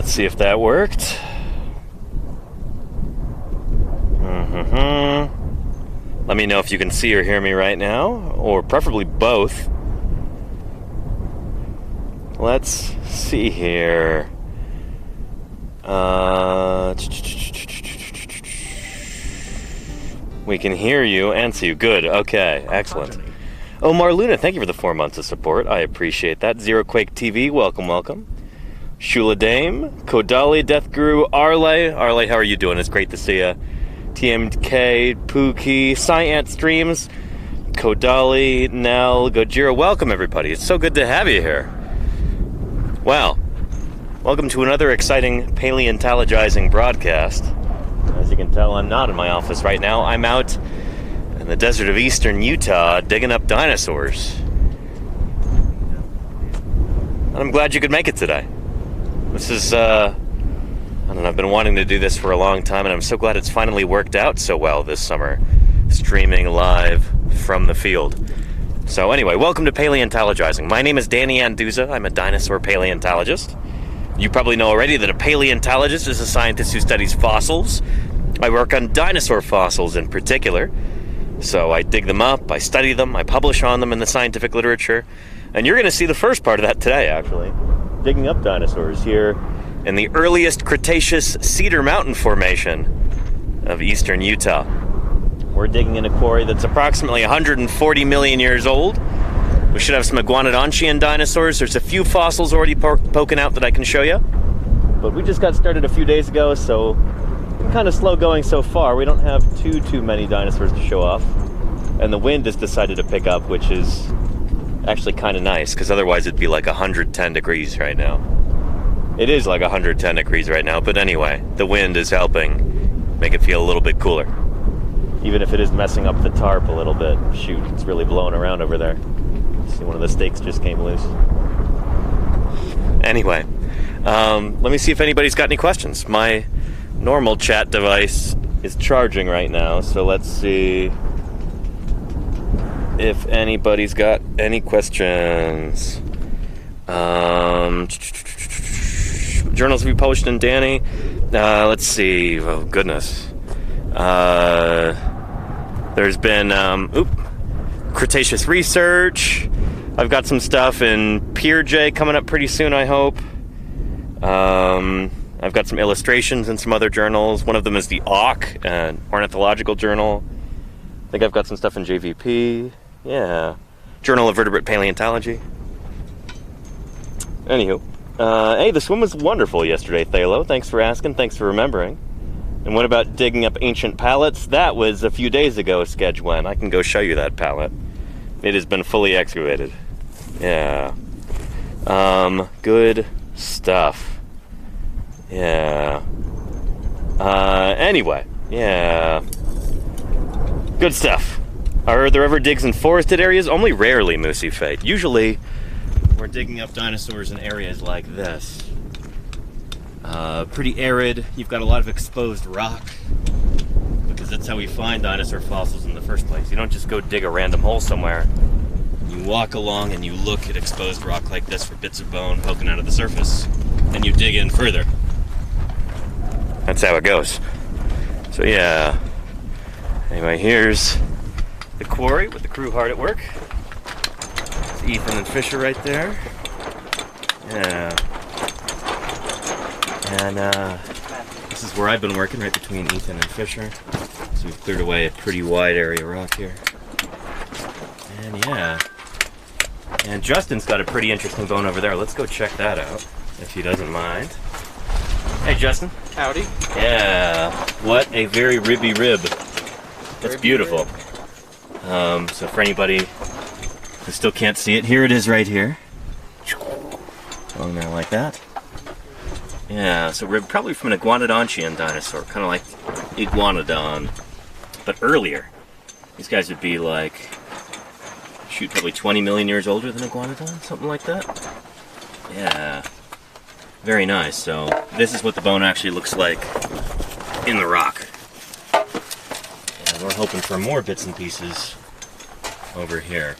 Let's see if that worked. Let me know if you can see or hear me right now, or preferably both. Let's see here. We can hear you and see you. Good. Okay. Excellent. Omar Luna, thank you for the 4 months of support. I appreciate that. Zero Quake TV, welcome, welcome. Shula Dame, Kodali, Death Guru, Arle, how are you doing? It's great to see you. TMK, Pookie, Cyant Streams, Kodali, Nell, Gojira, welcome everybody. It's so good to have you here. Wow. Welcome to another exciting Paleontologizing broadcast. As you can tell, I'm not in my office right now. I'm out in the desert of eastern Utah digging up dinosaurs. And I'm glad you could make it today. This is, I don't know, I've been wanting to do this for a long time, and I'm so glad it's finally worked out so well this summer, streaming live from the field. So anyway, welcome to Paleontologizing. My name is Danny Anduza. I'm a dinosaur paleontologist. You probably know already that a paleontologist is a scientist who studies fossils. I work on dinosaur fossils in particular. So I dig them up, I study them, I publish on them in the scientific literature. And you're going to see the first part of that today, actually. Digging up dinosaurs here in the earliest Cretaceous Cedar Mountain Formation of eastern Utah. We're digging in a quarry that's approximately 140 million years old. We should have some iguanodontian dinosaurs. There's a few fossils already poking out that I can show you. But we just got started a few days ago, so we're kind of slow going so far. We don't have too many dinosaurs to show off. And the wind has decided to pick up, which is actually kind of nice, because otherwise it'd be like 110 degrees right now. It is like 110 degrees right now, but anyway, the wind is helping make it feel a little bit cooler. Even if it is messing up the tarp a little bit. Shoot, it's really blowing around over there. See, one of the stakes just came loose. Anyway, let me see if anybody's got any questions. My normal chat device is charging right now, so let's see if anybody's got any questions. Journals have you published in Danny? Let's see. Oh, goodness. There's been, Cretaceous research. I've got some stuff in PeerJ coming up pretty soon, I hope. I've got some illustrations in some other journals. One of them is the Auk, an ornithological journal. I think I've got some stuff in JVP. Yeah. Journal of Vertebrate Paleontology. Anywho. Hey, the swim was wonderful yesterday, Thalo. Thanks for asking. Thanks for remembering. And what about digging up ancient pallets? That was a few days ago, Sketchwen. I can go show you that pallet. It has been fully excavated. Yeah. Good stuff. Yeah. Anyway. Yeah. Good stuff. Are there ever digs in forested areas? Only rarely, Moosey Fate. Usually, we're digging up dinosaurs in areas like this. Pretty arid. You've got a lot of exposed rock, because that's how we find dinosaur fossils in the first place. You don't just go dig a random hole somewhere. You walk along and you look at exposed rock like this for bits of bone poking out of the surface, and you dig in further. That's how it goes. So yeah. Anyway, here's the quarry with the crew hard at work. It's Ethan and Fisher right there. Yeah. And this is where I've been working, right between Ethan and Fisher. So we've cleared away a pretty wide area of rock here. And yeah. And Justin's got a pretty interesting bone over there. Let's go check that out, if he doesn't mind. Hey, Justin. Howdy. Yeah. What a very ribby rib. That's beautiful. So for anybody who still can't see it, here it is right here. Going there like that. Yeah, so we're probably from an iguanodontian dinosaur, kind of like Iguanodon, but earlier. These guys would be like, shoot, probably 20 million years older than Iguanodon, something like that. Yeah, very nice. So this is what the bone actually looks like in the rock. And we're hoping for more bits and pieces over here.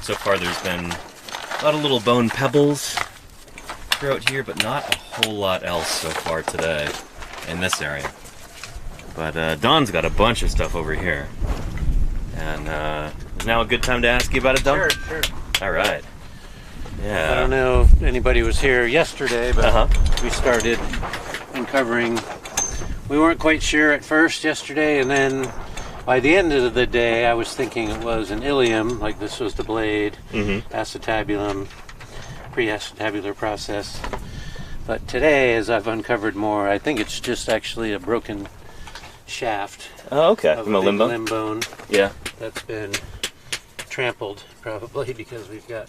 So far there's been a lot of little bone pebbles throughout here, but not a whole lot else so far today in this area. But Don's got a bunch of stuff over here. And is now a good time to ask you about it, Don? Sure. All right. Yeah. I don't know if anybody was here yesterday, but we started uncovering. We weren't quite sure at first yesterday, and then by the end of the day, I was thinking it was an ilium, like this was the blade, acetabulum, pre-acetabular process. But today, as I've uncovered more, I think it's just actually a broken shaft. Oh, okay. From a limb bone? Limb bone. Yeah. That's been trampled, probably, because we've got,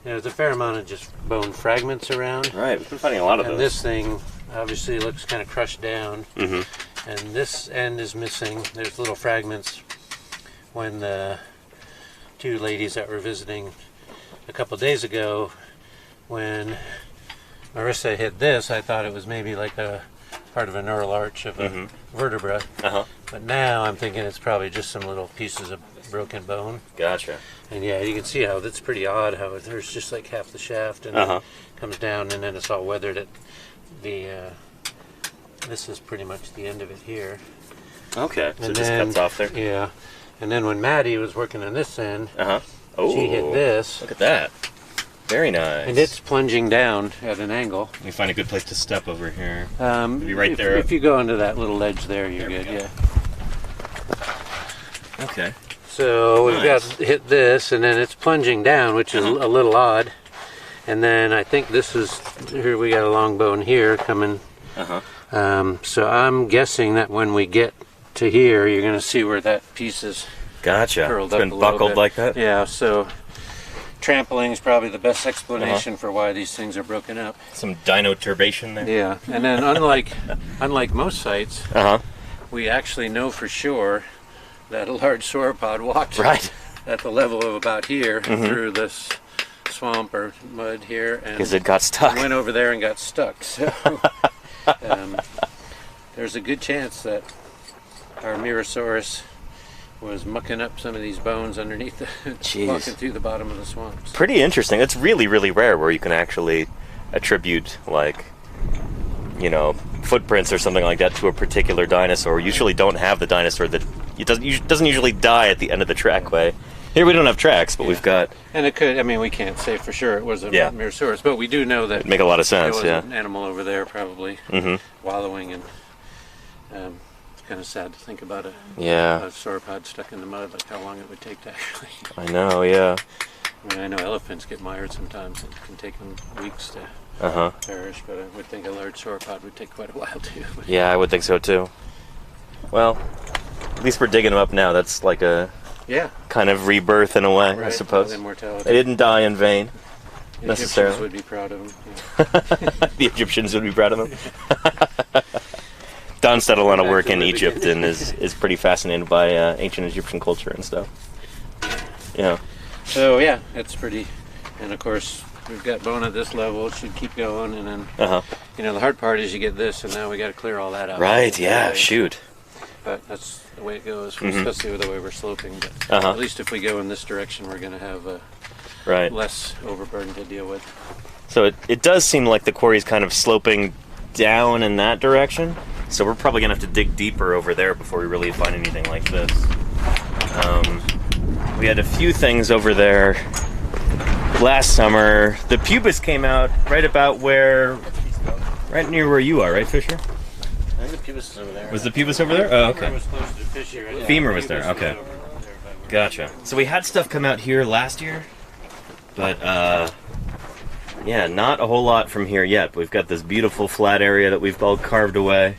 there's a fair amount of just bone fragments around. Right, we've been finding a lot of those. And this thing obviously looks kind of crushed down. And this end is missing. There's little fragments. When the two ladies that were visiting a couple days ago, when Marissa hit this, I thought it was maybe like a part of a neural arch of a vertebra. But now I'm thinking it's probably just some little pieces of broken bone. Gotcha. And yeah, you can see how that's pretty odd, how there's just like half the shaft and it comes down and then it's all weathered at the this is pretty much the end of it here. Okay, so And it just then, cuts off there. Yeah. And then when Maddie was working on this end, Oh, she hit this. Look at that. Very nice. And it's plunging down at an angle. Let me find a good place to step over here. Be right if, there. If you go into that little ledge there, you're good, yeah. Okay. So we've got hit this, and then it's plunging down, which is a little odd. And then I think this is, here we got a long bone here coming. So I'm guessing that when we get to here, you're going to see where that piece is Gotcha. curled It's up been a little buckled bit. like that? Yeah, so trampling is probably the best explanation for why these things are broken up. Some dino turbation there? Yeah, and then unlike most sites, we actually know for sure that a large sauropod walked at the level of about here through this swamp or mud here, and because it got stuck. Went over there and got stuck. So there's a good chance that our Mirasaurus was mucking up some of these bones underneath the walking through the bottom of the swamps. Pretty interesting. It's really, really rare where you can actually attribute, like, you know, footprints or something like that to a particular dinosaur. You usually don't have the dinosaur that it doesn't usually die at the end of the trackway. Here we don't have tracks, but we've got. And it could. I mean, we can't say for sure it was a Mirasaurus, but we do know that it'd make a lot of sense. There was an animal over there, probably wallowing, and it's kind of sad to think about a sauropod stuck in the mud. Like how long it would take to actually. I know. Yeah. I mean, I know elephants get mired sometimes. It can take them weeks to perish, but I would think a large sauropod would take quite a while too. Yeah, I would think so too. Well, at least we're digging them up now. That's like a kind of rebirth in a way, I suppose. Immortality. They didn't die in vain, necessarily. The Egyptians would be proud of them. The Egyptians would be proud of them. Don's done a lot of work in Egypt and is pretty fascinated by ancient Egyptian culture and stuff. Yeah. So yeah, it's pretty, and of course we've got bone at this level. It should keep going, and then you know the hard part is you get this, and now we got to clear all that out. Right? Yeah. Shoot. But that's the way it goes, especially with the way we're sloping. But at least if we go in this direction, we're going to have less overburden to deal with. So it does seem like the quarry is kind of sloping down in that direction. So we're probably going to have to dig deeper over there before we really find anything like this. We had a few things over there last summer. The pubis came out right about right near where you are, right, Fisher? I think the pubis is over there. Was the pubis over there? Oh, okay. Femur was closer to Fisher, right? Femur was there, okay. Gotcha. So we had stuff come out here last year, but yeah, not a whole lot from here yet. But we've got this beautiful flat area that we've all carved away,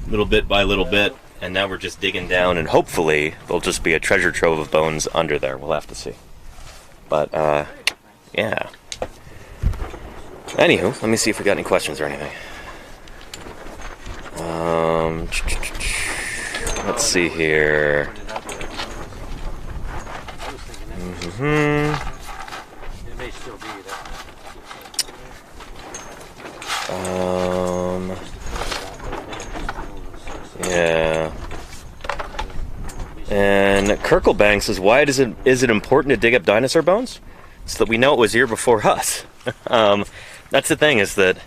little bit by little bit, and now we're just digging down, and hopefully there'll just be a treasure trove of bones under there. We'll have to see. But yeah. Anywho, let me see if we got any questions or anything. Let's see here. It may still be that. Yeah. And Kirklebank says, why is it important to dig up dinosaur bones? So that we know it was here before us. That's the thing, is that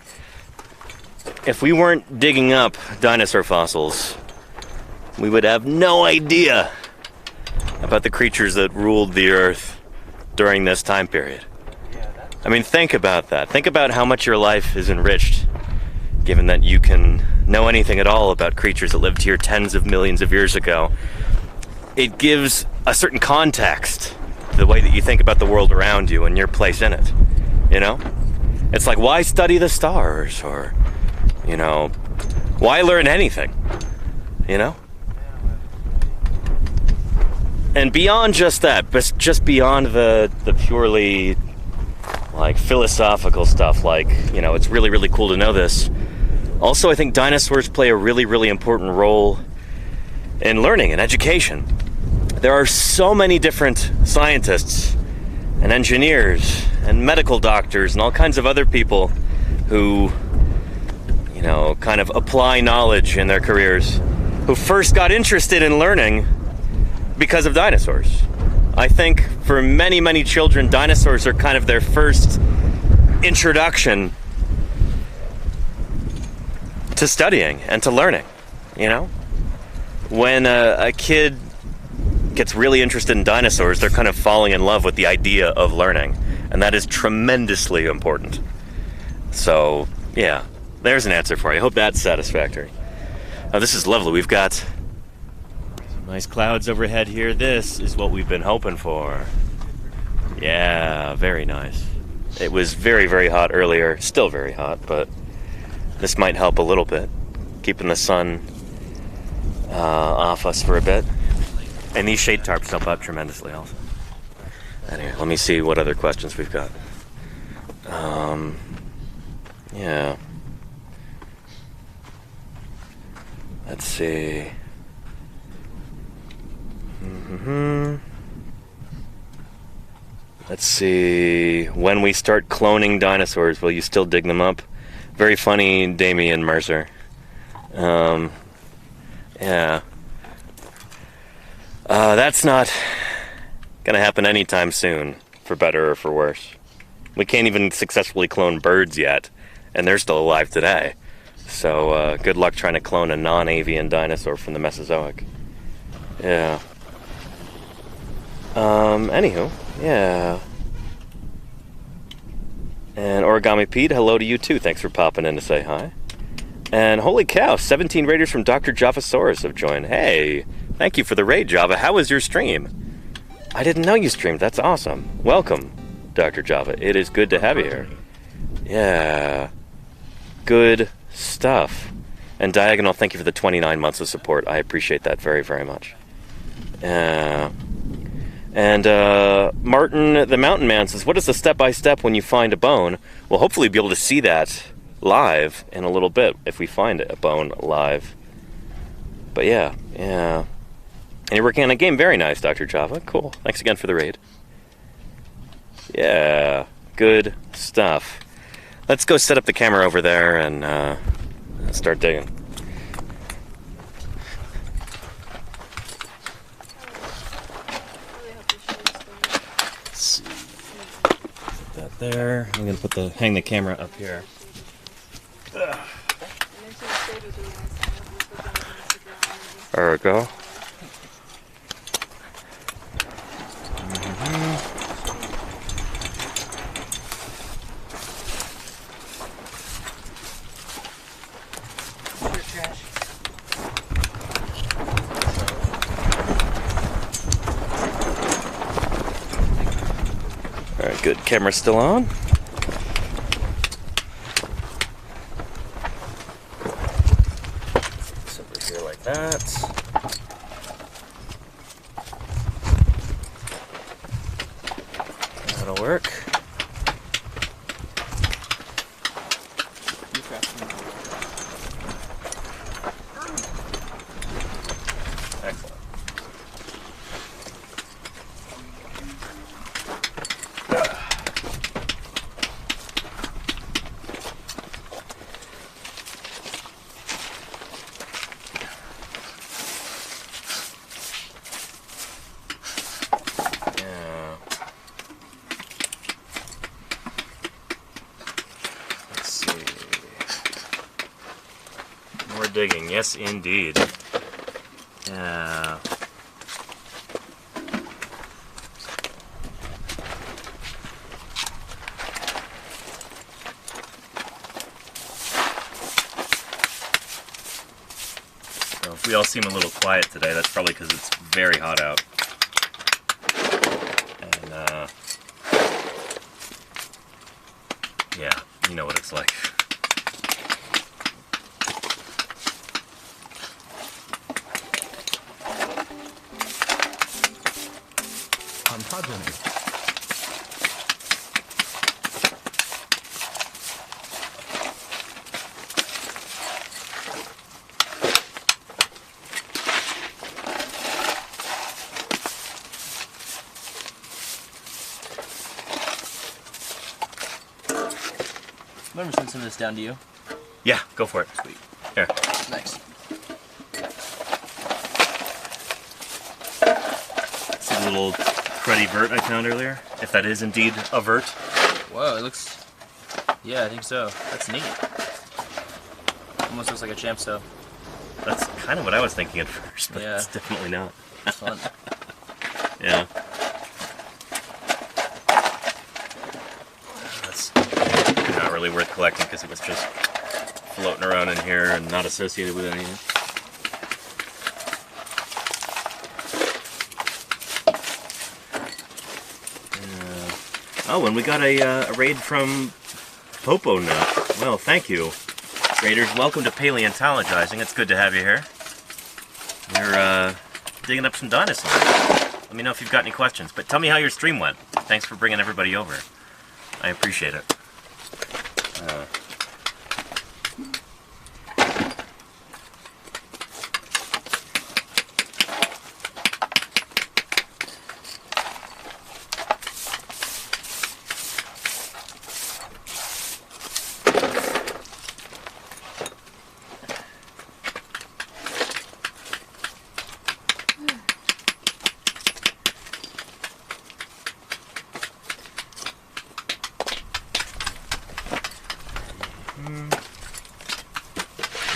if we weren't digging up dinosaur fossils, we would have no idea about the creatures that ruled the Earth during this time period. I mean, think about that. Think about how much your life is enriched, given that you can know anything at all about creatures that lived here tens of millions of years ago. It gives a certain context to the way that you think about the world around you and your place in it, you know? It's like, why study the stars? Or, you know, why learn anything? You know? And beyond just that, but just beyond the purely, like, philosophical stuff, like, you know, it's really, really cool to know this. Also, I think dinosaurs play a really, really important role in learning and education. There are so many different scientists and engineers and medical doctors and all kinds of other people who, you know, kind of apply knowledge in their careers, who first got interested in learning because of dinosaurs. I think for many, many children, dinosaurs are kind of their first introduction to studying and to learning, you know? When a kid gets really interested in dinosaurs, they're kind of falling in love with the idea of learning, and that is tremendously important. So, yeah, there's an answer for you. I hope that's satisfactory. Oh, this is lovely. We've got some nice clouds overhead here. This is what we've been hoping for. Yeah, very nice. It was very, very hot earlier. Still very hot, but this might help a little bit, keeping the sun off us for a bit. And these shade tarps help out tremendously also. Anyway, let me see what other questions we've got. Yeah. Let's see. Let's see. When we start cloning dinosaurs, will you still dig them up? Very funny, Damian Mercer. Yeah. That's not gonna happen anytime soon, for better or for worse. We can't even successfully clone birds yet, and they're still alive today. So, good luck trying to clone a non-avian dinosaur from the Mesozoic. Yeah. Anywho, yeah. And Origami Pete, hello to you too. Thanks for popping in to say hi. And holy cow, 17 raiders from Dr. Javasaurus have joined. Hey, thank you for the raid, Java. How was your stream? I didn't know you streamed. That's awesome. Welcome, Dr. Java. It is good to have you here. Yeah. Good stuff. And Diagonal, thank you for the 29 months of support. I appreciate that very, very much. Yeah. And Martin the Mountain Man says, what is the step-by-step when you find a bone? We'll hopefully be able to see that live in a little bit if we find a bone live. But yeah. And you're working on a game. Very nice, Dr. Java. Cool. Thanks again for the raid. Yeah. Good stuff. Let's go set up the camera over there and start digging. There. I'm gonna hang the camera up here. There we go. Alright, good. Camera's still on. It's over here like that. That'll work. Excellent. digging. Yes, indeed. Yeah. So if we all seem a little quiet today, that's probably because it's very hot out. And, yeah, you know what it's like. I'm gonna send some of this down to you. Yeah, go for it. Sweet. Here. Nice. See the little cruddy vert I found earlier? If that is indeed a vert. Whoa, it looks... Yeah, I think so. That's neat. Almost looks like a champ stove. That's kind of what I was thinking at first, but Yeah. it's definitely not. It's fun. Yeah. That's not really worth collecting because it was just floating around in here and not associated with anything. Oh, and we got a raid from Popo Nut. Well, thank you. Raiders, welcome to Paleontologizing. It's good to have you here. We're digging up some dinosaurs. Let me know if you've got any questions, but tell me how your stream went. Thanks for bringing everybody over. I appreciate it.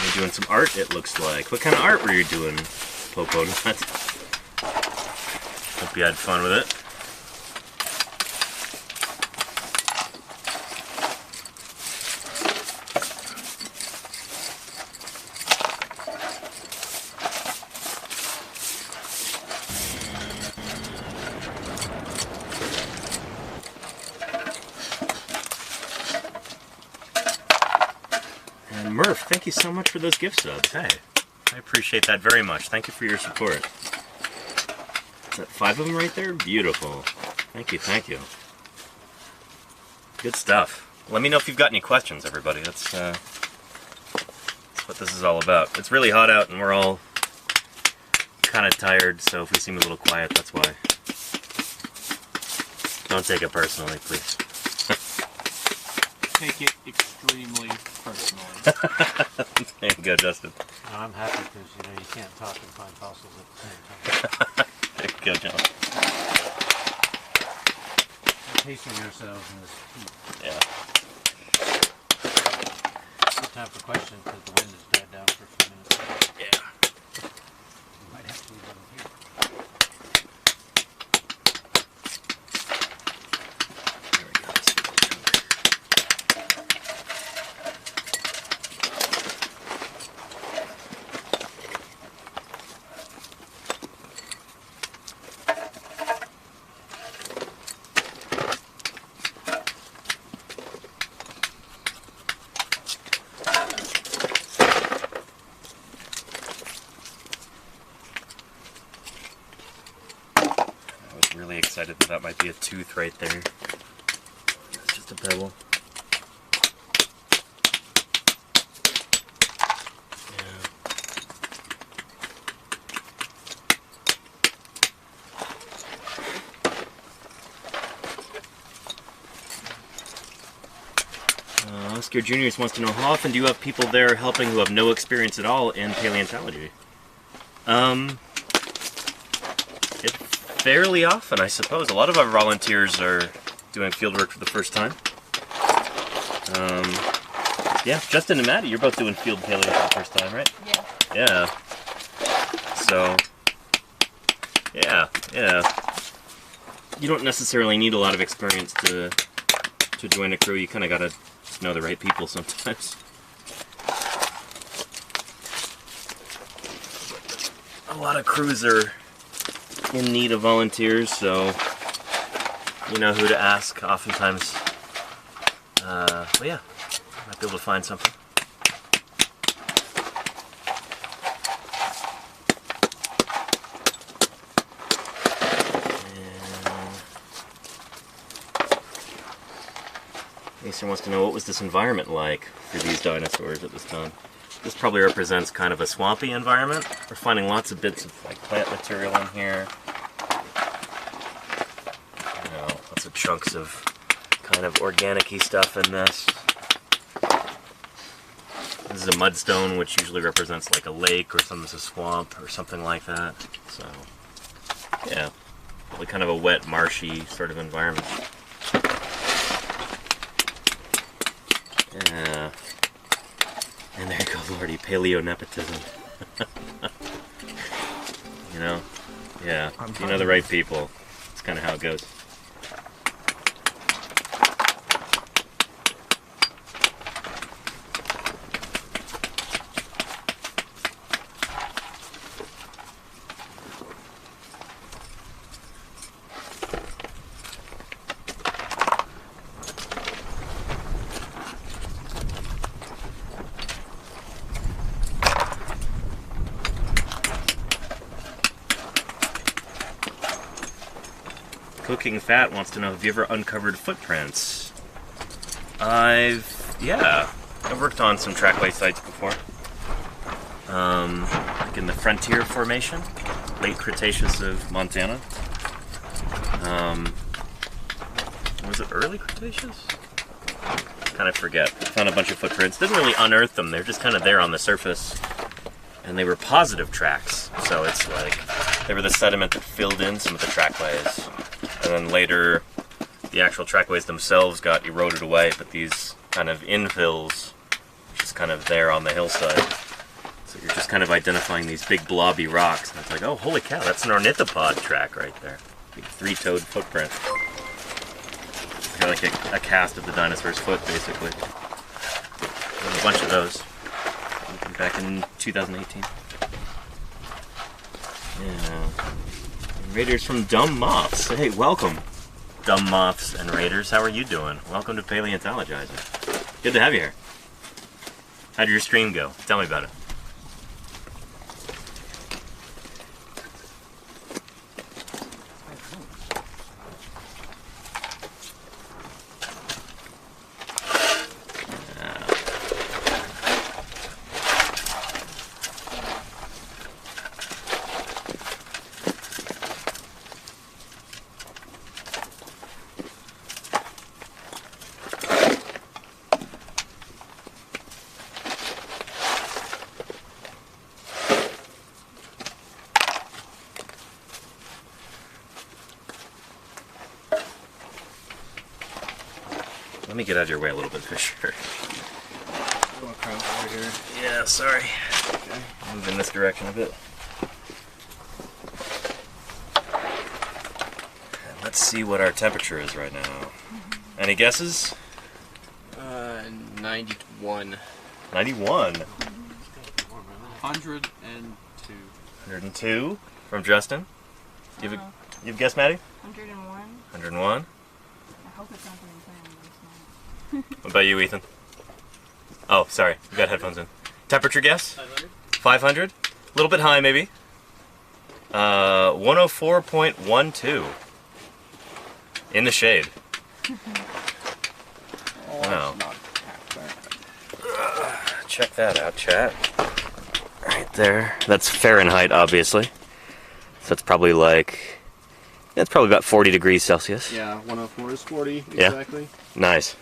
You're doing some art, it looks like. What kind of art were you doing, Popo Nut? Hope you had fun with it. And Murph, thank you so much for those gift subs. Hey, I appreciate that very much. Thank you for your support. Is that 5 of them right there? Beautiful. Thank you, thank you. Good stuff. Let me know if you've got any questions, everybody. That's what this is all about. It's really hot out and we're all kind of tired, so if we seem a little quiet, that's why. Don't take it personally, please. Take it extremely personally. There you go, Justin. No, I'm happy because you can't talk and find fossils at the same time. There you go, John. We're pacing ourselves in this heat. Yeah. Good time for questions because the wind has died down for a few minutes. Yeah. We might have to leave them here. There we go. I was really excited that that might be a tooth right there. It's just a pebble. Yeah. Oscar Jr. wants to know, how often do you have people there helping who have no experience at all in paleontology? Fairly often, I suppose. A lot of our volunteers are doing field work for the first time. Yeah, Justin and Maddie, you're both doing field paleo for the first time, right? Yeah. Yeah. So, yeah. You don't necessarily need a lot of experience to join a crew. You kind of gotta know the right people sometimes. A lot of crews are in need of volunteers, so you know who to ask. Oftentimes, well, yeah, might be able to find something. Mason wants to know, what was this environment like for these dinosaurs at this time? This probably represents kind of a swampy environment. We're finding lots of bits of like plant material in here. You know, lots of chunks of kind of organic-y stuff in this. This is a mudstone, which usually represents like a lake or something's a swamp or something like that. So, yeah, really kind of a wet, marshy sort of environment. Yeah. And there you go, Lordy, paleo-nepotism. You know? Yeah. If you know the right people, that's kind of how it goes. Cooking Fat wants to know, have you ever uncovered footprints? I've worked on some trackway sites before. Like in the Frontier Formation, late Cretaceous of Montana. Was it early Cretaceous? Kind of forget. Found a bunch of footprints. Didn't really unearth them, they're just kind of there on the surface. And they were positive tracks, so it's like they were the sediment that filled in some of the trackways. And then later, the actual trackways themselves got eroded away, but these kind of infills, just kind of there on the hillside. So you're just kind of identifying these big blobby rocks, and it's like, oh, holy cow, that's an ornithopod track right there. Big three-toed footprint. It's kind of like a cast of the dinosaur's foot, basically. And a bunch of those. Back in 2018. Yeah. Raiders from Dumb Moths. Hey, welcome, Dumb Moths and Raiders. How are you doing? Welcome to Paleontologizing. Good to have you here. How did your stream go? Tell me about it. Let me get out of your way a little bit for sure. Over here. Yeah, sorry. Okay. Move in this direction a bit. And let's see what our temperature is right now. Any guesses? 91. 91. 102. 102 from Justin. You've guessed, Maddie? 101. 101. I hope it's not getting planned, but it's not. What about you, Ethan? Oh, sorry. You got headphones in. Temperature guess? 500. 500? A little bit high, maybe. 104.12. In the shade. Wow. Check that out, chat. Right there. That's Fahrenheit, obviously. So that's probably like... That's probably about 40 degrees Celsius. Yeah, 104 is 40, Yeah. exactly. Nice.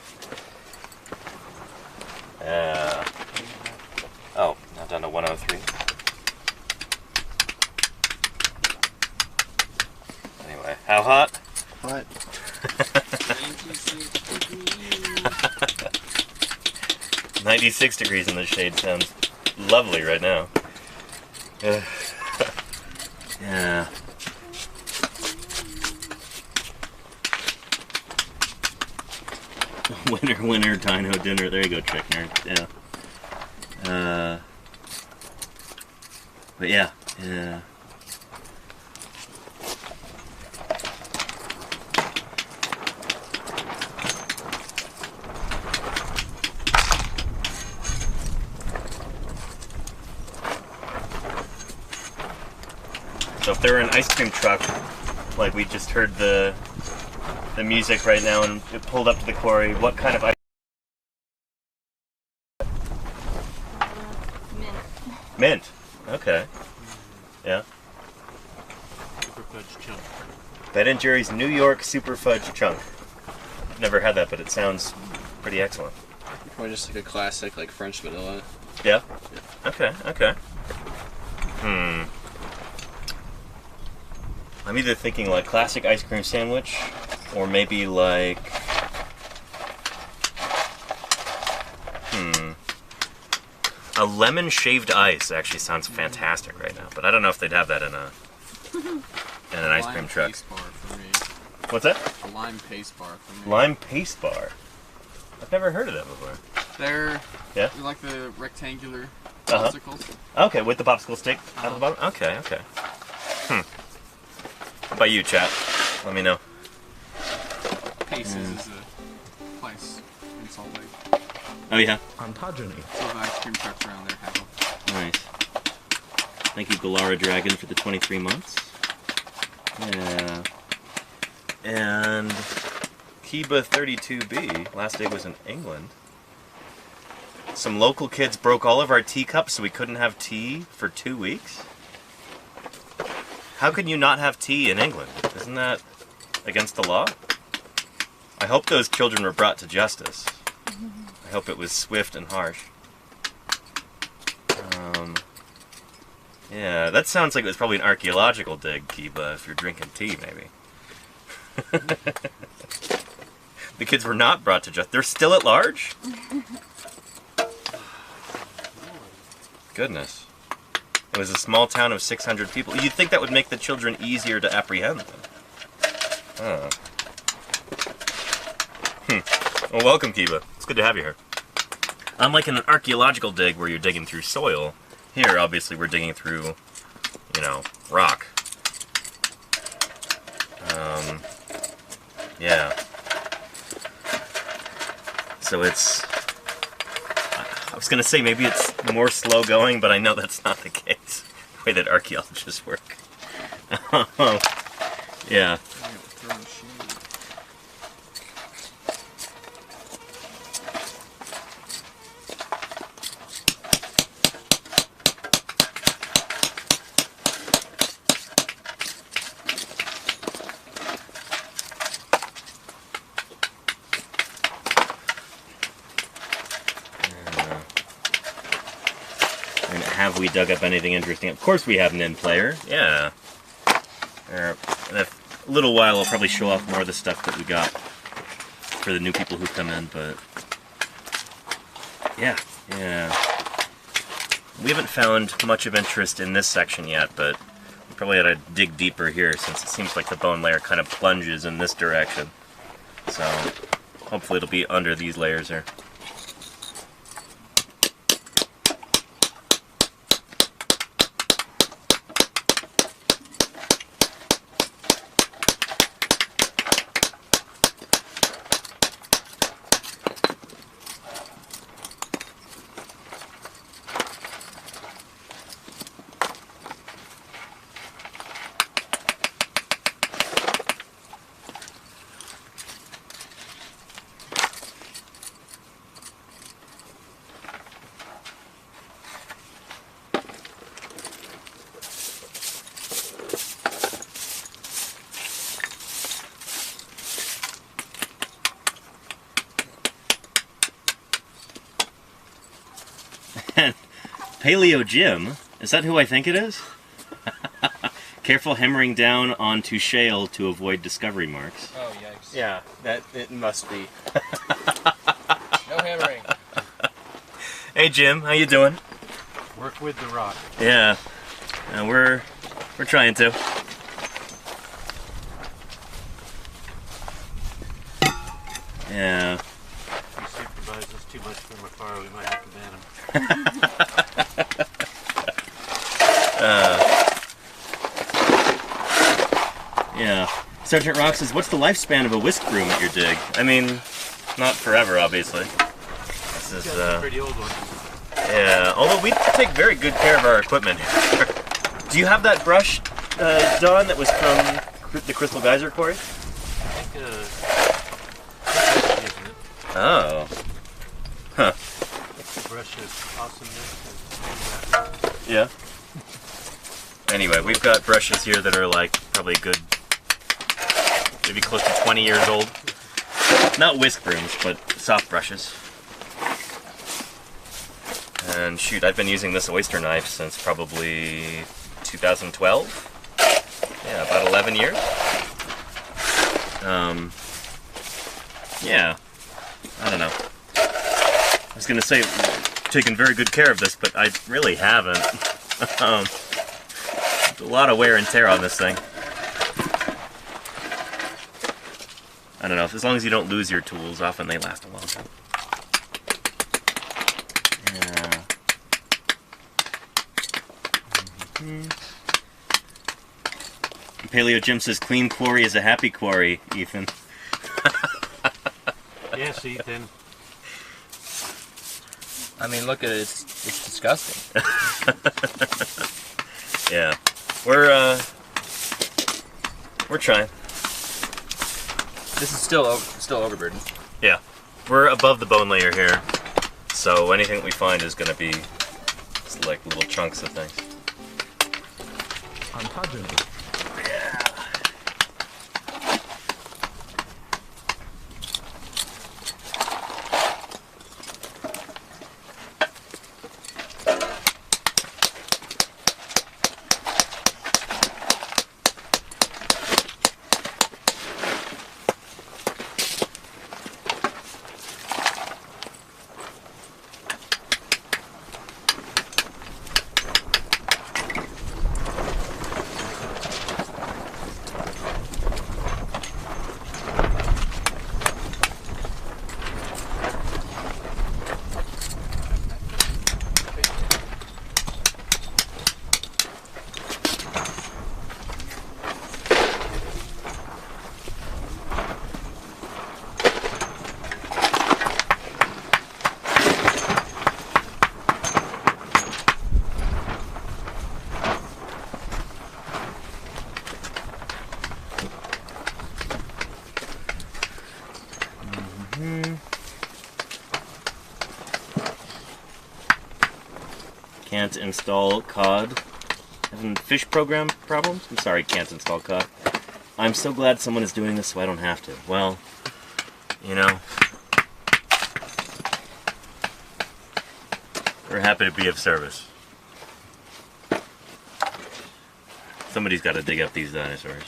Oh, now down to 103. Anyway, how hot? Hot. 96 degrees. 96 degrees in the shade sounds lovely right now. Yeah. Winner, dino dinner. There you go, trick nerd. Yeah. But yeah. So if there were an ice cream truck, like we just heard the music right now, and it pulled up to the quarry, what kind of ice? Mint. Mint. Okay. Yeah. Super fudge chunk. Ben and Jerry's New York Super Fudge Chunk. I've never had that, but it sounds pretty excellent. Probably just like a classic, like French vanilla. Yeah? Okay. I'm either thinking like classic ice cream sandwich, or maybe like... A lemon shaved ice actually sounds fantastic right now, but I don't know if they'd have that in an ice cream truck. Paste bar for me. What's that? A lime paste bar for me. Lime paste bar. I've never heard of that before. They're Yeah? like the rectangular Uh-huh. popsicles. Okay, with the popsicle stick at the bottom? Okay. What about you, chat? Let me know. Paces is a place in Salt Lake. Oh, yeah? Ontogeny. So the ice cream trucks around there have them. Nice. Thank you, Galara Dragon, for the 23 months. Yeah. And Kiba 32B, last day was in England. Some local kids broke all of our teacups so we couldn't have tea for 2 weeks. How can you not have tea in England? Isn't that against the law? I hope those children were brought to justice. I hope it was swift and harsh. Yeah, that sounds like it was probably an archaeological dig, Kiba, if you're drinking tea, maybe. The kids were not brought to justice. They're still at large? Goodness. It was a small town of 600 people. You'd think that would make the children easier to apprehend them. Oh. Well, welcome, Kiba. It's good to have you here. Unlike in an archaeological dig where you're digging through soil, here, obviously, we're digging through, rock. Yeah. So it's... I was going to say maybe it's more slow going, but I know that's not the case. The way that archaeologists work. Yeah. Have we dug up anything interesting? Of course we have an in-player. Yeah. In a little while I'll probably show off more of the stuff that we got for the new people who come in, but... Yeah. We haven't found much of interest in this section yet, but we probably ought to dig deeper here since it seems like the bone layer kind of plunges in this direction. So, hopefully it'll be under these layers here. Paleo Jim? Is that who I think it is? Careful hammering down onto shale to avoid discovery marks. Oh, yikes. Yeah, that it must be. No hammering. Hey Jim, how you doing? Work with the rock. Yeah, we're trying to. Yeah. If he supervises too much from afar, we might have to ban him. Yeah. Sergeant Rock says, what's the lifespan of a whisk broom at your dig? I mean, not forever, obviously. This is, Got a pretty old one. yeah, although we take very good care of our equipment here. Do you have that brush, Don, that was from the Crystal Geyser Quarry? I think, isn't it? Oh. Huh. The brush of awesomeness. Yeah. Anyway, we've got brushes here that are like probably a good, maybe close to 20 years old. Not whisk brooms, but soft brushes. And shoot, I've been using this oyster knife since probably 2012. Yeah, about 11 years. Yeah, I don't know. I was gonna say, taken very good care of this, but I really haven't. A lot of wear and tear on this thing. I don't know, as long as you don't lose your tools, often they last a long time. Yeah. Paleo Jim says, clean quarry is a happy quarry, Ethan. Yes, Ethan. I mean, look at it. It's disgusting. Yeah. We're trying. This is still overburdened. Yeah. We're above the bone layer here, so anything we find is going to be just like little chunks of things. Can't install COD. Having fish program problems? I'm sorry, can't install COD. I'm so glad someone is doing this so I don't have to. Well, you know, we're happy to be of service. Somebody's got to dig up these dinosaurs.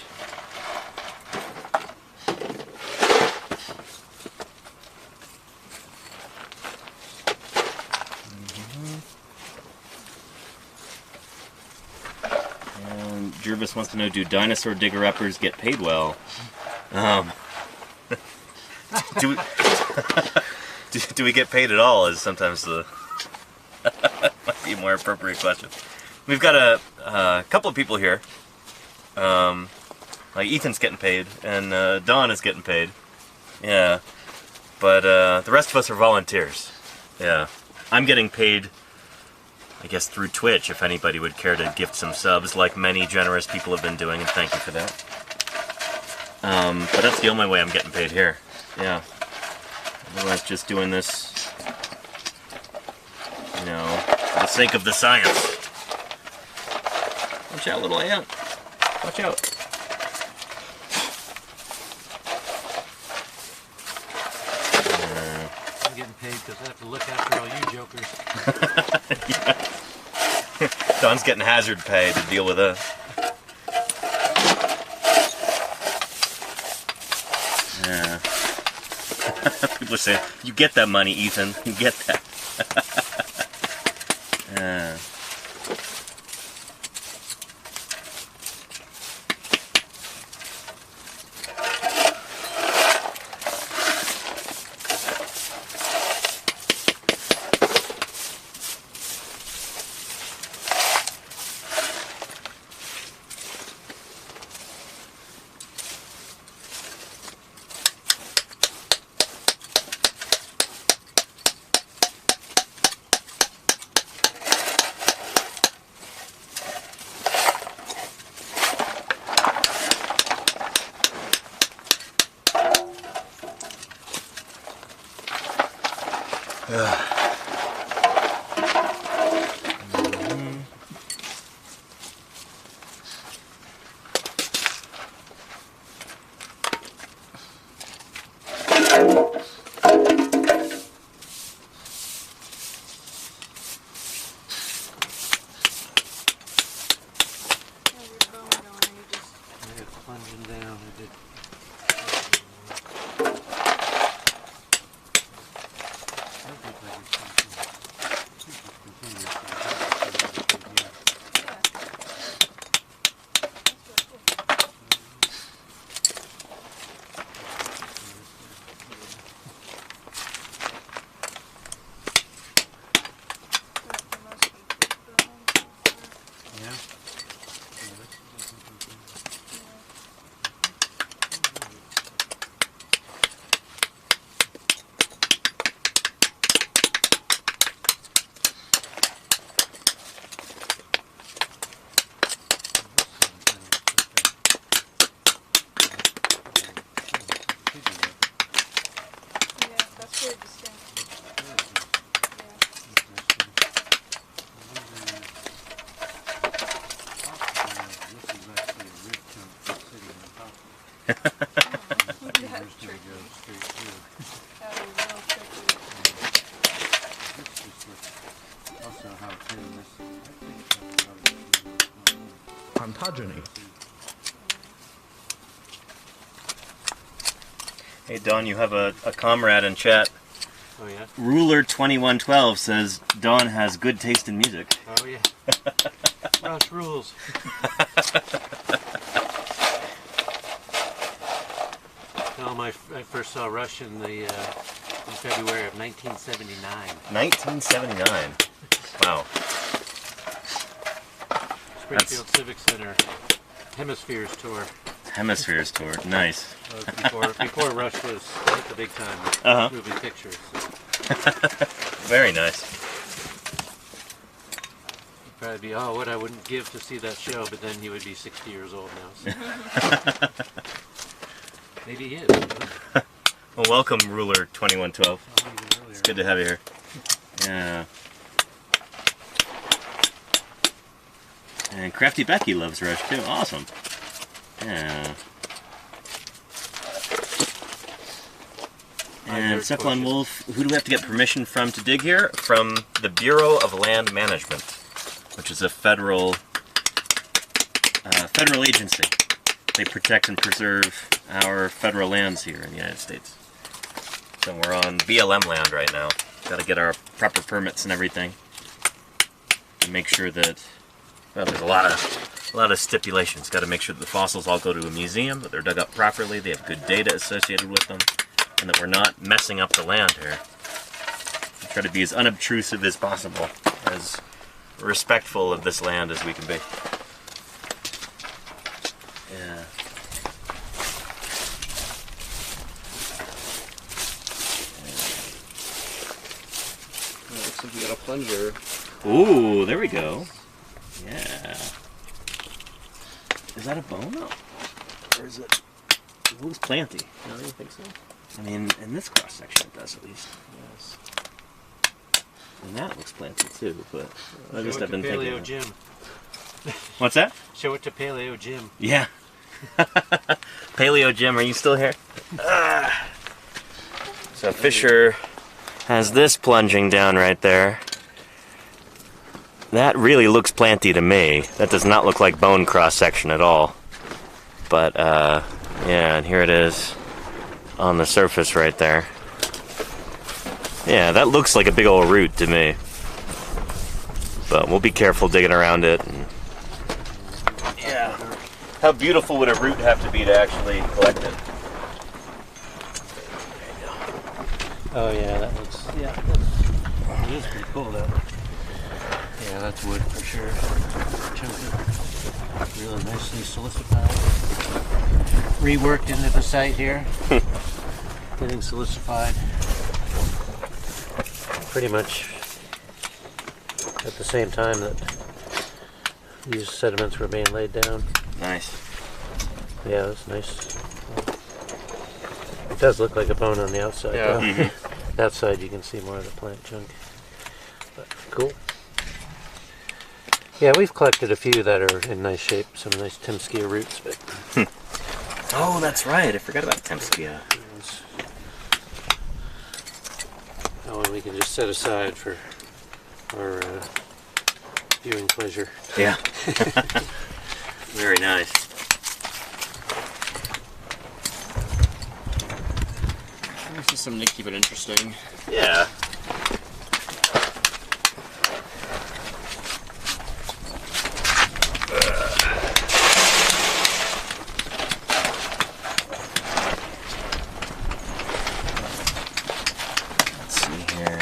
Jervis wants to know, do dinosaur digger-uppers get paid well? Do we get paid at all is sometimes the might be a more appropriate question. We've got a couple of people here. Like Ethan's getting paid, and Dawn is getting paid. Yeah. But the rest of us are volunteers. Yeah. I'm getting paid, I guess, through Twitch, if anybody would care to gift some subs, like many generous people have been doing, and thank you for that. But that's the only way I'm getting paid here. Yeah. Otherwise, just doing this, you know, for the sake of the science. Watch out, little ant. Watch out. I'm getting paid because I have to look after all you jokers. Yeah. Don's getting hazard pay to deal with us. Yeah. People are saying, you get that money, Ethan. You get that. Yeah. Plunging down. I did. Ontogeny. Hey Don, you have a comrade in chat. Oh yeah? Ruler2112 says Don has good taste in music. Oh yeah. Rush rules. No, I first saw Rush in February of 1979. 1979. Wow. Springfield Civic Center Hemispheres Tour. Hemispheres tour. Nice. Before Rush was at the big time moving pictures. Very nice. He'd probably be, oh, what I wouldn't give to see that show, but then he would be 60 years old now. So. Maybe he is. Well, welcome, Ruler2112. It's good to have you here. Yeah. And Crafty Becky loves Rush too. Awesome. Yeah. And Cephalon Wolf, who do we have to get permission from to dig here? From the Bureau of Land Management, which is a federal agency. They protect and preserve our federal lands here in the United States. So we're on BLM land right now. Got to get our proper permits and everything, and make sure that, well, there's a lot of stipulations. Got to make sure that the fossils all go to a museum, that they're dug up properly, they have good data associated with them, and that we're not messing up the land here. We try to be as unobtrusive as possible, as respectful of this land as we can be. Yeah. Looks like we got a plunger. Ooh, there we go. Yeah. Is that a bone? No. Or is it? It looks planty. No, you think so? I mean, in this cross section it does at least. Yes. And that looks planty too, but I just have been thinking. Paleo Jim. What's that? Show it to Paleo Jim. Yeah. Paleo Jim, are you still here? So Fisher has this plunging down right there. That really looks planty to me. That does not look like bone cross section at all. But yeah, and here it is on the surface right there. Yeah, that looks like a big old root to me. But we'll be careful digging around it. And yeah. How beautiful would a root have to be to actually collect it? Oh yeah, that looks, yeah, it is pretty cool though. Yeah, that's wood for sure. Chunky. Really nicely silicified. Reworked into the site here. Getting silicified. Pretty much at the same time that these sediments were being laid down. Nice. Yeah, that's nice. It does look like a bone on the outside. Yeah. Though. That side you can see more of the plant chunk. But cool. Yeah, we've collected a few that are in nice shape, some nice Timskia roots, but Oh, that's right. I forgot about Timskia. that one we can just set aside for our viewing pleasure. Yeah. Very nice. This is something to keep it interesting. Yeah. Let's see here.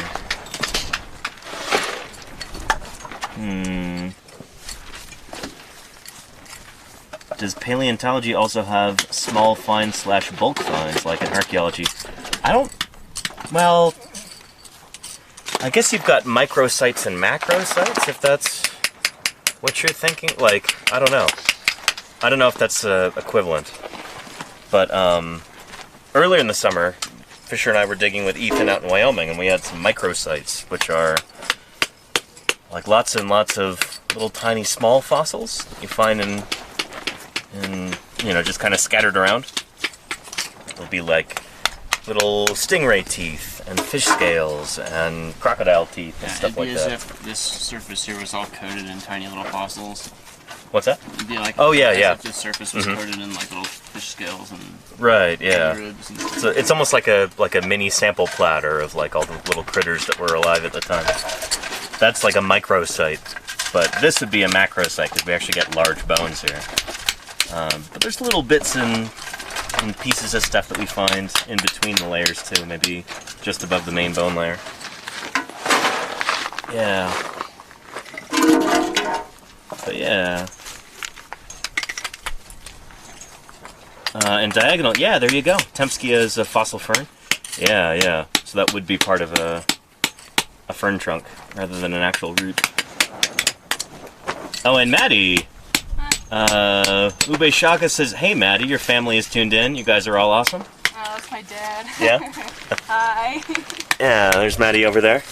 Does paleontology also have small finds / bulk finds like in archaeology? I don't. Well, I guess you've got microsites and macrosites, if that's what you're thinking. Like, I don't know. I don't know if that's equivalent. But earlier in the summer, Fisher and I were digging with Ethan out in Wyoming, and we had some microsites, which are like lots and lots of little tiny small fossils you find in you know, just kind of scattered around. It'll be like little stingray teeth and fish scales and crocodile teeth and stuff like It'd be that. as if this surface here was all coated in tiny little fossils. What's that? It'd be like Oh, yeah, as yeah. if this surface was coated in like little fish scales and Right, yeah. ribs and stuff. So it's almost like a mini sample platter of like all the little critters that were alive at the time. That's like a microsite, but this would be a macrosite because we actually get large bones here. But there's little bits and pieces of stuff that we find in between the layers too, maybe just above the main bone layer. Yeah. But yeah. And diagonal, yeah, there you go. Timskia is a fossil fern. Yeah, yeah. So that would be part of a fern trunk rather than an actual root. Oh, and Maddie. Ube Shaka says, "Hey Maddie, your family is tuned in. You guys are all awesome." Oh, that's my dad. Yeah? Hi. Yeah, there's Maddie over there.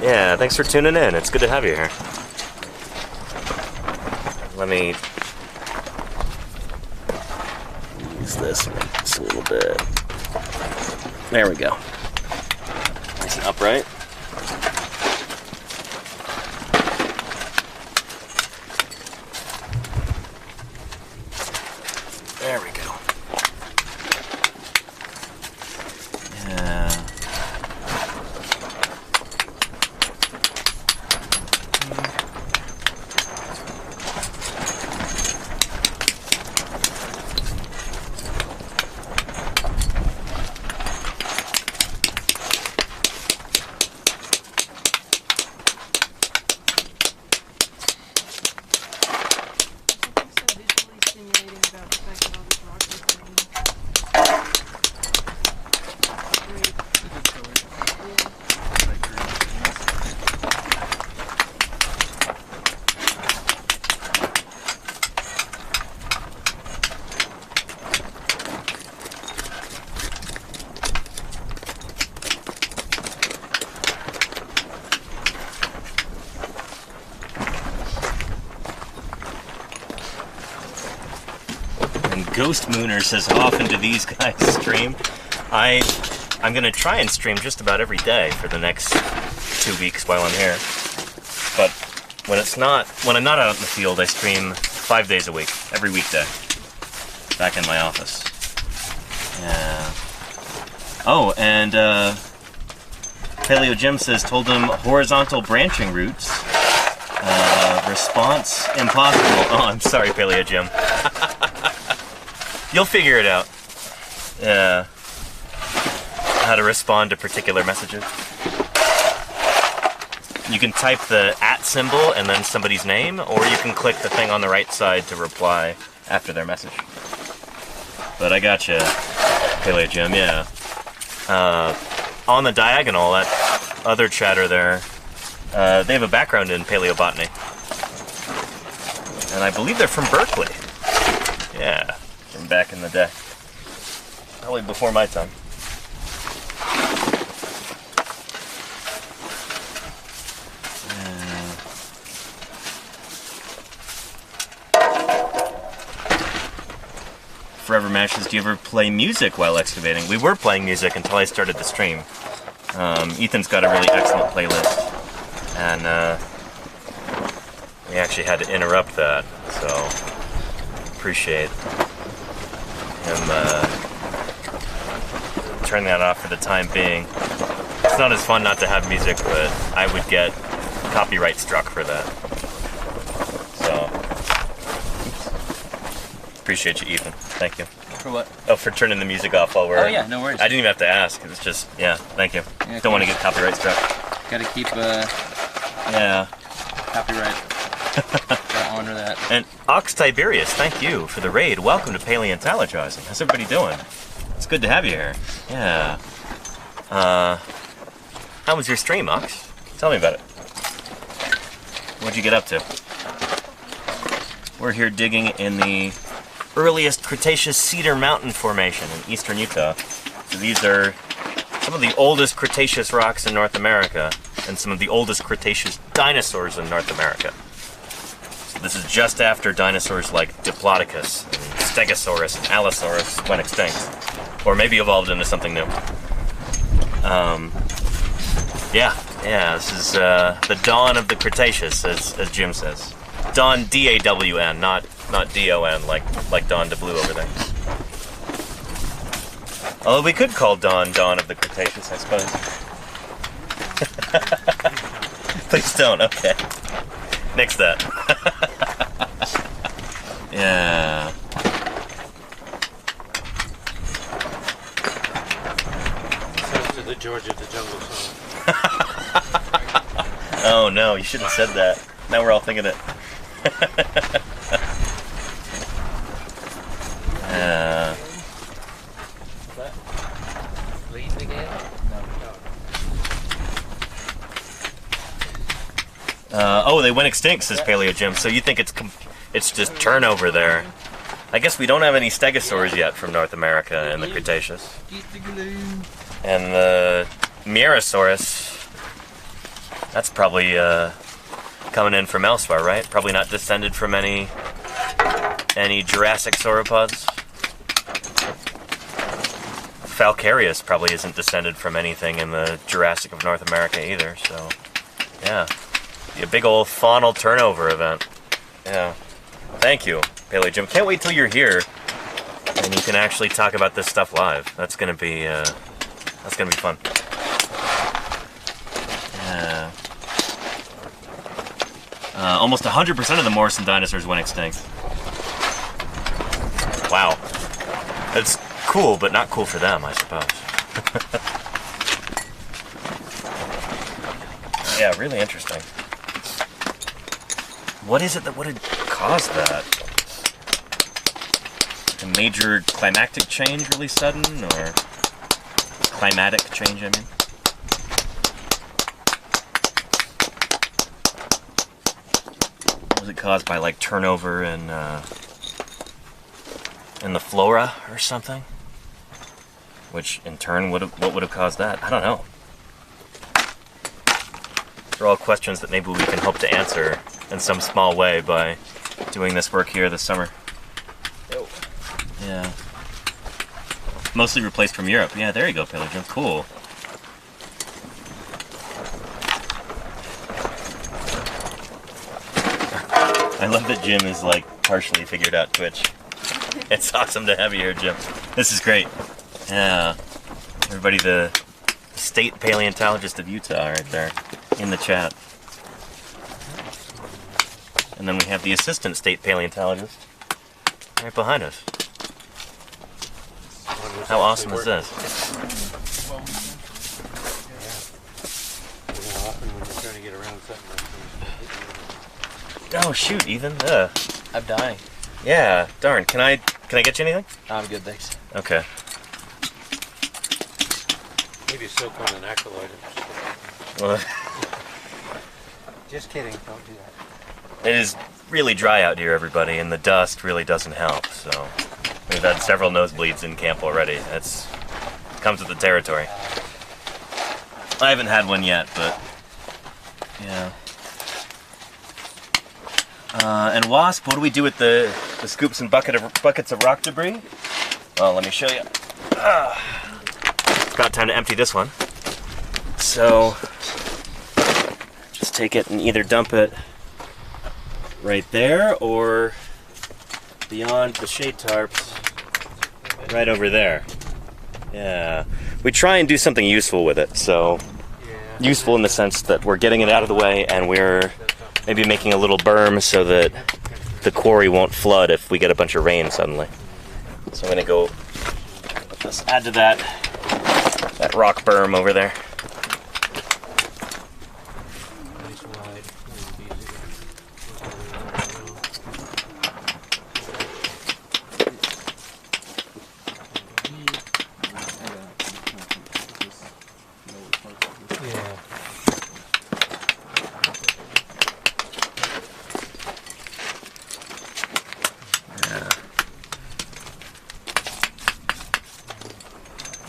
Yeah, thanks for tuning in. It's good to have you here. Let me use this just a little bit. There we go. Nice and upright. There we go. Yeah. Visually stimulating about the fact that all these rocks are green. And Ghost Mooner says, "How often do these guys stream?" I'm gonna try and stream just about every day for the next 2 weeks while I'm here. But when I'm not out in the field, I stream 5 days a week, every weekday, back in my office. Yeah. Oh, and Paleo Jim says, told him horizontal branching routes. Response impossible. Oh, I'm sorry, Paleo Jim. You'll figure it out. Yeah. How to respond to particular messages. You can type the @ symbol and then somebody's name, or you can click the thing on the right side to reply after their message. But I gotcha, Paleo Jim, yeah. On the diagonal, that other chatter there, they have a background in paleobotany. And I believe they're from Berkeley. Yeah, from back in the day. Probably before my time. Forever Mashes, do you ever play music while excavating? We were playing music until I started the stream. Ethan's got a really excellent playlist, and we actually had to interrupt that, so appreciate him turning that off for the time being. It's not as fun not to have music, but I would get copyright struck for that. So, appreciate you, Ethan. Thank you. For what? Oh, for turning the music off while we're... Oh yeah, no worries. I didn't even have to ask. It was just, yeah, thank you. Yeah, Don't want to get copyright struck. Gotta keep Yeah. copyright. Gotta honor that. And Ox Tiberius, thank you for the raid. Welcome to Paleontologizing. How's everybody doing? It's good to have you here. Yeah. How was your stream, Ox? Tell me about it. What'd you get up to? We're here digging in the earliest Cretaceous Cedar Mountain Formation in eastern Utah. So these are some of the oldest Cretaceous rocks in North America and some of the oldest Cretaceous dinosaurs in North America. So this is just after dinosaurs like Diplodocus, and Stegosaurus, and Allosaurus went extinct. Or maybe evolved into something new. Yeah, this is the dawn of the Cretaceous, as Jim says. Dawn, D-A-W-N, not D-O-N, like Dawn DeBlue over there. Although we could call Dawn of the Cretaceous, I suppose. Please don't, okay. Nix that. Yeah. Sounds to the George of the Jungle song. Oh no, you shouldn't have said that. Now we're all thinking it. Lead again? Oh, they went extinct, says Paleo Jim. So you think it's just turnover there? I guess we don't have any stegosaurs yet from North America in the Cretaceous. And the Mierosaurus, that's probably coming in from elsewhere, right? Probably not descended from any Jurassic sauropods. Falcarius probably isn't descended from anything in the Jurassic of North America either, so yeah. Be a big old faunal turnover event. Yeah. Thank you, Paleo Jim. Can't wait till you're here and you can actually talk about this stuff live. That's gonna be fun. Yeah. Almost 100% of the Morrison dinosaurs went extinct. Wow. That's cool, but not cool for them, I suppose. Yeah, really interesting. What is it that would have caused that? A major climactic change really sudden, or climatic change, I mean? Was it caused by like turnover in the flora or something? Which in turn what would have caused that? I don't know. These are all questions that maybe we can hope to answer in some small way by doing this work here this summer. Yeah. Mostly replaced from Europe. Yeah, there you go, Paleo Jim. Cool. I love that Jim is like partially figured out Twitch. It's awesome to have you here, Jim. This is great. Yeah. Everybody, the state paleontologist of Utah right there in the chat. And then we have the assistant state paleontologist right behind us. How awesome is this? Often when you're trying to get around something like Oh shoot, Ethan. I'm dying. Yeah, darn. Can I get you anything? I'm good, thanks. Okay. this, maybe soak on an acolyte. Well, Just kidding, don't do that. it is really dry out here, everybody, and the dust really doesn't help. So we've had several nosebleeds in camp already. That's comes with the territory. I haven't had one yet, but yeah. And Wasp, what do we do with the scoops and buckets of rock debris? Well, let me show you. It's about time to empty this one. So just take it and either dump it right there or beyond the shade tarps right over there. Yeah. We try and do something useful with it. So useful in the sense that we're getting it out of the way and we're maybe making a little berm so that the quarry won't flood if we get a bunch of rain suddenly. So I'm gonna go just add to that rock berm over there. Nice wide. Yeah.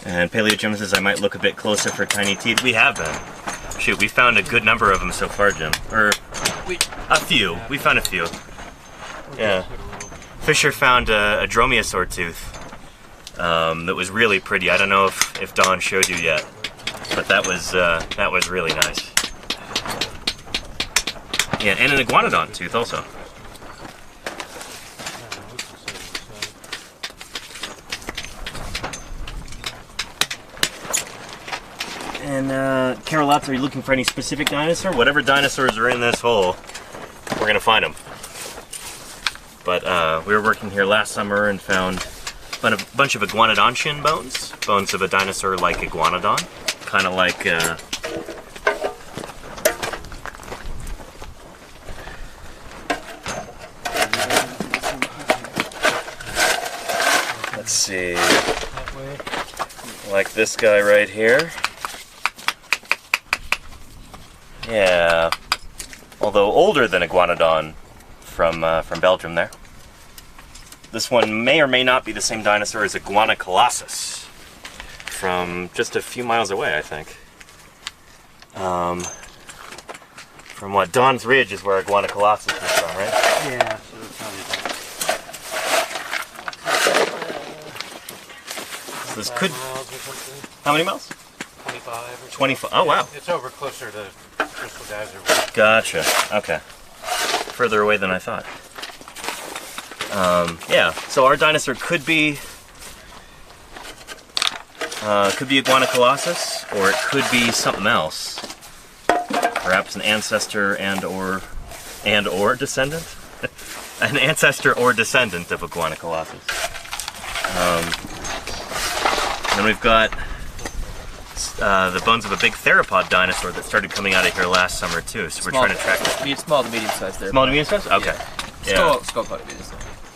And Paleo Jim says I might look a bit closer for tiny teeth. We have been. Shoot, we found a good number of them so far, Jim. Or a few. We found a few. Yeah. Fisher found a dromaeosaur tooth that was really pretty. I don't know if Don showed you yet, but that was really nice. Yeah, and an iguanodon tooth also. And Carol Lotz, are you looking for any specific dinosaur? Whatever dinosaurs are in this hole, we're gonna find them. But we were working here last summer and found a bunch of iguanodon shin bones of a dinosaur like iguanodon, kind of like. Let's see, like this guy right here. Yeah, although older than iguanodon from Belgium there. This one may or may not be the same dinosaur as Iguana colossus from just a few miles away, I think. From what, Don's Ridge is where Iguana colossus is from, right? Yeah, so it's probably So this could. 5 miles or something. How many miles? 25 or 25. Oh wow. It's over closer to Crystal Geyser. Gotcha. Okay. Further away than I thought. Yeah. So our dinosaur could be Iguana colossus, or it could be something else. Perhaps an ancestor and or descendant. An ancestor or descendant of Iguana colossus. And we've got the bones of a big theropod dinosaur that started coming out of here last summer too. So we're trying to track that. Small to medium size there. Small to medium size? Okay. Yeah. Skull quite a bit.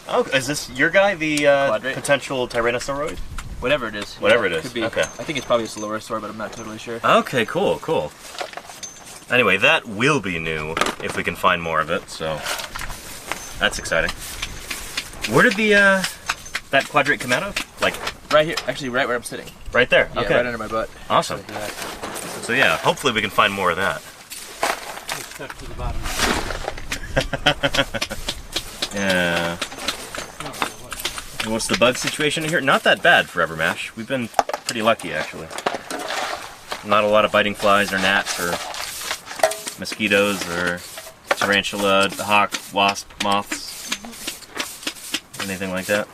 Oh, is this your guy, the potential Tyrannosauroid? Whatever it is. Whatever it is. Could be. Okay. I think it's probably a Siluriosaur, but I'm not totally sure. Okay, cool, cool. Anyway, that will be new if we can find more of it, so that's exciting. Where did that quadrate come out of? Like Right here, actually right where I'm sitting. right there? Yeah, Okay. right under my butt. Awesome. Like that. So yeah, hopefully we can find more of that. It's stuck to the bottom. Yeah. And what's the bug situation here? Not that bad for Evermash. We've been pretty lucky, actually. Not a lot of biting flies or gnats or mosquitoes or tarantula, hawk, wasp, moths, anything like that.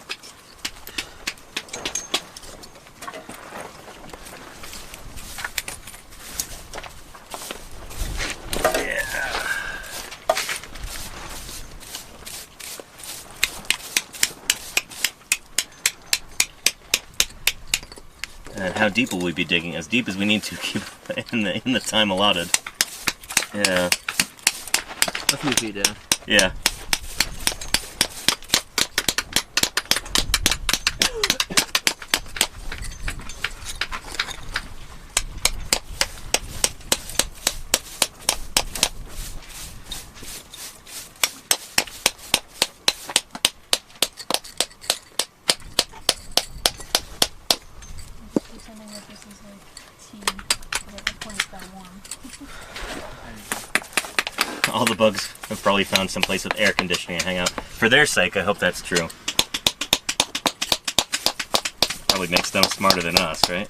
how deep will we be digging? As deep as we need to keep in the time allotted. Yeah. A few feet down. Yeah. Pretending that this is like tea, but at the point it's got warm. All the bugs have probably found some place with air conditioning to hang out. For their sake, I hope that's true. Probably makes them smarter than us, right?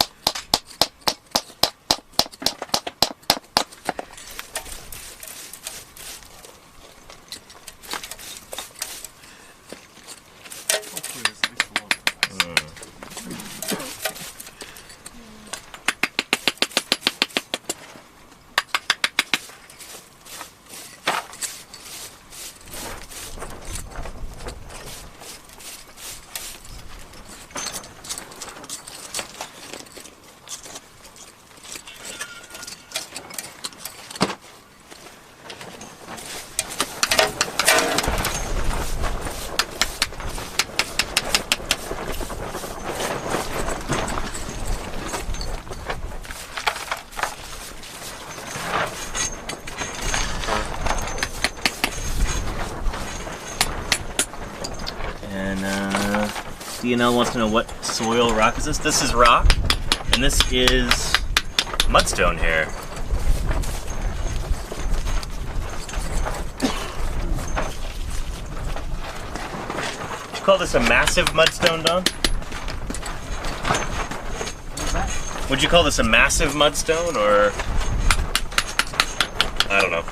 Hopefully there's at least a little bit of ice. And DNL wants to know what soil rock is this? This is rock, and this is mudstone here. Would you call this a massive mudstone, Don? Would you call this a massive mudstone, or I don't know.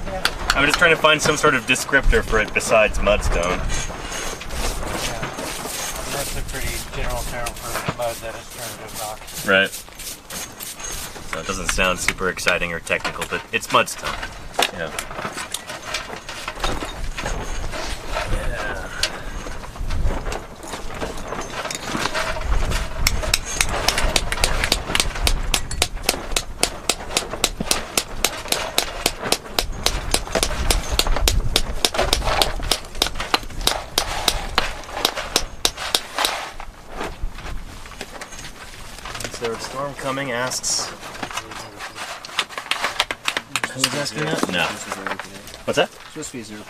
I'm just trying to find some sort of descriptor for it besides mudstone. Yeah. That's a pretty general term for mud that is turned to rock. Right. So it doesn't sound super exciting or technical, but it's mudstone. Yeah. Is there a storm coming? Asks. Who's asking that? No. What's that? Supposed to be 0.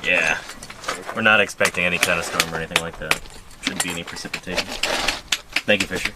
Yeah. We're not expecting any kind of storm or anything like that. Shouldn't be any precipitation. Thank you, Fisher.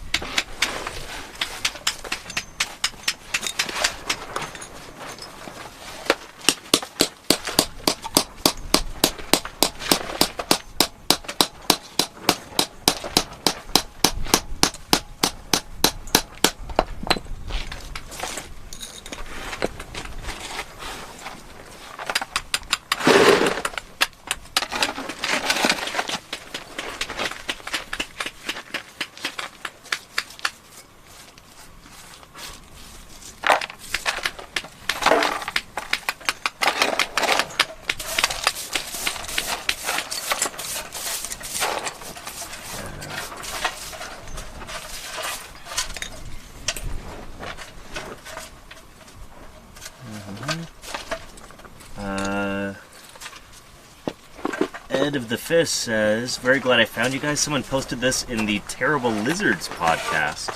Ed of the Fist says, very glad I found you guys. Someone posted this in the Terrible Lizards podcast.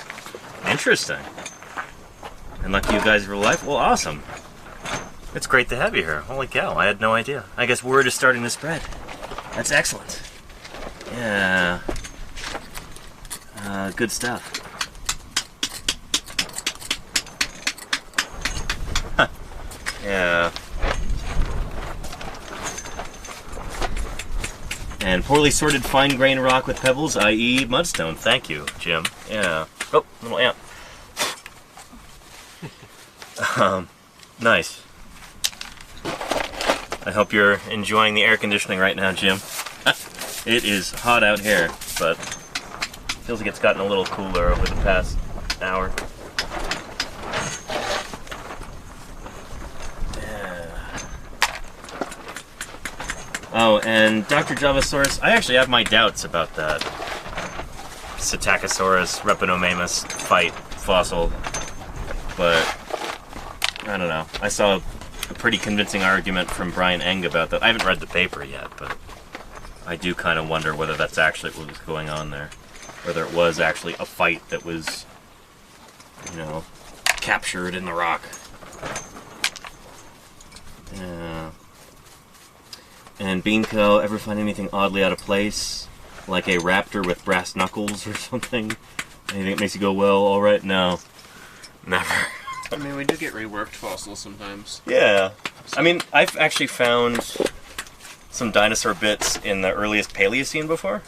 Interesting. And lucky you guys were alive. Well, awesome. It's great to have you here. Holy cow, I had no idea. I guess word is starting to spread. That's excellent. Yeah. Good stuff. Yeah. And poorly sorted fine grain rock with pebbles, i.e. mudstone. Thank you, Jim. Yeah. Oh, little ant. Nice. I hope you're enjoying the air conditioning right now, Jim. It is hot out here, but feels like it's gotten a little cooler over the past hour. Oh, and Dr. Javasaurus, I actually have my doubts about that Psittacosaurus Repenomamus fight fossil, but I don't know. I saw a pretty convincing argument from Brian Eng about that. I haven't read the paper yet, but I do kind of wonder whether that's actually what was going on there. Whether it was actually a fight that was, you know, captured in the rock. Yeah. And Beanco, ever find anything oddly out of place? Like a raptor with brass knuckles or something? Anything that makes you go, well, alright? No. Never. I mean, we do get reworked fossils sometimes. Yeah. I mean, I've actually found some dinosaur bits in the earliest Paleocene before,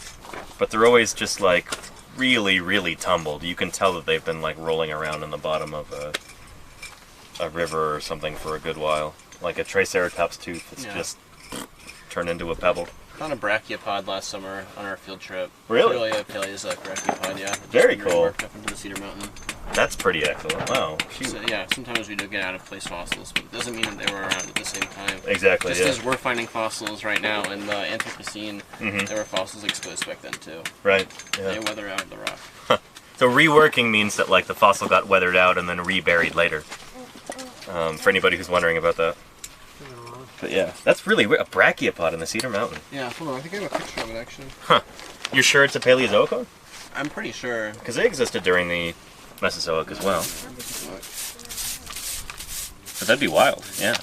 but they're always just like really, really tumbled. You can tell that they've been like rolling around in the bottom of a river or something for a good while. Like a Triceratops tooth that's just turned into a pebble. Found a brachiopod last summer on our field trip. Really? It's really a Paleozoic brachiopod, yeah. Just Very been cool. reworked up into the Cedar Mountain. That's pretty excellent. Wow. So, yeah, sometimes we do get out of place fossils, but it doesn't mean that they were around at the same time. Exactly, Just yeah. as we're finding fossils right now in the Anthropocene, there were fossils exposed back then too. Right. They Yeah. weather out of the rock. So reworking means that like the fossil got weathered out and then reburied later. For anybody who's wondering about that. But yeah, that's really weird. A brachiopod in the Cedar Mountain. Yeah, hold on, I think I have a picture of it actually. Huh. You're sure it's a Paleozoic one? I'm pretty sure. Because they existed during the Mesozoic as well. But that'd be wild, yeah.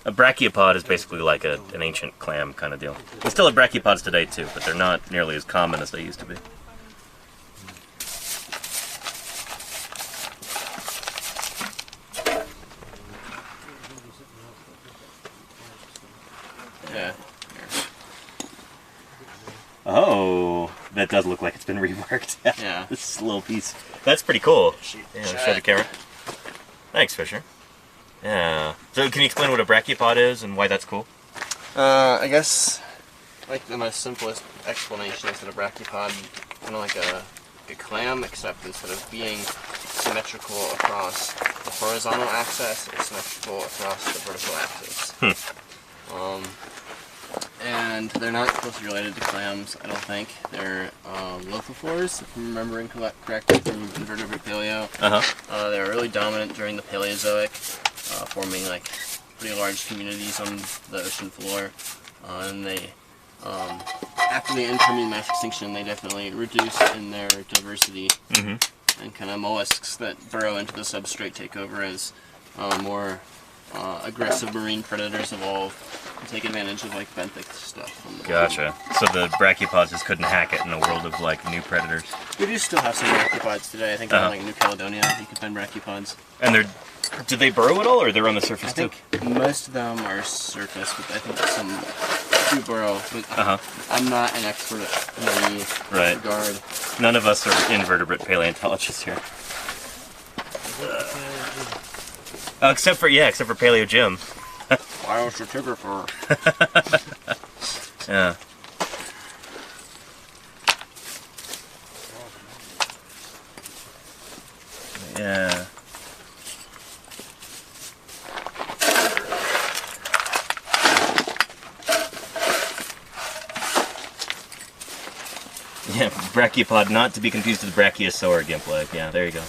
A brachiopod is basically like an ancient clam kind of deal. We still have brachiopods today too, but they're not nearly as common as they used to be. Yeah. Oh, that does look like it's been reworked. Yeah. This little piece. That's pretty cool. Yeah, show the camera. Thanks, Fisher. Yeah. So can you explain what a brachiopod is and why that's cool? I guess, like the most simplest explanation is that a brachiopod, kind of like a clam, except instead of being symmetrical across the horizontal axis, it's symmetrical across the vertical axis. And they're not closely related to clams, I don't think. They're lothophores, if I'm remembering correctly from invertebrate paleo. They were really dominant during the Paleozoic, forming like pretty large communities on the ocean floor. And they, after the Permian mass extinction, they definitely reduced in their diversity. And kind of mollusks that burrow into the substrate take over as more aggressive marine predators evolve and take advantage of like benthic stuff. Gotcha. So the brachiopods just couldn't hack it in a world of like new predators. We do still have some brachiopods today. I think in like New Caledonia you can find brachiopods. And do they burrow at all, or they're on the surface I think most of them are surface, but I think some do burrow. But I'm not an expert in any regard. None of us are invertebrate paleontologists here. Except for Paleo Jim. Why was your trigger for? Yeah. Yeah. Yeah, brachiopod, not to be confused with brachiosaur gimp leg. Yeah, there you go.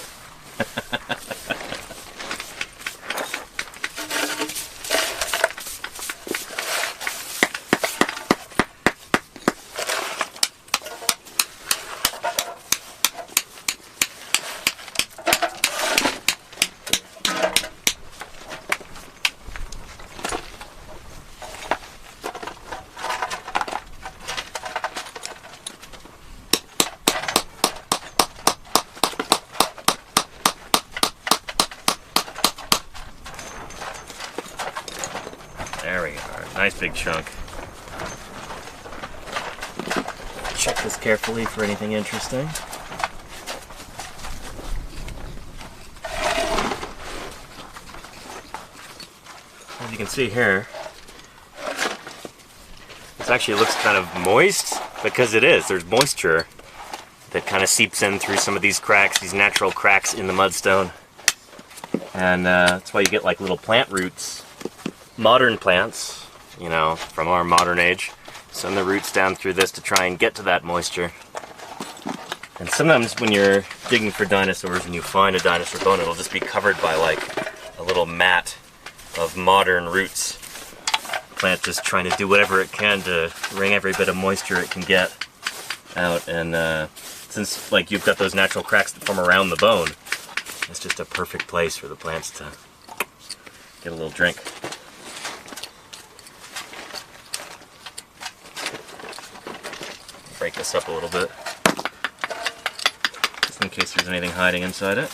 There we are. Nice big chunk. Check this carefully for anything interesting. As you can see here, this actually looks kind of moist, because it is. There's moisture that kind of seeps in through some of these cracks, these natural cracks in the mudstone. And that's why you get like little plant roots. Modern plants, you know, from our modern age, send the roots down through this to try and get to that moisture. And sometimes when you're digging for dinosaurs and you find a dinosaur bone, it'll just be covered by like a little mat of modern roots. Plant just trying to do whatever it can to wring every bit of moisture it can get out. And since like you've got those natural cracks that form around the bone, it's just a perfect place for the plants to get a little drink. Break this up a little bit, just in case there's anything hiding inside it.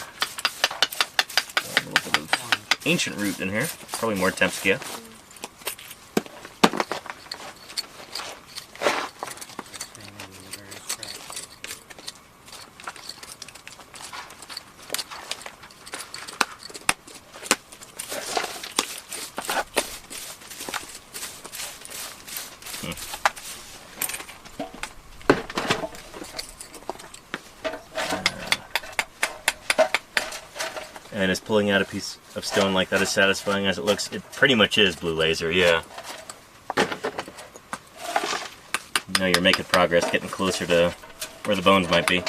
A little bit of ancient root in here, probably more Tempskia. And is pulling out a piece of stone like that as satisfying as it looks? It pretty much is, Blue Laser, yeah. Now you're making progress, getting closer to where the bones might be.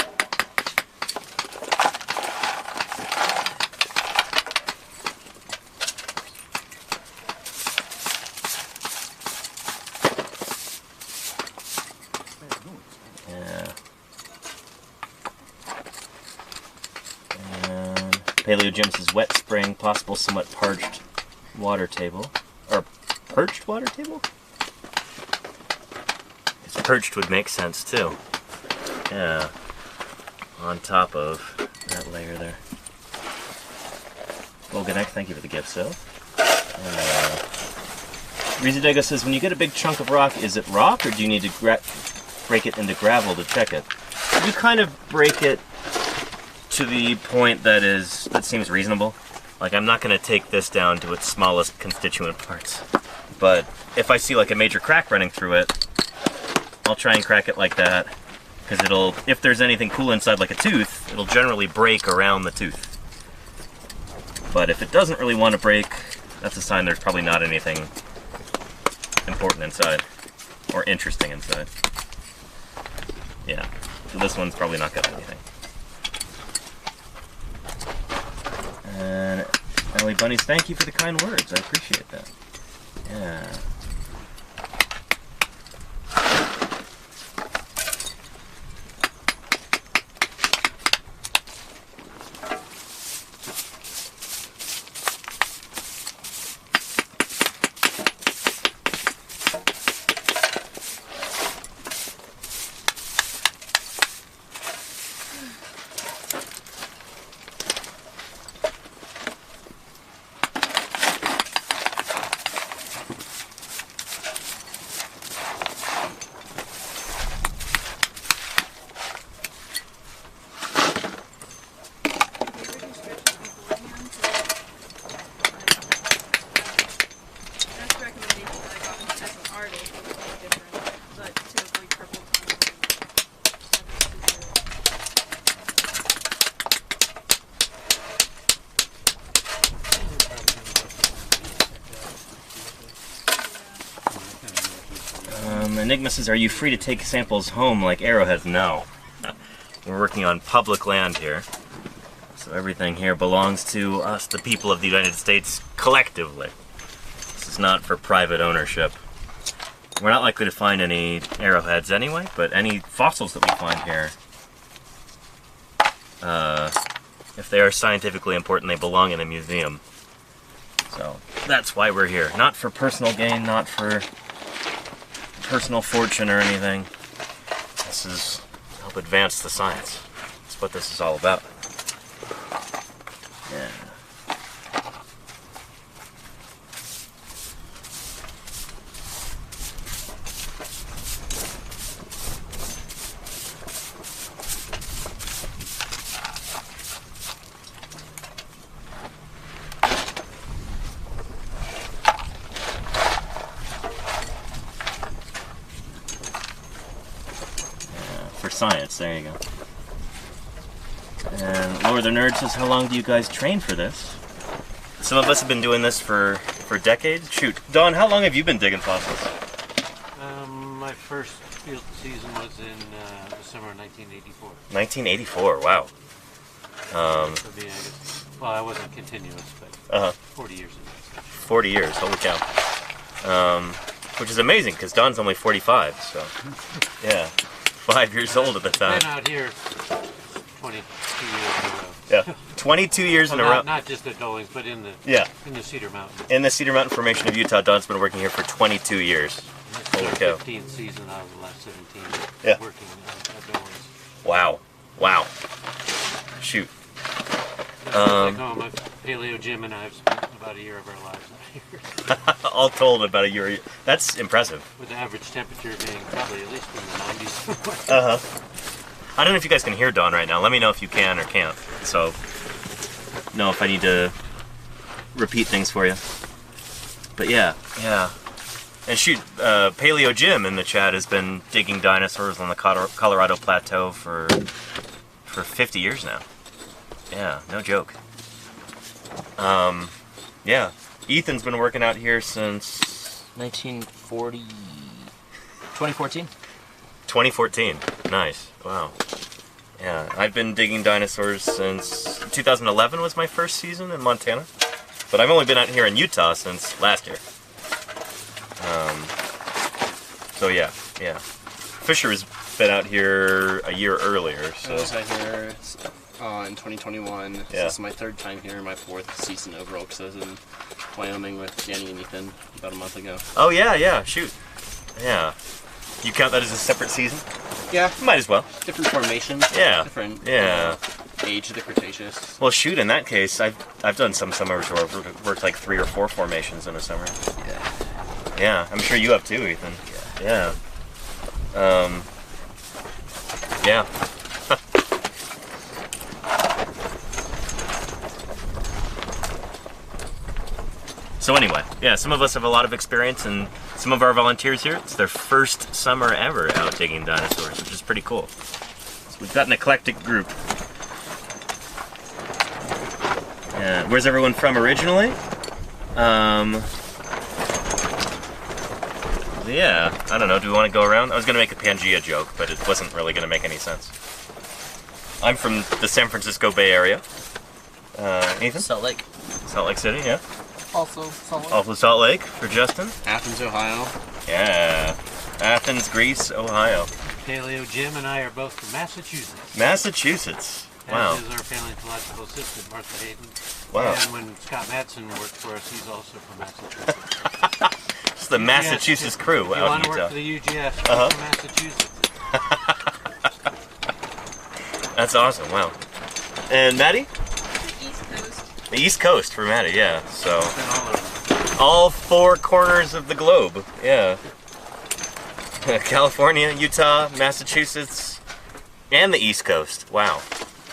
Paleogenesis wet spring, possible somewhat parched water table. Or perched water table? Because perched would make sense too. Yeah. On top of that layer there. Volganek, thank you for the gift, so. Rizadego says, when you get a big chunk of rock, is it rock or do you need to break it into gravel to check it? You kind of break it to the point that seems reasonable. Like, I'm not going to take this down to its smallest constituent parts. But if I see like a major crack running through it, I'll try and crack it like that. Because it'll, if there's anything cool inside like a tooth, it'll generally break around the tooth. But if it doesn't really want to break, that's a sign there's probably not anything important inside. Or interesting inside. Yeah, so this one's probably not got anything. And Ellie Bunnies, thank you for the kind words. I appreciate that. Yeah. Enigma says, are you free to take samples home like arrowheads? No. We're working on public land here. So everything here belongs to us, the people of the United States, collectively. This is not for private ownership. We're not likely to find any arrowheads anyway, but any fossils that we find here, if they are scientifically important, they belong in a museum. So that's why we're here. Not for personal gain, not for personal fortune or anything. This is to help advance the science. That's what this is all about. Yeah. Science, there you go. And Lower the Nerd says, how long do you guys train for this? Some of us have been doing this for decades. Shoot, Don, how long have you been digging fossils? my first field season was in the summer of 1984. 1984. Wow. For me, I guess, well, I wasn't continuous, but 40 years ago. 40 years. Holy cow. Which is amazing because Don's only 45. So, yeah, 5 years old at the time. Been out here 22 years in a row. Yeah, 22 years in a row. Not just at Dollings, but in the Cedar Mountain. In the Cedar Mountain Formation of Utah, Don's been working here for 22 years. Holy cow. 15th season out of the last 17 working at Dollings. Wow. Wow. Shoot. Like home, Paleo Jim and I have spent about a year of our lives out here. All told, about a year. That's impressive. With the average temperature being probably at least in the 90s. I don't know if you guys can hear Don right now. Let me know if you can or can't. So, know if I need to repeat things for you. But yeah. And shoot, Paleo Jim in the chat has been digging dinosaurs on the Colorado Plateau for 50 years now. Yeah, no joke. Yeah, Ethan's been working out here since 2014. 2014. Nice. Wow. Yeah, I've been digging dinosaurs since 2011 was my first season in Montana. But I've only been out here in Utah since last year. So yeah. Fisher has been out here a year earlier. So. I was out here in 2021. Yeah. This is my third time here, my fourth season overall, because I was in Wyoming with Danny and Ethan about a month ago. Oh yeah, shoot. Yeah. You count that as a separate season? Yeah. Might as well. Different formations. Yeah. Different age of the Cretaceous. Well, shoot, in that case, I've done some summers where I've worked like 3 or 4 formations in a summer. Yeah. Yeah, I'm sure you have too, Ethan. Yeah. Yeah. So anyway, yeah, some of us have a lot of experience, and some of our volunteers here, it's their first summer ever out digging dinosaurs, which is pretty cool. So we've got an eclectic group. Yeah, where's everyone from originally? Yeah, I don't know, do we want to go around? I was going to make a Pangea joke, but it wasn't really going to make any sense. I'm from the San Francisco Bay Area. Ethan? Salt Lake. Salt Lake City, yeah. Also Salt Lake. Also Salt Lake for Justin. Athens, Ohio. Yeah. Athens, Greece, Ohio. Paleo Jim and I are both from Massachusetts. Massachusetts. Wow. As is our paleontological assistant, Martha Hayden. Wow. And when Scott Madsen worked for us, he's also from Massachusetts. It's the Massachusetts crew If you out want in to Utah. work for the UGS, from Massachusetts. That's awesome, wow. And Maddie? The East Coast. The East Coast for Maddie, yeah. So, Been all over. all 4 corners of the globe, yeah. California, Utah, Massachusetts, and the East Coast, wow.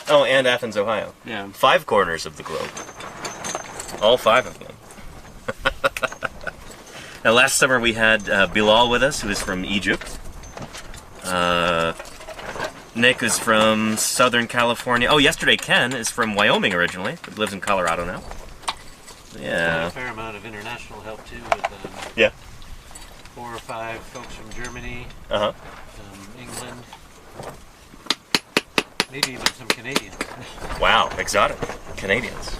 Oh, and Athens, Ohio. Yeah. 5 corners of the globe. All 5 of them. Now, last summer we had Bilal with us, who is from Egypt. Nick is from Southern California. Oh, yesterday Ken is from Wyoming originally, but lives in Colorado now. Yeah. A fair amount of international help too, with 4 or 5 folks from Germany, England, maybe even some Canadians. Wow, exotic. Canadians.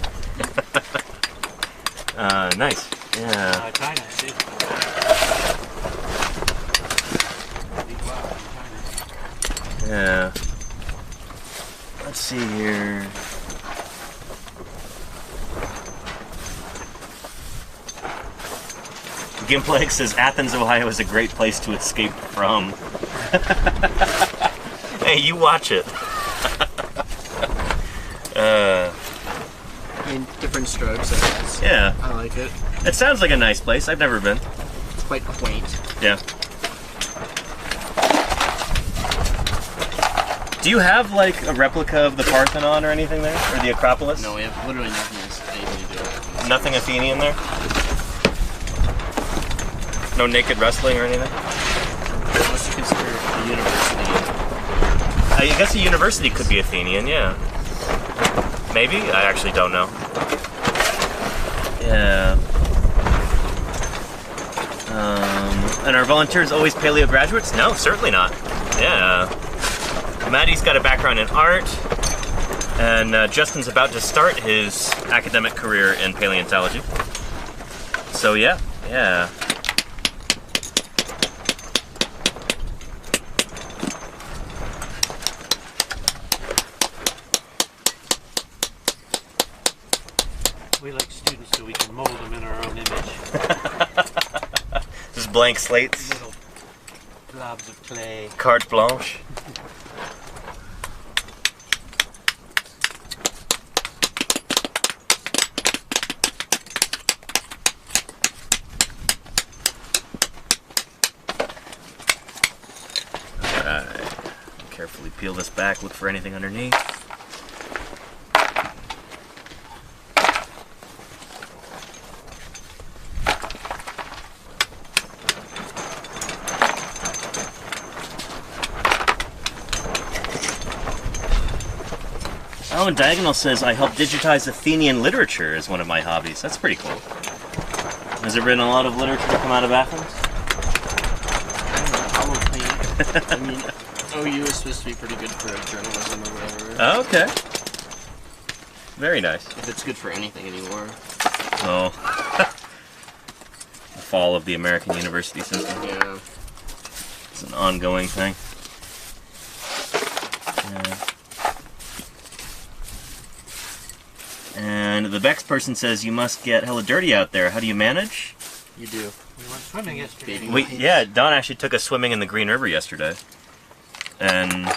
Nice. Yeah. China too. Yeah. Let's see here. Gimpleg says Athens, Ohio is a great place to escape from. Hey, you watch it. I mean, different strokes, I guess. Yeah. I like it. It sounds like a nice place. I've never been. It's quite quaint. Yeah. Do you have like a replica of the Parthenon or anything there? Or the Acropolis? No, we have literally nothing anything to do with it. Nothing Athenian there? No naked wrestling or anything? Unless you consider the university. I guess a university could be Athenian, yeah. Maybe? I actually don't know. Yeah. And our volunteers always paleo graduates? No, certainly not. Yeah. Maddie's got a background in art, and Justin's about to start his academic career in paleontology. So yeah. We like students so we can mold them in our own image. Just blank slates. Little blobs of clay. Carte blanche. Alright. Carefully peel this back, look for anything underneath. Oh, and Diagonal says, I help digitize Athenian literature as one of my hobbies. That's pretty cool. Has there been a lot of literature to come out of Athens? Probably. I mean, OU is supposed to be pretty good for journalism or whatever. Oh, okay. Very nice. If it's good for anything anymore. Oh. The fall of the American university system. Yeah. It's an ongoing thing. Yeah. And the Bex person says, you must get hella dirty out there. How do you manage? You do. We went swimming yesterday. Yeah, Don actually took us swimming in the Green River yesterday. And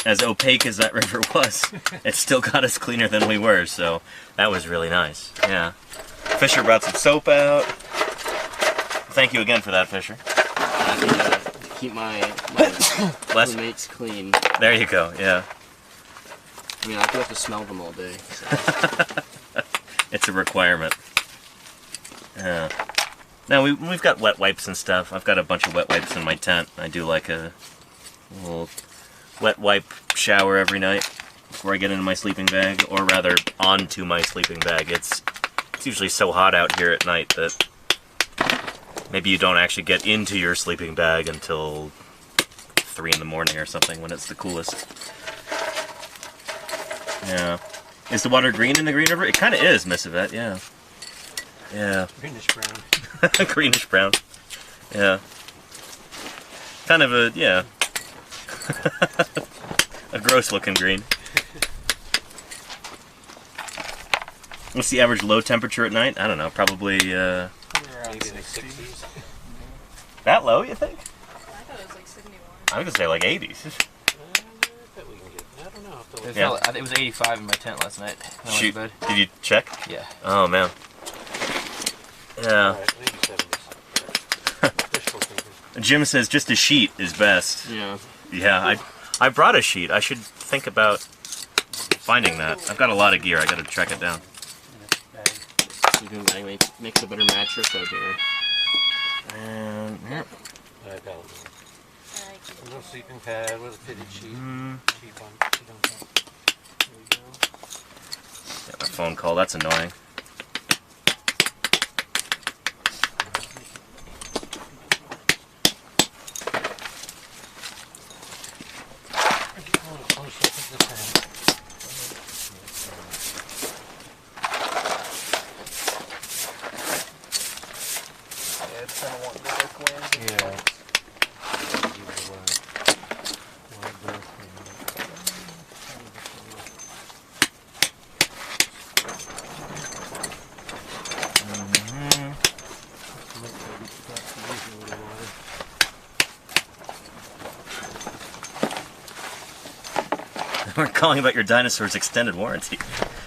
as opaque as that river was, it still got us cleaner than we were, so that was really nice. Yeah. Fisher brought some soap out. Thank you again for that, Fisher. I keep my roommates clean. There you go, yeah. I mean, I do have to smell them all day. So. It's a requirement. Yeah. Now, we've got wet wipes and stuff. I've got a bunch of wet wipes in my tent. I do like a little wet wipe shower every night before I get into my sleeping bag, or rather, onto my sleeping bag. It's usually so hot out here at night that maybe you don't actually get into your sleeping bag until 3 in the morning or something when it's the coolest. Yeah. Is the water green in the Green River? It kind of is, Miss Yvette, yeah. Yeah. Greenish brown. Greenish brown. Yeah. Kind of a, yeah. A gross looking green. What's the average low temperature at night? I don't know, probably, Maybe around the 60s. that low, you think? I thought it was like 71. I was gonna say like 80s. I don't know. It, Yeah. felt, I think it was 85 in my tent last night when I went Shoot. to bed. Did you check? Yeah. Oh, man. Yeah. Alright, maybe 70s. Wishful thinking. Jim says just a sheet is best. Yeah. Yeah, I brought a sheet. I should think about finding that. I've got a lot of gear. I gotta track it down. You can makes a better mattress out here. And here. I got a little sleeping pad with a fitted sheet. Sheet on top. There we go. Got my phone call. That's annoying. Get a little closer to the fan. Yeah. We're calling about your dinosaur's extended warranty.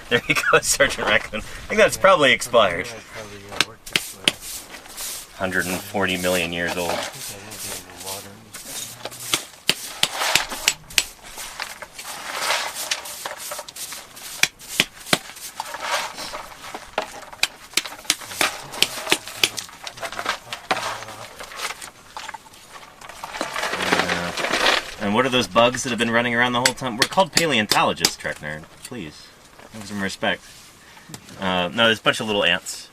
There you go, Sergeant Raccoon. I think that's probably expired. 140 million years old. And what are those bugs that have been running around the whole time? We're called paleontologists, Trek Nerd. Please, have some respect. No, there's a bunch of little ants.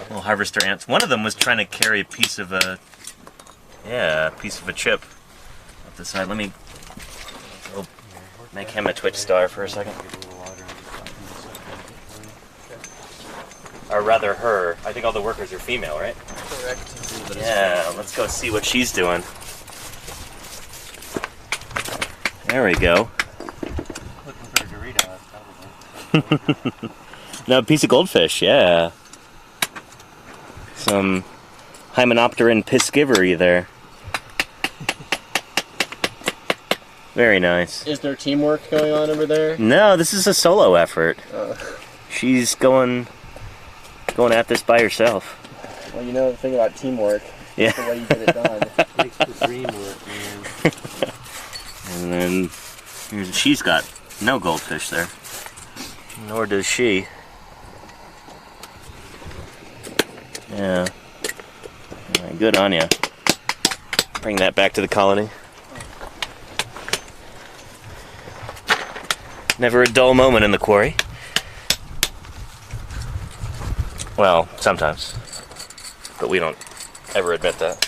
Little harvester ants. One of them was trying to carry a piece of a chip up the side. Let me go make him a Twitch star for a second. Or rather her. I think all the workers are female, right? Correct. Yeah, let's go see what she's doing. There we go. Looking for a Dorito, probably. No, a piece of goldfish, yeah. Some Hymenopteran piscivory there. Very nice. Is there teamwork going on over there? No, this is a solo effort. She's going at this by herself. Well, you know the thing about teamwork. Yeah. The way you get it done. Makes the dream work, man. And then she's got no goldfish there. Nor does she. Yeah. Alright, good on ya. Bring that back to the colony. Never a dull moment in the quarry. Well, sometimes. But we don't ever admit that.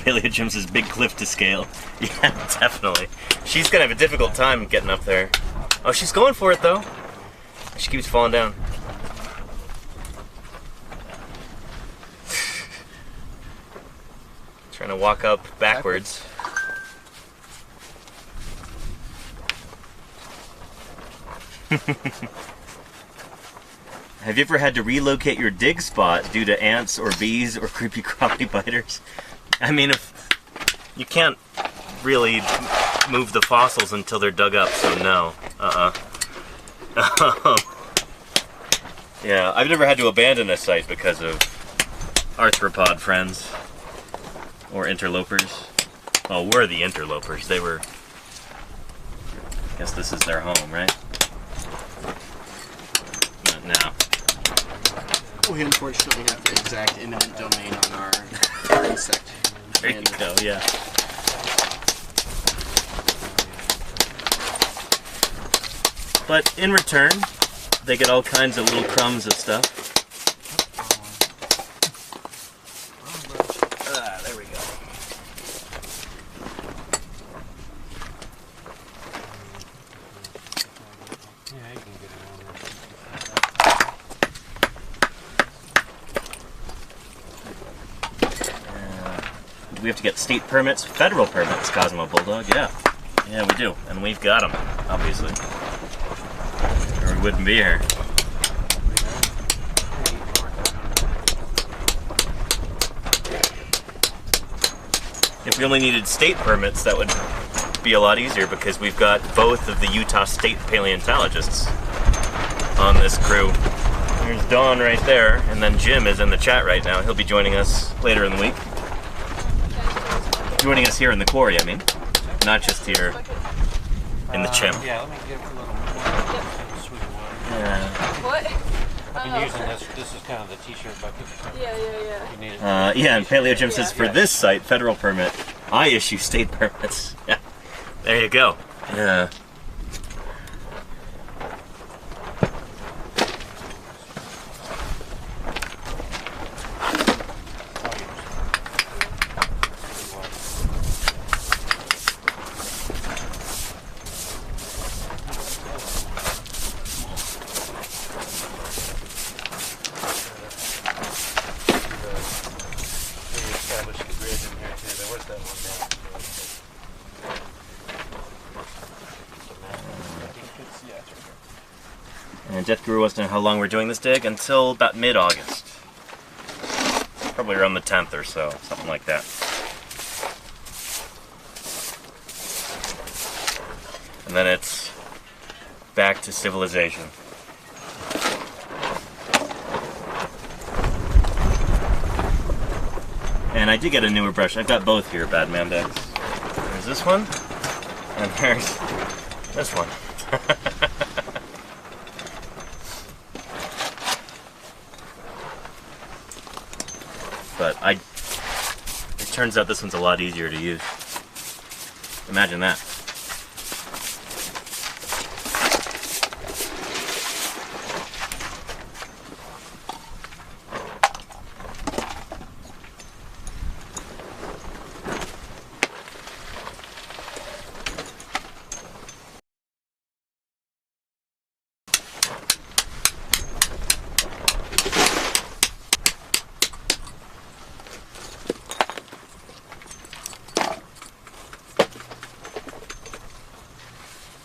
Paleo Jim's big cliff to scale. Yeah, definitely. She's gonna have a difficult time getting up there. Oh, she's going for it though. She keeps falling down. Trying to walk up backwards. Have you ever had to relocate your dig spot due to ants or bees or creepy crawly biters? I mean, if you can't really move the fossils until they're dug up, so no. Yeah, I've never had to abandon a site because of arthropod friends or interlopers. Well, we're the interlopers. They were. I guess this is their home, right? But no. We unfortunately have the exact eminent domain on our insect. There you go, yeah. But in return, they get all kinds of little crumbs of stuff. There we go. Yeah, you can get it on there. Do we have to get state permits? Federal permits, Cosmo Bulldog, yeah. Yeah, we do. And we've got them, obviously. Or we wouldn't be here. If we only needed state permits, that would be a lot easier because we've got both of the Utah State paleontologists on this crew. There's Dawn right there, and then Jim is in the chat right now. He'll be joining us later in the week. Joining us here in the quarry, I mean. Not just here in the chimp. Yeah, let me get a little more sweet water. Yeah. What? I've been using this. This is kind of the t-shirt bucket. So Yeah. you need it. Yeah, and Paleo Jim says for this site, federal permit, I issue state permits. Yeah. There you go. Yeah. And Jet Guru wants to know how long we're doing this dig until about mid-August. Probably around the 10th or so, something like that. And then it's back to civilization. And I did get a newer brush. I've got both here, Bad Mandex. There's this one, and there's this one. But it turns out this one's a lot easier to use. Imagine that.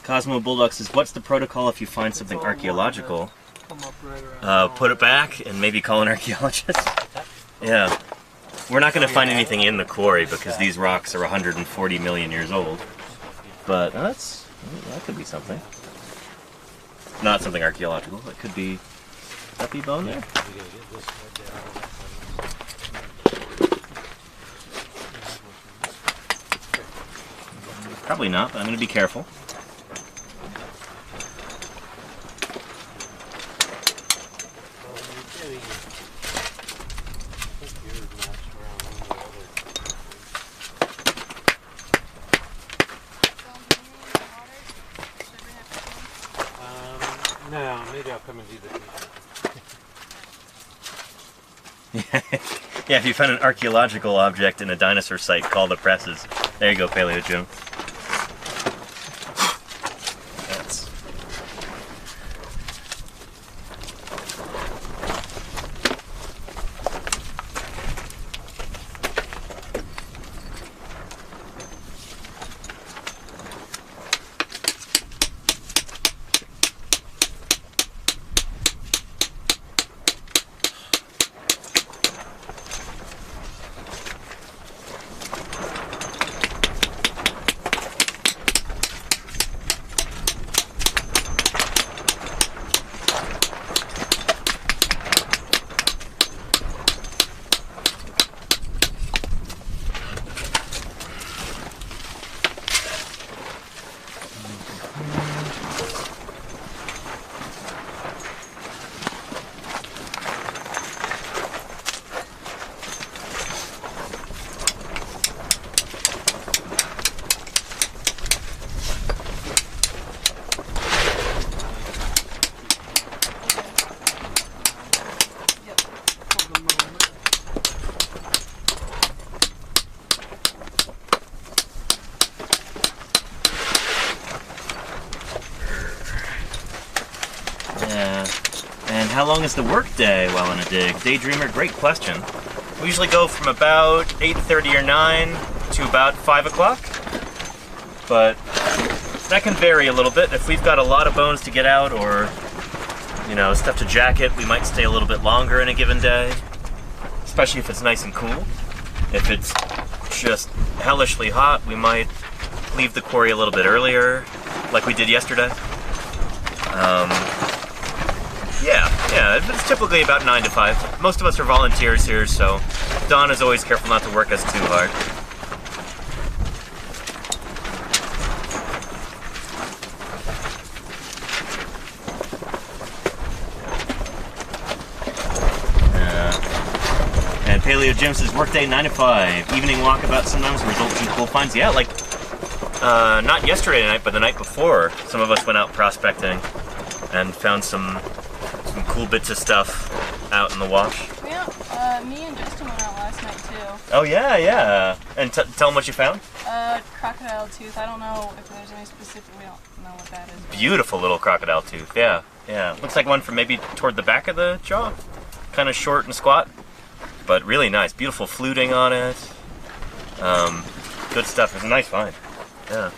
Cosmo Bulldog says, what's the protocol if you find something archaeological? Put it back and maybe call an archaeologist? Yeah. We're not going to find anything in the quarry because these rocks are 140 million years old. But that could be something. Not something archaeological. It could be... That be bone there? Probably not, but I'm going to be careful. No, maybe I'll come and do the Yeah, if you find an archaeological object in a dinosaur site, call the presses. There you go, Paleo Jim. That's... How long is the work day while in a dig? Daydreamer, great question. We usually go from about 8:30 or 9 to about 5 o'clock. But that can vary a little bit. If we've got a lot of bones to get out or, you know, stuff to jacket, we might stay a little bit longer in a given day. Especially if it's nice and cool. If it's just hellishly hot, we might leave the quarry a little bit earlier, like we did yesterday. Yeah, it's typically about 9 to 5. Most of us are volunteers here, so Don is always careful not to work us too hard. And Paleo Jim says, workday 9 to 5. Evening walkabout sometimes results in cool finds. Yeah, like, not yesterday night, but the night before, some of us went out prospecting and found some cool bits of stuff out in the wash. Yeah, me and Justin went out last night too. Oh yeah. And tell them what you found? Crocodile tooth. I don't know if there's any specific, we don't know what that is. Beautiful little crocodile tooth, yeah. Looks like one from maybe toward the back of the jaw. Kind of short and squat, but really nice. Beautiful fluting on it. Good stuff. It's a nice find. Yeah.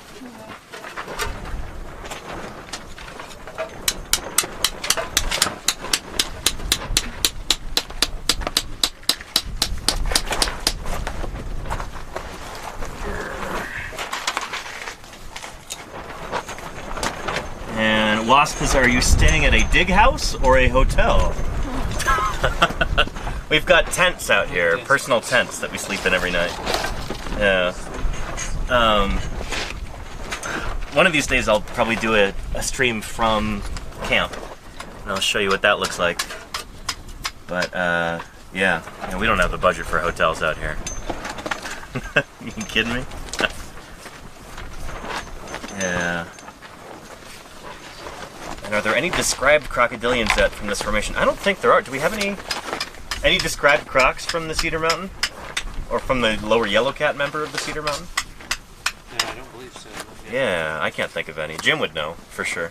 Wasp says, are you staying at a dig house or a hotel? We've got tents out here, personal tents that we sleep in every night. Yeah. One of these days I'll probably do a stream from camp, and I'll show you what that looks like. But yeah, we don't have the budget for hotels out here. You kidding me? Yeah. And are there any described crocodilians yet from this formation? I don't think there are. Do we have any described crocs from the Cedar Mountain? Or from the lower Yellowcat member of the Cedar Mountain? No, I don't believe so. Yeah, I can't think of any. Jim would know, for sure.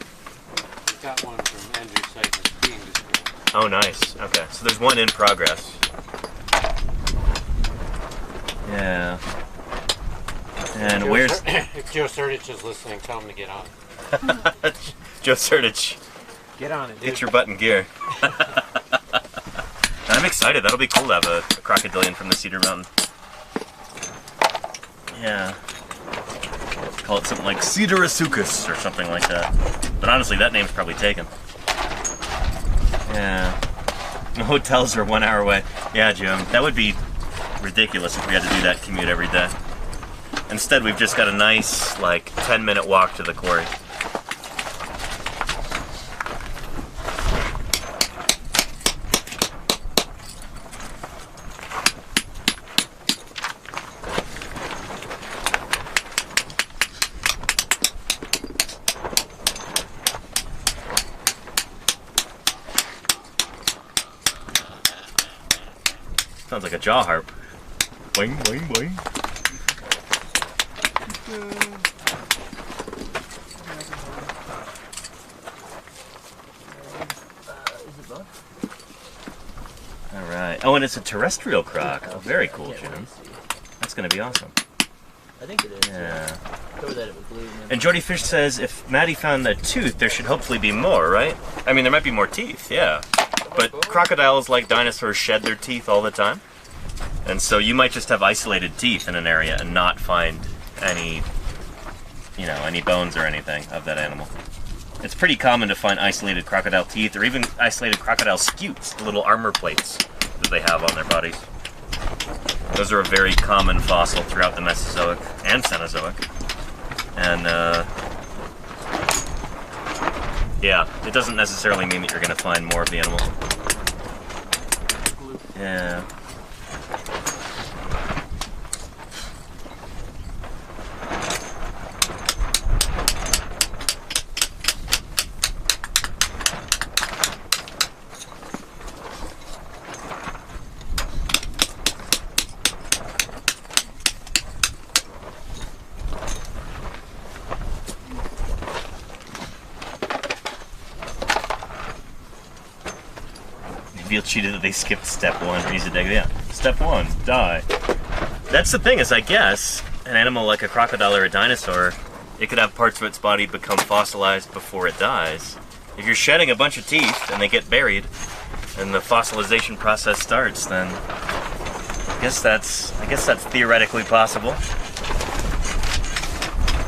We've got one from Andrew's site that's being described. Oh, nice. Okay, so there's one in progress. Yeah. And where's... If Joe Surdich is listening, tell him to get on. Joe Surdich, Get on it, dude. get your butt in gear. I'm excited. That'll be cool to have a crocodilian from the Cedar Mountain. Yeah. Call it something like Cedarasuchus or something like that. But honestly, that name's probably taken. Yeah. The hotels are 1 hour away. Yeah, Jim, that would be ridiculous if we had to do that commute every day. Instead, we've just got a nice, like, 10-minute walk to the quarry. Sounds like a jaw harp. Boing, boing, boing. All right. Oh, and it's a terrestrial croc. Oh, very cool, Jim. That's going to be awesome. I think it is. Yeah. Cover that with glue. And Jordy Fish says if Maddie found a tooth, there should hopefully be more, right? I mean, there might be more teeth, yeah. But crocodiles, like dinosaurs, shed their teeth all the time. And so you might just have isolated teeth in an area and not find any, any bones or anything of that animal. It's pretty common to find isolated crocodile teeth or even isolated crocodile scutes, the little armor plates that they have on their bodies. Those are a very common fossil throughout the Mesozoic and Cenozoic. And, yeah, it doesn't necessarily mean that you're going to find more of the animal. Yeah. Feel cheated that they skipped step one. Yeah, step one, die. That's the thing is, I guess, an animal like a crocodile or a dinosaur, it could have parts of its body become fossilized before it dies. If you're shedding a bunch of teeth and they get buried, and the fossilization process starts, then I guess that's theoretically possible.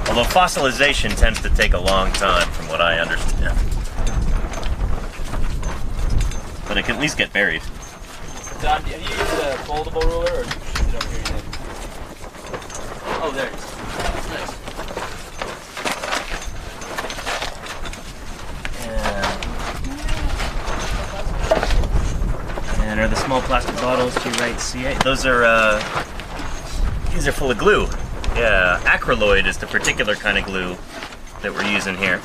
Although fossilization tends to take a long time, from what I understand. But it can at least get buried. Don, have you used a foldable ruler or should it over here? You think? Oh, there it is. Nice. And are the small plastic bottles to your right C8? Those are, these are full of glue. Yeah, acryloid is the particular kind of glue that we're using here.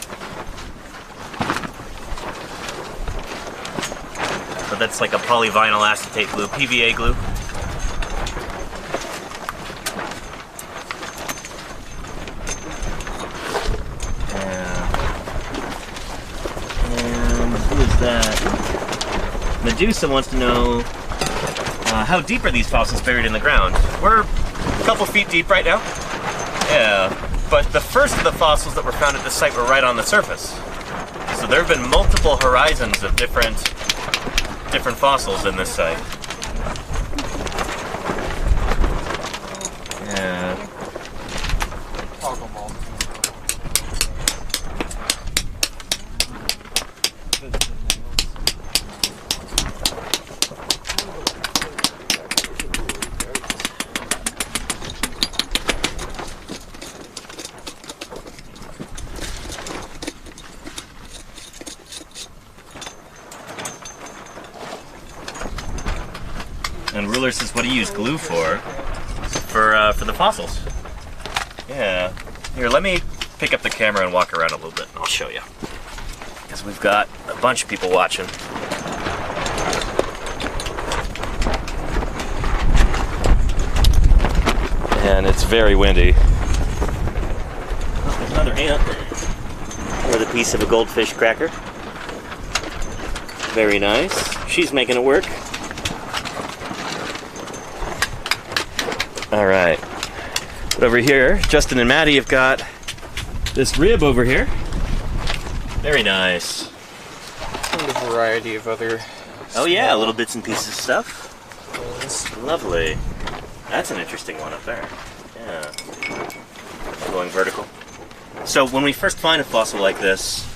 But that's like a polyvinyl acetate glue, PVA glue. Yeah. And who is that? Medusa wants to know how deep are these fossils buried in the ground? We're a couple feet deep right now. Yeah, but the first of the fossils that were found at this site were right on the surface. So there have been multiple horizons of different fossils in this site. Yeah. And Ruler says, what do you use glue for? For the fossils. Yeah. Here, let me pick up the camera and walk around a little bit, and I'll show you. Because we've got a bunch of people watching. And it's very windy. Oh, there's another ant. With a piece of a goldfish cracker. Very nice. She's making it work. All right. But over here, Justin and Maddie have got this rib over here. Very nice. And a variety of other. Oh yeah, little bits and pieces of stuff. Lovely. That's an interesting one up there. Yeah. Going vertical. So when we first find a fossil like this,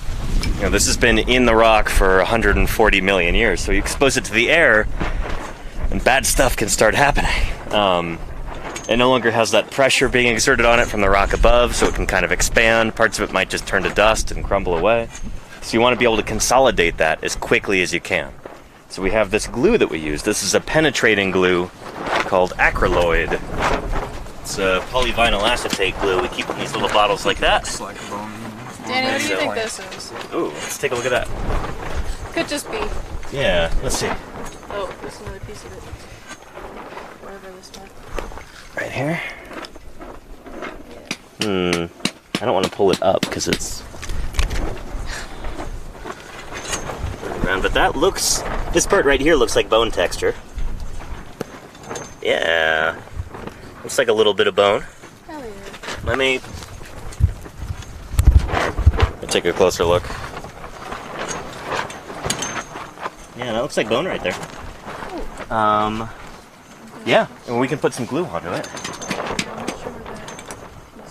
you know, this has been in the rock for 140 million years. So you expose it to the air, and bad stuff can start happening. It no longer has that pressure being exerted on it from the rock above, so it can kind of expand. Parts of it might just turn to dust and crumble away. So you want to be able to consolidate that as quickly as you can. So we have this glue that we use. This is a penetrating glue called acryloid. It's a polyvinyl acetate glue. We keep in these little bottles like that. Danny, what do you think this is? Ooh, let's take a look at that. Could just be. Yeah, let's see. Oh, there's another piece of it. Wherever this one. Right here. I don't want to pull it up because it's around, but that looks, this part right here looks like bone texture. Yeah. Looks like a little bit of bone. Hell yeah. Let me take a closer look. Yeah, that looks like bone right there. Yeah, and we can put some glue onto it.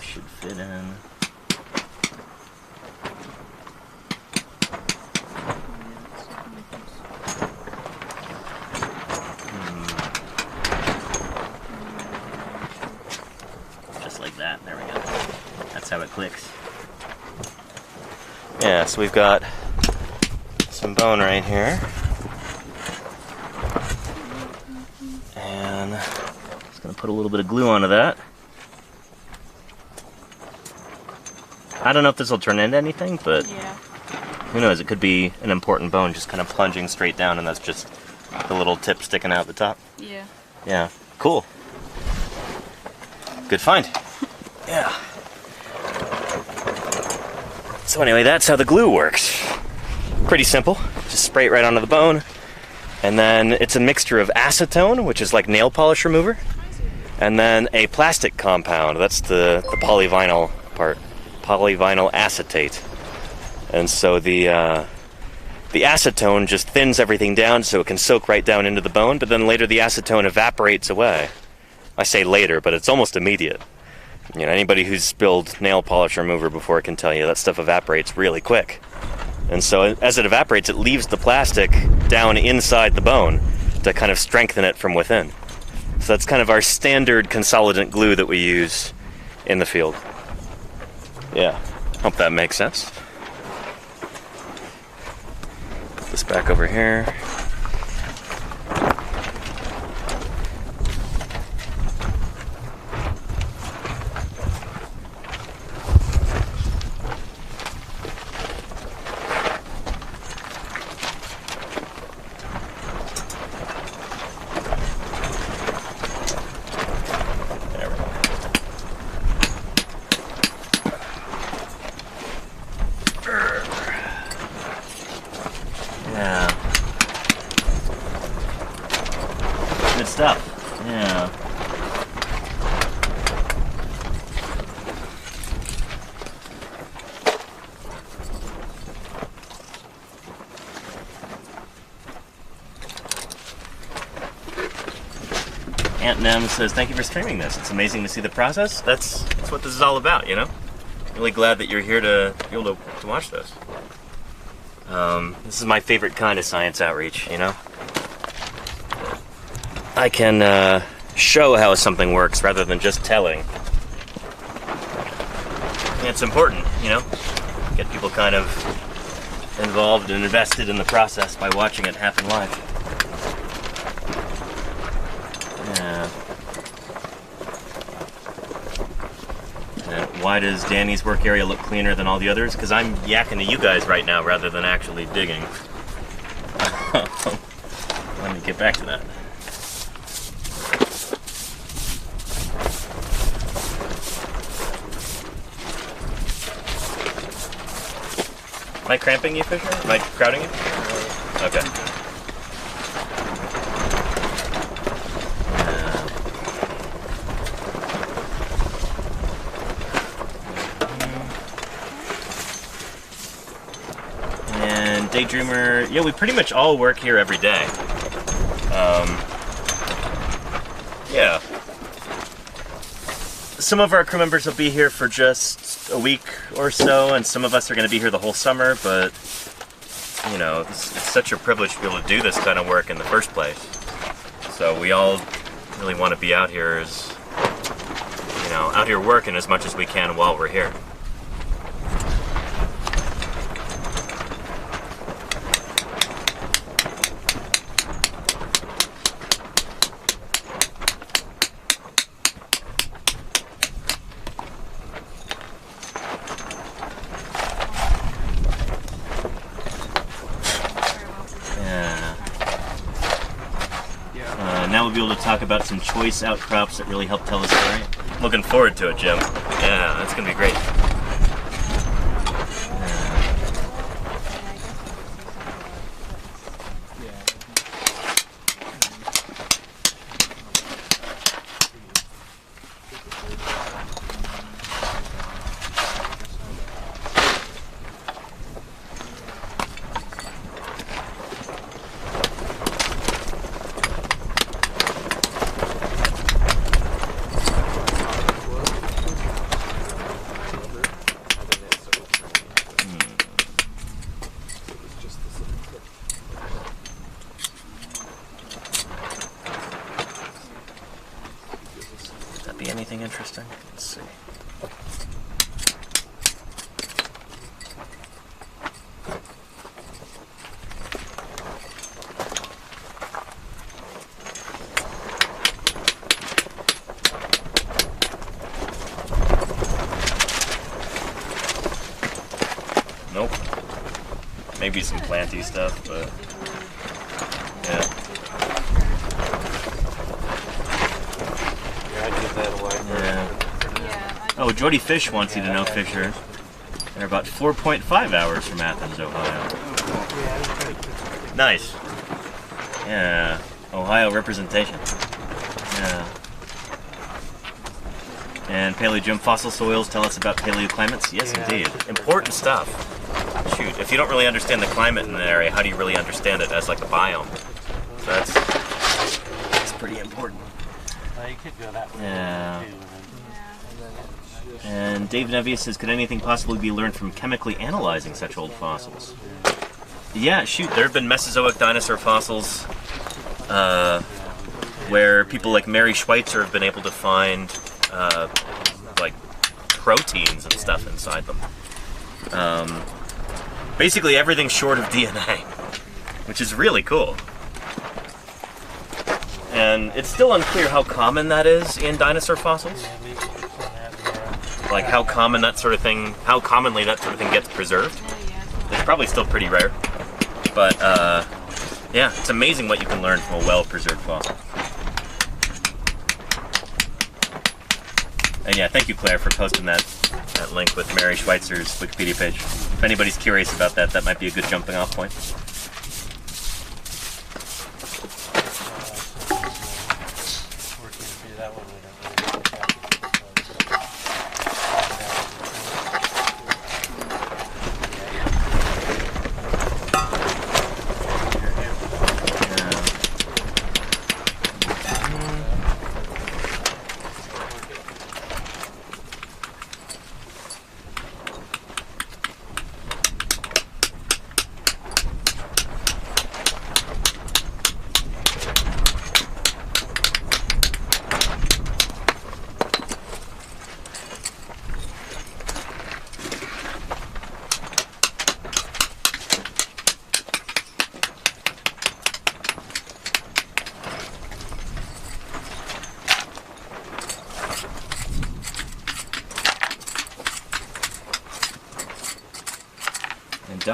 Should fit in. Just like that. There we go. That's how it clicks. Yeah, so we've got some bone right here. And just gonna put a little bit of glue onto that. I don't know if this will turn into anything, but Yeah. who knows? It could be an important bone just kind of plunging straight down, and that's just the little tip sticking out the top. Yeah. Yeah, cool. Good find. Yeah. So anyway, that's how the glue works. Pretty simple. Just spray it right onto the bone. And then it's a mixture of acetone, which is like nail polish remover, and then a plastic compound. That's the polyvinyl part. Polyvinyl acetate. And so the acetone just thins everything down so it can soak right down into the bone, but then later the acetone evaporates away. I say later, but it's almost immediate. You know, anybody who's spilled nail polish remover before can tell you that stuff evaporates really quick. And so as it evaporates, it leaves the plastic down inside the bone to kind of strengthen it from within. So that's kind of our standard consolidant glue that we use in the field. Yeah, hope that makes sense. Put this back over here. Yeah. Good stuff. Yeah. Aunt Nem says, "Thank you for streaming this. It's amazing to see the process." That's what this is all about, you know? Really glad that you're here to be able to watch this. This is my favorite kind of science outreach, you know? I can show how something works rather than just telling. And it's important, you know? Get people kind of involved and invested in the process by watching it happen live. why does Danny's work area look cleaner than all the others? Because I'm yakking to you guys right now rather than actually digging. Let me get back to that. Am I cramping you, Fisher? Am I crowding you? Okay. And Daydreamer, yeah, we pretty much all work here every day. Yeah. Some of our crew members will be here for just a week or so, and some of us are going to be here the whole summer, but, you know, it's such a privilege to be able to do this kind of work in the first place. So we all really want to be out here as, you know, out here working as much as we can while we're here. Now we'll be able to talk about some choice outcrops that really help tell the story. Looking forward to it, Jim. Yeah, that's gonna be great. Be anything interesting? Let's see. Nope. Maybe some planty stuff, but yeah. Oh, Jody Fish wants you to know, Fisher. They're about 4.5 hours from Athens, Ohio. Nice. Yeah. Ohio representation. Yeah. And Paleo fossil soils tell us about paleoclimates. Yes, indeed. Important stuff. Shoot, if you don't really understand the climate in an area, how do you really understand it as like a biome? So that's pretty important. You could go that way. Yeah. And Dave Nevius says, could anything possibly be learned from chemically analyzing such old fossils? Yeah, shoot, there have been Mesozoic dinosaur fossils where people like Mary Schweitzer have been able to find like proteins and stuff inside them. Basically everything short of DNA, which is really cool. And it's still unclear how common that is in dinosaur fossils. Like how common that sort of thing, how commonly that sort of thing gets preserved. It's probably still pretty rare. But yeah, it's amazing what you can learn from a well-preserved fossil. And yeah, thank you, Claire, for posting that link with Mary Schweitzer's Wikipedia page. If anybody's curious about that, that might be a good jumping off point.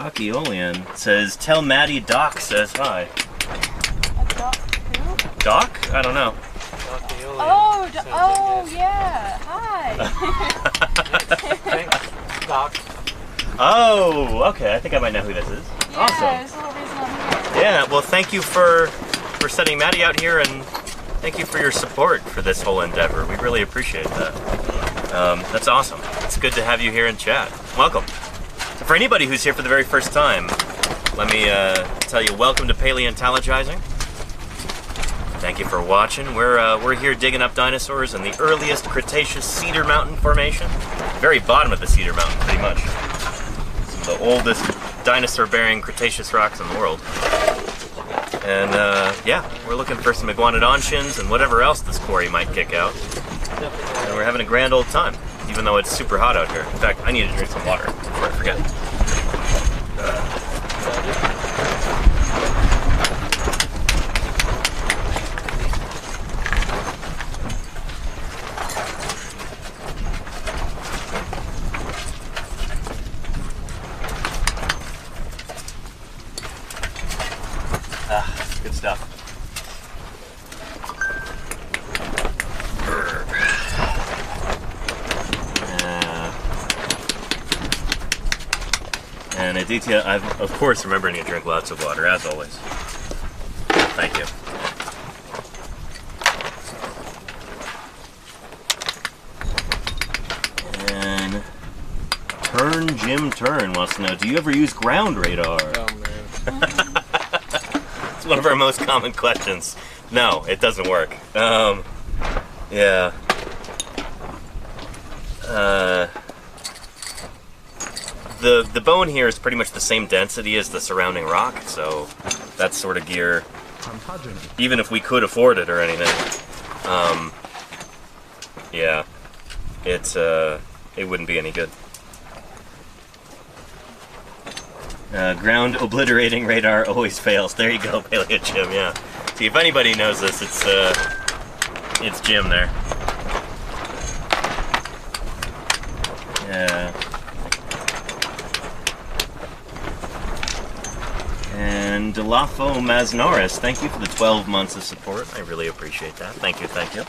Dockyolian says, tell Maddie Doc says hi. A doc who? Doc? I don't know. Oh, yeah. Hi. Thanks, Doc. Oh, okay. I think I might know who this is. Yeah, Awesome. there's a little reason I'm here. Yeah, well, thank you for sending Maddie out here, and thank you for your support for this whole endeavor. We really appreciate that. That's awesome. It's good to have you here in chat. Welcome. So for anybody who's here for the very first time, let me tell you, welcome to Paleontologizing. Thank you for watching. We're here digging up dinosaurs in the earliest Cretaceous Cedar Mountain Formation. Very bottom of the Cedar Mountain, pretty much. Some of the oldest dinosaur-bearing Cretaceous rocks in the world. And yeah, we're looking for some iguanodontians and whatever else this quarry might kick out. And we're having a grand old time, even though it's super hot out here. In fact, I need to drink some water before I forget. Good stuff. And Aditya, I'm of course remembering to drink lots of water, as always. Thank you. And Jim Turn wants to know, do you ever use ground radar? Oh man. It's one of our most common questions. No, it doesn't work. Yeah. The bone here is pretty much the same density as the surrounding rock, so that sort of gear, even if we could afford it or anything, yeah, it wouldn't be any good. Ground obliterating radar always fails. There you go, Paleo Jim. Yeah. See, if anybody knows this, it's Jim there. Yeah. And Delafo Maznaris, thank you for the 12 months of support. I really appreciate that. Thank you, thank you.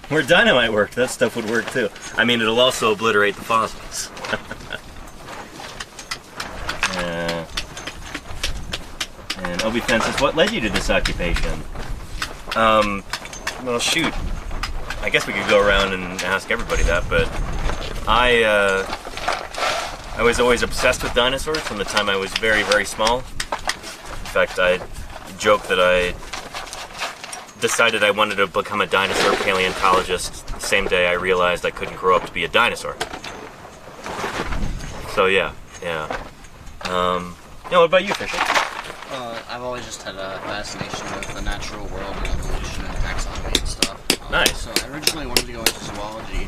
Where dynamite worked, that stuff would work too. I mean, it'll also obliterate the fossils. And Obi Fences, what led you to this occupation? Well, shoot. I guess we could go around and ask everybody that, but I was always obsessed with dinosaurs from the time I was very, very small. In fact, I joke that I decided I wanted to become a dinosaur paleontologist the same day I realized I couldn't grow up to be a dinosaur. So yeah. What about you, Fisher? I've always just had a fascination with the natural world and evolution and taxonomy and stuff. Nice. So I originally wanted to go into zoology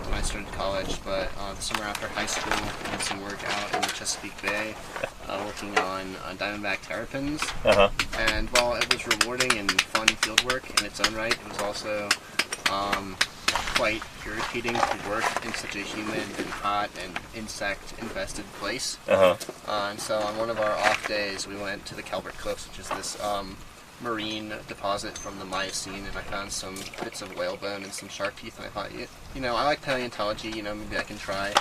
when I started college, but the summer after high school, I did some work out in the Chesapeake Bay, working on diamondback terrapins. And while it was rewarding and fun field work in its own right, it was also quite irritating to work in such a humid and hot and insect-infested place. And so on one of our off days, we went to the Calvert Cliffs, which is this marine deposit from the Miocene, and I found some bits of whalebone and some shark teeth, and I thought, you know, I like paleontology, maybe I can try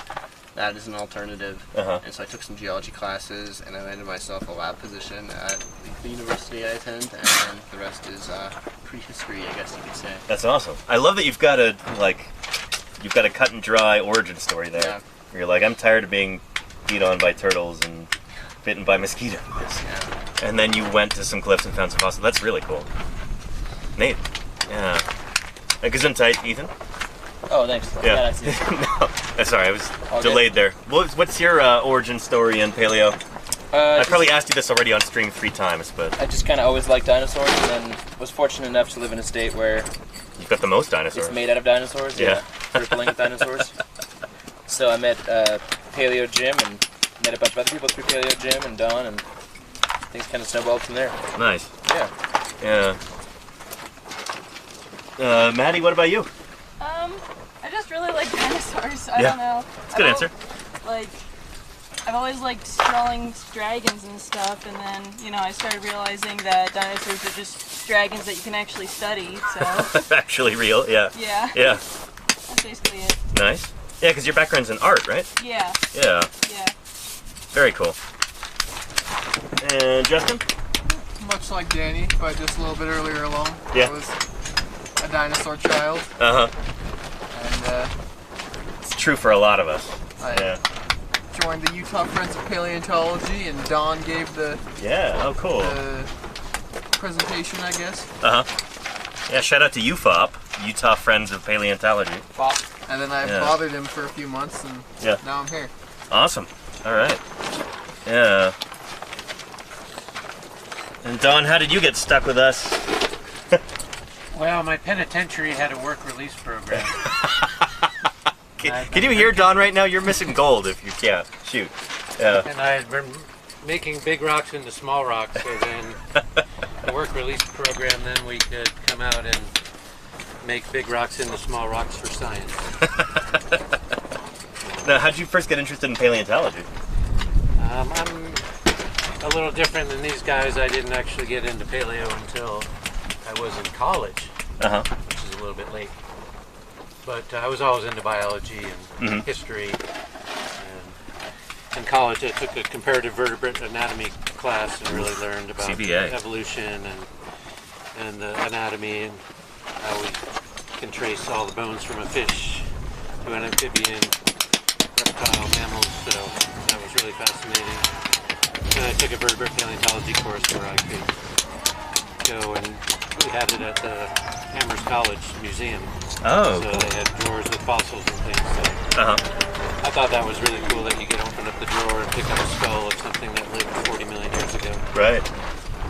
that as an alternative. And so I took some geology classes, and I landed myself a lab position at the university I attend, and the rest is prehistory, I guess you could say. That's awesome. I love that you've got a cut and dry origin story there. Yeah. Where you're like, I'm tired of being beat on by turtles and bitten by mosquitoes. Yeah. And then you went to some cliffs and found some fossils. That's really cool. Nate. Yeah. Gesundheit, Ethan. Oh, thanks. Yeah. I see. No, sorry, I was All delayed there. What's your origin story in paleo? I probably asked you this already on stream 3 times, but I just kind of always liked dinosaurs, and then was fortunate enough to live in a state where you've got the most dinosaurs. it's made out of dinosaurs. Yeah. Rippling with dinosaurs. So I met Paleo Jim and met a bunch of other people through Paleo Jim and Don, and things kind of snowballed from there. Nice. Yeah. Yeah. Maddie, what about you? I just really like dinosaurs. I Yeah. don't know. That's a good answer. I've always liked drawing dragons and stuff, and then, I started realizing that dinosaurs are just dragons that you can actually study, so... Actually real, yeah. Yeah. Yeah. That's basically it. Nice. Yeah, because your background's in art, right? Yeah. Yeah. Yeah. Very cool. And Justin? Much like Danny, but just a little bit earlier along. Yeah. I was a dinosaur child, Uh-huh. and It's true for a lot of us. I joined the Utah Friends of Paleontology, and Don gave the Yeah, oh cool. presentation, I guess. Uh-huh. Yeah, shout out to UFOP, Utah Friends of Paleontology. And then I bothered him for a few months, and now I'm here. Awesome. All right. Yeah. And Don, how did you get stuck with us? Well, my penitentiary had a work release program. Can you hear Don right now? You're missing gold if you can't. Shoot. Yeah. And I had been making big rocks into small rocks, so then the work release program, then we could come out and make big rocks into small rocks for science. Now, how'd you first get interested in paleontology? I'm a little different than these guys. I didn't actually get into paleo until I was in college, Uh-huh. which is a little bit late. But I was always into biology and history. And in college, I took a comparative vertebrate anatomy class and really learned about CBA. evolution and the anatomy and how we can trace all the bones from a fish to an amphibian, reptile, mammals. So that was really fascinating. And I took a vertebrate paleontology course where I could go, and we had it at the Amherst College Museum. Oh, So cool. they had drawers with fossils and things. So Uh-huh. I thought that was really cool that you could open up the drawer and pick up a skull of something that lived 40 million years ago. Right.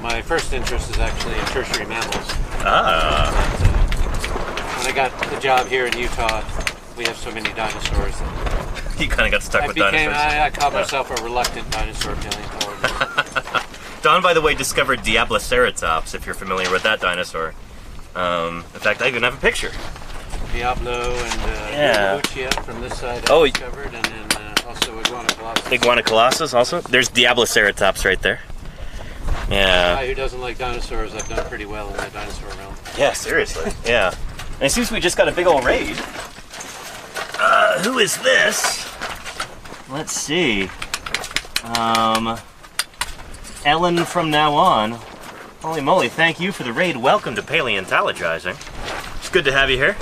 My first interest is actually in tertiary mammals. Ah. But, when I got the job here in Utah, we have so many dinosaurs. You kind of got stuck with dinosaurs. I called myself a reluctant dinosaur paleontologist. Don, by the way, discovered Diabloceratops, if you're familiar with that dinosaur. In fact, I even have a picture. Diablo and Yeah. Uruchia from this side Oh, I discovered, and then also Iguana colossus. Iguana colossus also. There's Diabloceratops right there. Yeah. Guy who doesn't like dinosaurs, I've done pretty well in the dinosaur realm. Yeah, seriously. Yeah. And it seems we just got a big old raid. Who is this? Let's see. Ellen from now on. Holy moly, thank you for the raid. Welcome to Paleontologizing. It's good to have you here.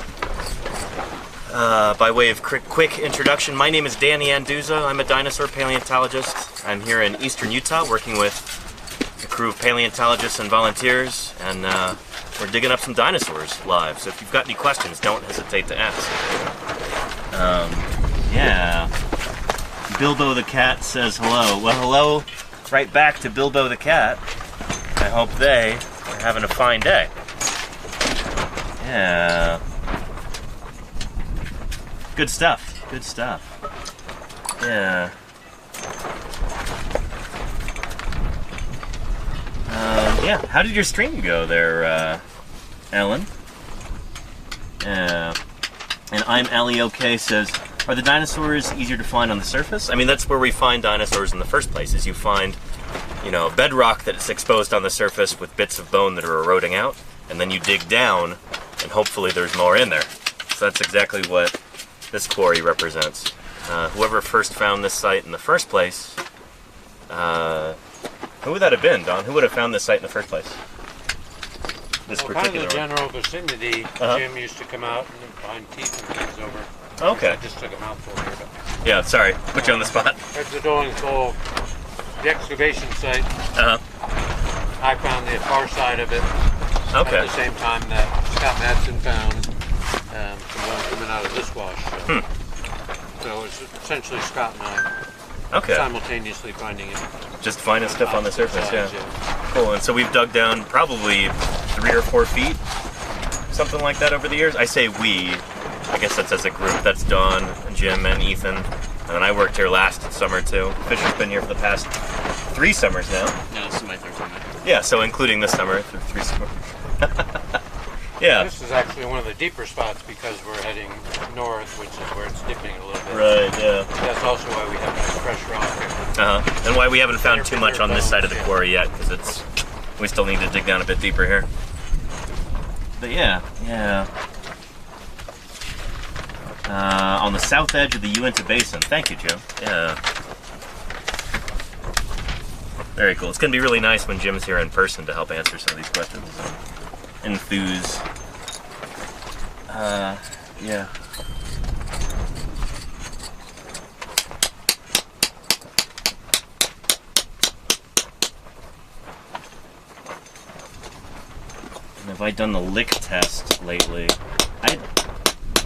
By way of quick introduction, my name is Danny Anduza. I'm a dinosaur paleontologist. I'm here in eastern Utah working with a crew of paleontologists and volunteers, and we're digging up some dinosaurs live. So if you've got any questions, don't hesitate to ask. Yeah. Bilbo the cat says hello. Well, hello right back to Bilbo the cat. I hope they are having a fine day. Yeah. Good stuff. Good stuff. Yeah. Yeah. How did your stream go there, Ellen? Yeah. And I'm Ali OK says, are the dinosaurs easier to find on the surface? I mean, that's where we find dinosaurs in the first place, is you find, you know, bedrock that's exposed on the surface with bits of bone that are eroding out, and then you dig down, and hopefully there's more in there. So that's exactly what this quarry represents. Whoever first found this site in the first place, who would that have been, Don? Who would have found this site in the first place? This Well, kind of particular the one. general vicinity. Jim used to come out and find teeth and things over. Okay. I just took a mouthful here, but Yeah, sorry. Put you on the spot. as the going full, the excavation site, Uh-huh. I found the far side of it Okay. at the same time that Scott Madsen found some bones coming out of this wash. So it's essentially Scott and I Okay. simultaneously finding it. Just finding stuff on the surface, yeah. Sides, Cool. And so we've dug down probably 3 or 4 feet, something like that over the years. I say we. I guess that's as a group. That's Don and Jim and Ethan. And I worked here last summer too. Fisher's been here for the past 3 summers now. No, this is my third summer. Yeah, so including this summer, 3 summers. Yeah. This is actually one of the deeper spots because we're heading north, which is where it's dipping a little bit. Right, yeah. That's also why we have nice fresh rock. And why we haven't found too much on this side of the quarry yet, because we still need to dig down a bit deeper here. But yeah. On the south edge of the Uinta Basin. Thank you, Jim. Yeah. Very cool. It's going to be really nice when Jim's here in person to help answer some of these questions and enthuse. Yeah. And have I done the lick test lately? I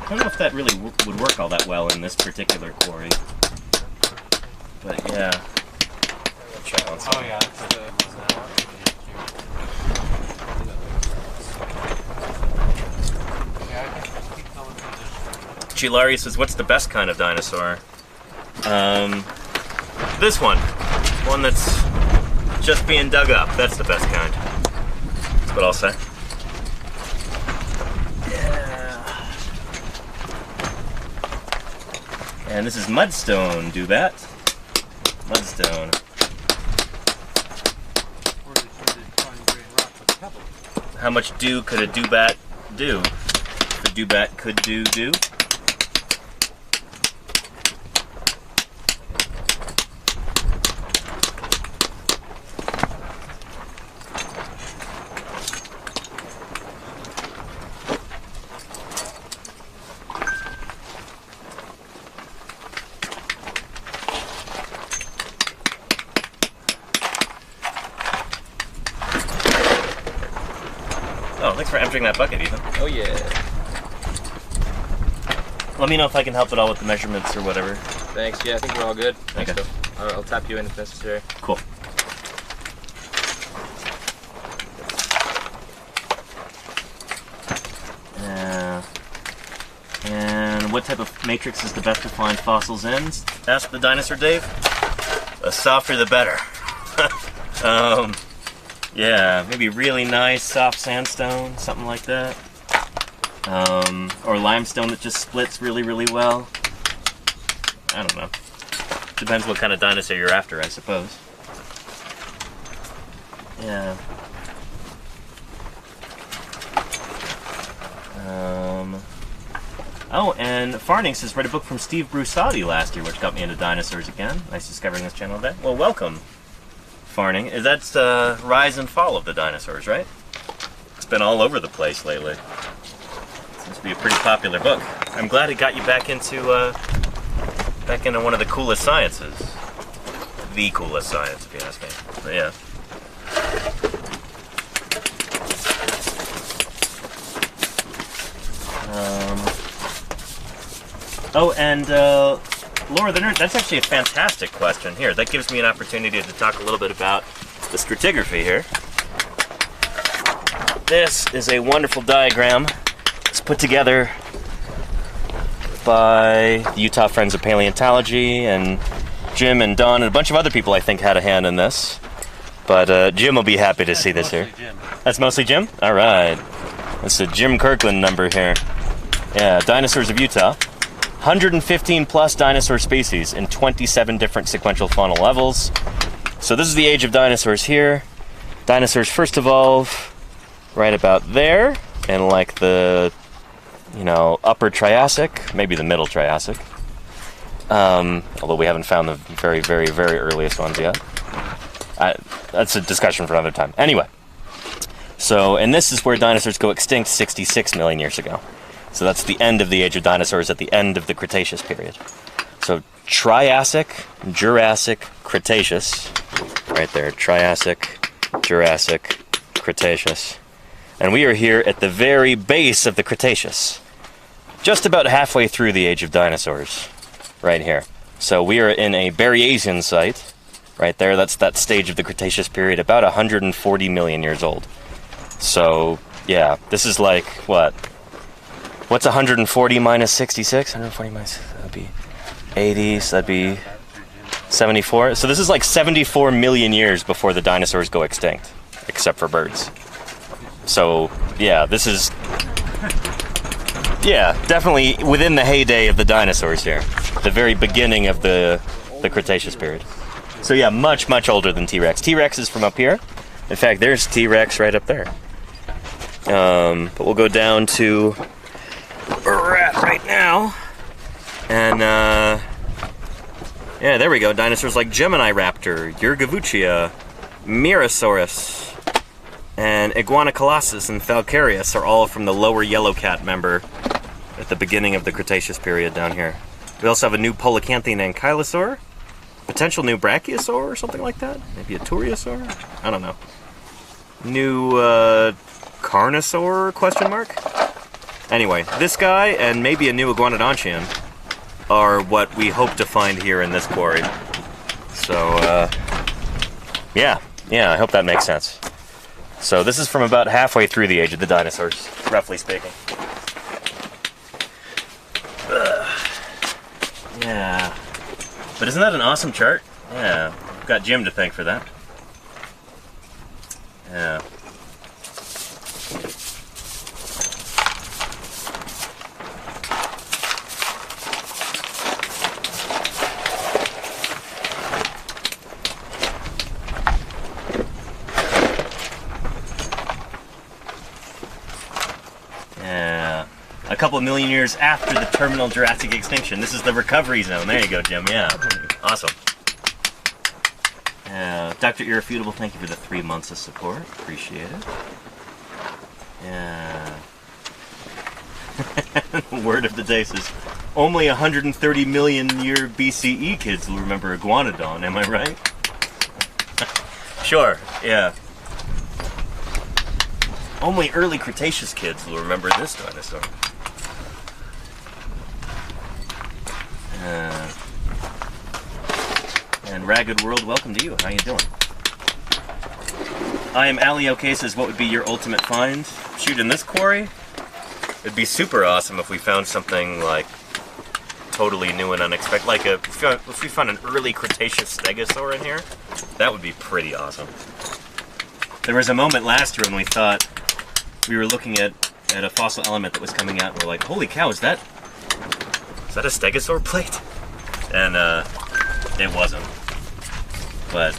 don't know if that really would work all that well in this particular quarry. But yeah. Oh yeah, Chilari says, what's the best kind of dinosaur? This one. One that's just being dug up. That's the best kind. That's what I'll say. Yeah. And this is mudstone, do that. Mudstone. How much dew could a dewbat do? If a dewbat could do. Oh, thanks for emptying that bucket, Ethan. Oh yeah. Let me know if I can help at all with the measurements or whatever. Thanks. Yeah, I think we're all good. Thanks, Okay. Phil. I'll tap you in if necessary. Cool. And what type of matrix is the best to find fossils in? Ask the dinosaur Dave. The softer the better. Yeah, maybe really nice soft sandstone, something like that. Or limestone that just splits really, really well. I don't know. Depends what kind of dinosaur you're after, I suppose. Yeah. Oh, and Farning says, read a book from Steve Brusati last year, which got me into dinosaurs again. Nice discovering this channel today. Well, welcome, Farning. That's Rise and Fall of the Dinosaurs, right? It's been all over the place lately. Seems to be a pretty popular book. I'm glad it got you back into one of the coolest sciences. The coolest science, if you ask me. But yeah. Oh, and Laura the Nerd, that's actually a fantastic question. Here, that gives me an opportunity to talk a little bit about the stratigraphy here. This is a wonderful diagram. It's put together by the Utah Friends of Paleontology, and Jim and Don and a bunch of other people I think had a hand in this. But Jim will be happy to see this here. Jim. That's mostly Jim? All right. That's a Jim Kirkland number here. Yeah, Dinosaurs of Utah. 115 plus dinosaur species in 27 different sequential faunal levels. So this is the age of dinosaurs here. Dinosaurs first evolve right about there, in like the, upper Triassic, maybe the middle Triassic. Although we haven't found the very, very, very earliest ones yet. That's a discussion for another time. Anyway, and this is where dinosaurs go extinct 66 million years ago. So that's the end of the age of dinosaurs at the end of the Cretaceous period. So Triassic, Jurassic, Cretaceous, right there, Triassic, Jurassic, Cretaceous. And we are here at the very base of the Cretaceous, just about halfway through the age of dinosaurs, right here. So we are in a Berriasian site, right there. That's that stage of the Cretaceous period, about 140 million years old. So, yeah, this is like, what? What's 140 minus 66? 140 minus, that would be 80, so that'd be 74. So this is like 74 million years before the dinosaurs go extinct, except for birds. So, yeah, this is... Yeah, definitely within the heyday of the dinosaurs here. The very beginning of the Cretaceous period. So yeah, much, much older than T-Rex. T-Rex is from up here. In fact, there's T-Rex right up there. But we'll go down to where we're at right now. And, yeah, there we go. Dinosaurs like Gemini Raptor, Yurgavuchia, Mirasaurus, and Iguana Colossus and Falcarius are all from the lower yellow cat member at the beginning of the Cretaceous period down here. We also have a new Polacanthine ankylosaur, potential new Brachiosaur or something like that. Maybe a Turiosaur? I don't know. New Carnosaur, question mark? Anyway, this guy and maybe a new Iguanodontian are what we hope to find here in this quarry. So, yeah, I hope that makes sense. So this is from about halfway through the age of the dinosaurs, roughly speaking. Yeah. But isn't that an awesome chart? Yeah. I've got Jim to thank for that. Yeah. A couple of million years after the terminal Jurassic extinction. This is the recovery zone. There you go, Jim. Yeah. Awesome. Dr. Irrefutable, thank you for the 3 months of support. Appreciate it. Yeah. Word of the day says, only 130 million year BCE kids will remember Iguanodon. Am I right? Sure. Yeah. Only early Cretaceous kids will remember this dinosaur. And Ragged World, welcome to you. How you doing? I am Ali OK says, what would be your ultimate find? Shoot, in this quarry, it'd be super awesome if we found something like totally new and unexpected. Like if we found an early Cretaceous stegosaur in here, that would be pretty awesome. There was a moment last year when we thought we were looking at a fossil element that was coming out, and we're like, holy cow, is that a stegosaur plate? And it wasn't. But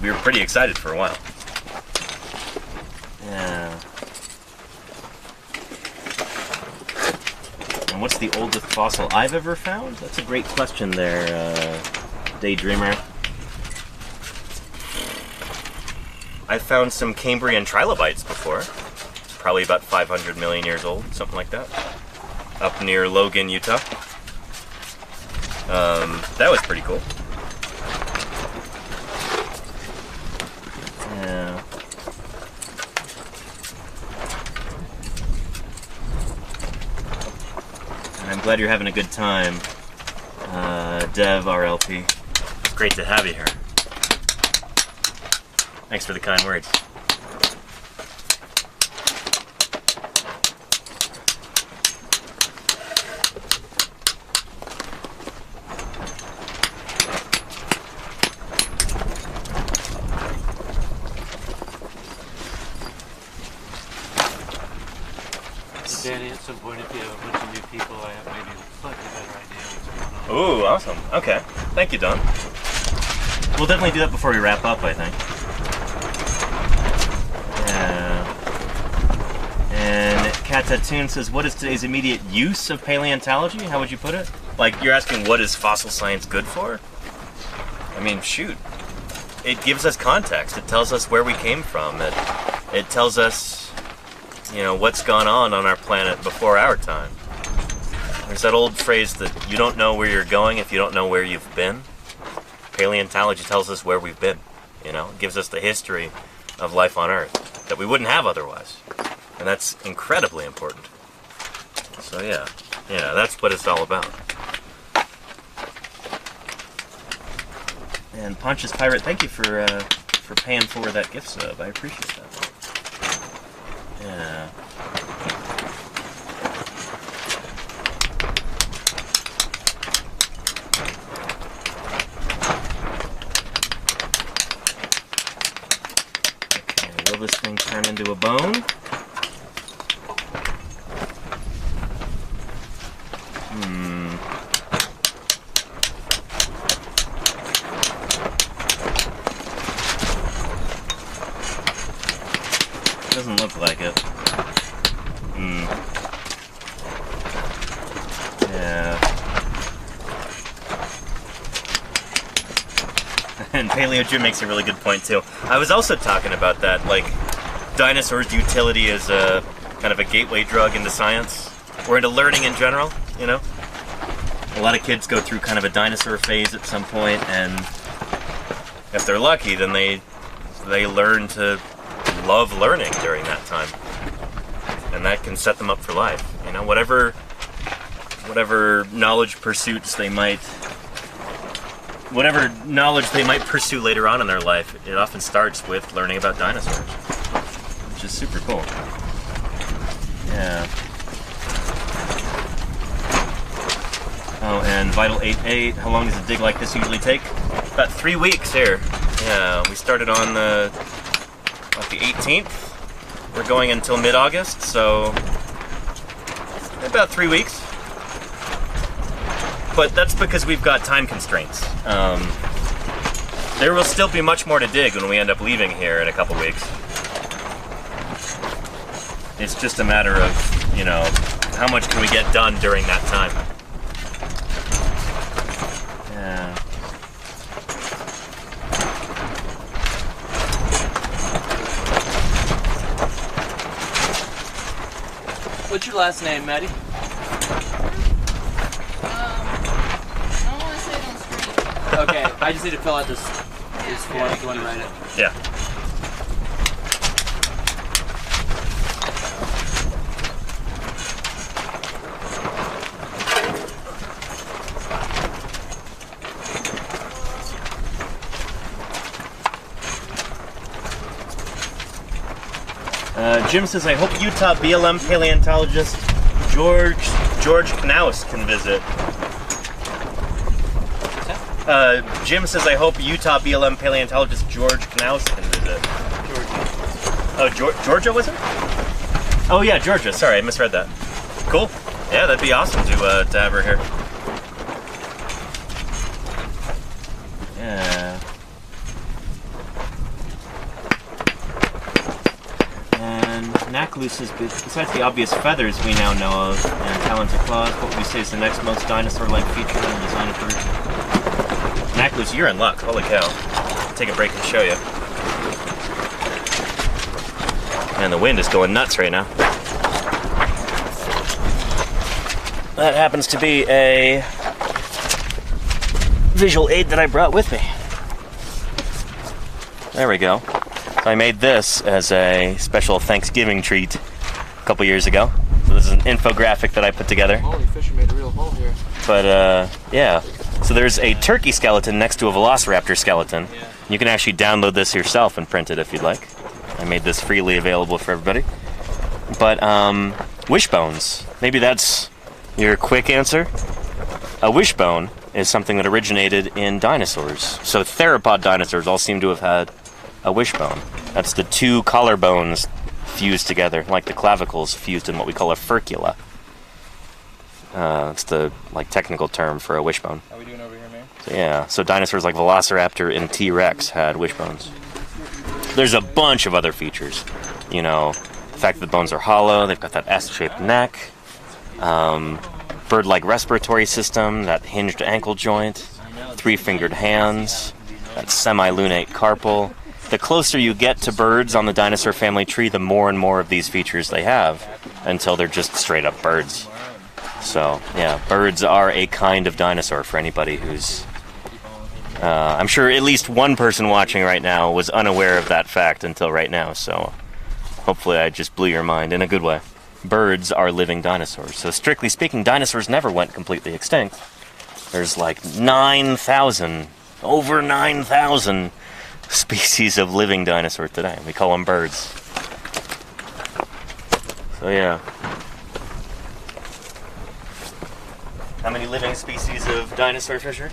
we were pretty excited for a while. Yeah. And what's the oldest fossil I've ever found? That's a great question there, Daydreamer. I found some Cambrian trilobites before. Probably about 500 million years old, something like that. Up near Logan, Utah. That was pretty cool. Yeah. And I'm glad you're having a good time, Dev RLP. It's great to have you here. Thanks for the kind words. Danny, at some point, if you have a bunch of new people, I have maybe a slightly better idea what's going on. Ooh, awesome. Okay. Thank you, Don. We'll definitely do that before we wrap up, I think. And Catatoon says, what is today's immediate use of paleontology? How would you put it? Like, you're asking what is fossil science good for? I mean, shoot. It gives us context. It tells us where we came from. It tells us, you know, what's gone on our planet before our time. There's that old phrase that you don't know where you're going if you don't know where you've been. Paleontology tells us where we've been, you know. It gives us the history of life on Earth that we wouldn't have otherwise. And that's incredibly important. So yeah, that's what it's all about. And Pontius Pirate, thank you for paying for that gift sub. I appreciate that. Yeah. this thing turn into a bone? Doesn't look like it. Yeah. And Paleo Jim makes a really good point too. I was also talking about that, like dinosaurs' utility as a kind of a gateway drug into science, or into learning in general, you know? A lot of kids go through kind of a dinosaur phase at some point, and if they're lucky, then they learn to love learning during that time. And that can set them up for life. You know, whatever knowledge pursuits they might pursue later on in their life, it often starts with learning about dinosaurs, which is super cool. Yeah. Oh, and Vital 8.8, how long does a dig like this usually take? About 3 weeks here. Yeah, we started on the 18th. We're going until mid-August, so about 3 weeks. But that's because we've got time constraints. There will still be much more to dig when we end up leaving here in a couple weeks. It's just a matter of, you know, how much can we get done during that time. Yeah. What's your last name, Maddie? I don't want to say it on screen. Okay, I just need to fill out this form if you want to write it. Yeah. Jim says, I hope Utah BLM paleontologist George Knaus can visit. Jim says, I hope Utah BLM paleontologist George Knaus can visit. Georgia. Oh, Georgia, was it? Oh yeah, Georgia. Sorry, I misread that. Cool. Yeah, that'd be awesome to have her here. Yeah. Naclus is, besides the obvious feathers we now know of, and talons and claws, what would you say is the next most dinosaur-like feature in the design of birds? Naclus, you're in luck. Holy cow. I'll take a break and show you. And the wind is going nuts right now. That happens to be a visual aid that I brought with me. There we go. I made this as a special Thanksgiving treat a couple years ago. So this is an infographic that I put together. Holy Fisher made a real hole here. But yeah, so there's a turkey skeleton next to a velociraptor skeleton. You can actually download this yourself and print it if you'd like. I made this freely available for everybody. But wishbones, maybe that's your quick answer. A wishbone is something that originated in dinosaurs. So theropod dinosaurs all seem to have had a wishbone. That's the two collarbones fused together, like the clavicles fused in what we call a furcula. That's the technical term for a wishbone. How are we doing over here, man? So, yeah, so dinosaurs like Velociraptor and T-Rex had wishbones. There's a bunch of other features. You know, the fact that the bones are hollow, they've got that S-shaped neck, bird-like respiratory system, that hinged ankle joint, three-fingered hands, that semi-lunate carpal. The closer you get to birds on the dinosaur family tree, the more and more of these features they have, until they're just straight up birds. So, yeah, birds are a kind of dinosaur for anybody who's... I'm sure at least one person watching right now was unaware of that fact until right now, so hopefully I just blew your mind in a good way. Birds are living dinosaurs. So strictly speaking, dinosaurs never went completely extinct. There's like over 9,000 species of living dinosaurs today. We call them birds. So yeah. How many living species of dinosaur, Fisher?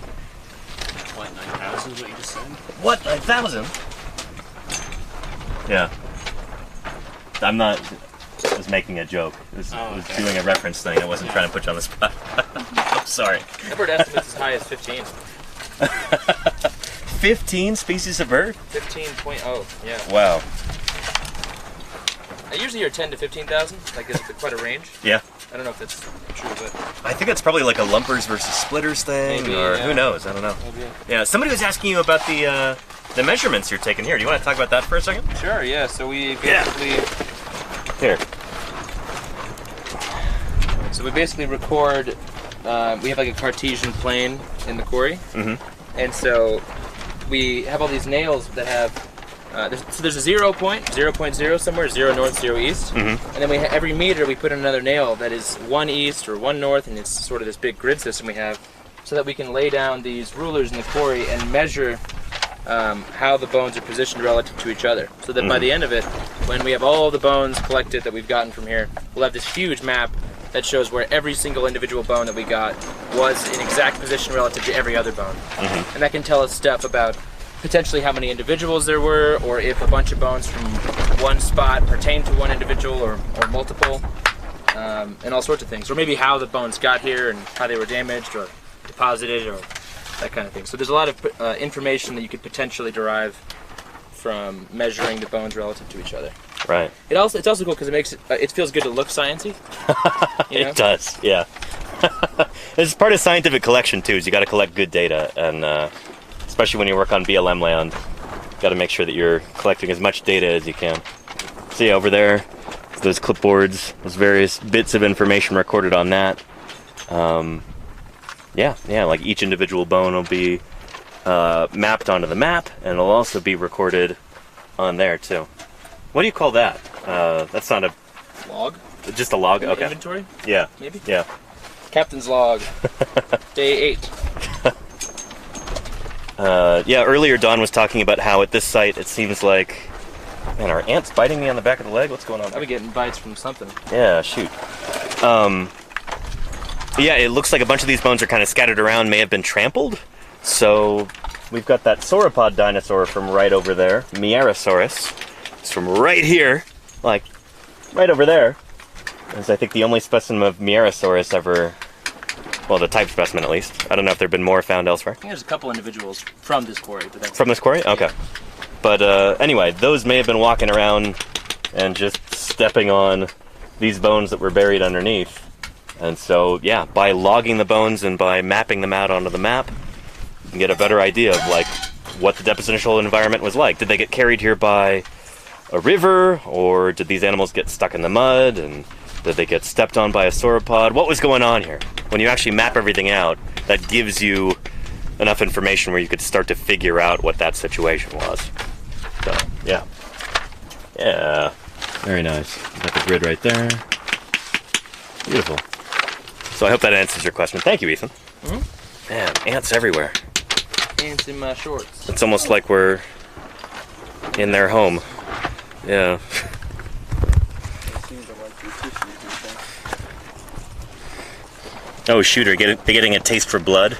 What, 9,000 is what you just said? What, 9,000? Yeah. I'm not. I was making a joke. I was doing a reference thing. I wasn't trying to put you on the spot. I'm sorry. I've heard estimates as high as 15. 15 species of bird? 15.0, yeah. Wow. I usually hear 10 to 15,000. Like, it's quite a range. Yeah. I don't know if that's true, but I think that's probably like a lumpers versus splitters thing, Maybe, or yeah. who knows? I don't know. maybe. Yeah. Somebody was asking you about the measurements you're taking here. Do you want to talk about that for a second? Sure, yeah. So we basically Here. record. We have like a Cartesian plane in the quarry, and so we have all these nails that have. There's a 0 point, 0.0 somewhere, 0 north, 0 east, and then every meter we put in another nail that is 1 east or 1 north, and it's sort of this big grid system we have, so that we can lay down these rulers in the quarry and measure how the bones are positioned relative to each other. So that by the end of it, when we have all the bones collected that we've gotten from here, we'll have this huge map that shows where every single individual bone that we got was in exact position relative to every other bone. And that can tell us stuff about potentially how many individuals there were, or if a bunch of bones from one spot pertain to one individual or multiple, and all sorts of things. Or maybe how the bones got here and how they were damaged or deposited or that kind of thing. So there's a lot of information that you could potentially derive from measuring the bones relative to each other. Right. It's also cool because it makes it feels good to look sciencey. You know? It does. Yeah. It's part of scientific collection too. Is you got to collect good data, and especially when you work on BLM land, you got to make sure that you're collecting as much data as you can. So yeah, over there, those clipboards, those various bits of information recorded on that. Yeah, like each individual bone will be mapped onto the map, and it'll also be recorded on there too. What do you call that? That's not a Log? just a log. Okay. Inventory? Yeah. Maybe? Yeah. Captain's log. Day 8. Yeah, earlier Don was talking about how at this site it seems like, man, are ants biting me on the back of the leg? What's going on? I'll be getting bites from something. Yeah, shoot. Yeah, it looks like a bunch of these bones are kind of scattered around, may have been trampled. So we've got that sauropod dinosaur from right over there, Mierosaurus. It's from right here, like right over there. It's I think the only specimen of Mierosaurus ever, well, the type specimen at least. I don't know if there have been more found elsewhere. I think there's a couple individuals from this quarry, but that's From this quarry? Okay. But anyway, those may have been walking around and just stepping on these bones that were buried underneath. And so, yeah, by logging the bones and by mapping them out onto the map, you can get a better idea of, like, what the depositional environment was like. Did they get carried here by a river, or did these animals get stuck in the mud, and did they get stepped on by a sauropod? What was going on here? When you actually map everything out, that gives you enough information where you could start to figure out what that situation was. So, yeah. Yeah. Very nice. Got the grid right there. Beautiful. So I hope that answers your question. Thank you, Ethan. Man, ants everywhere. ants in my shorts. It's almost like we're in their home. Yeah. Oh shoot, are they getting a taste for blood?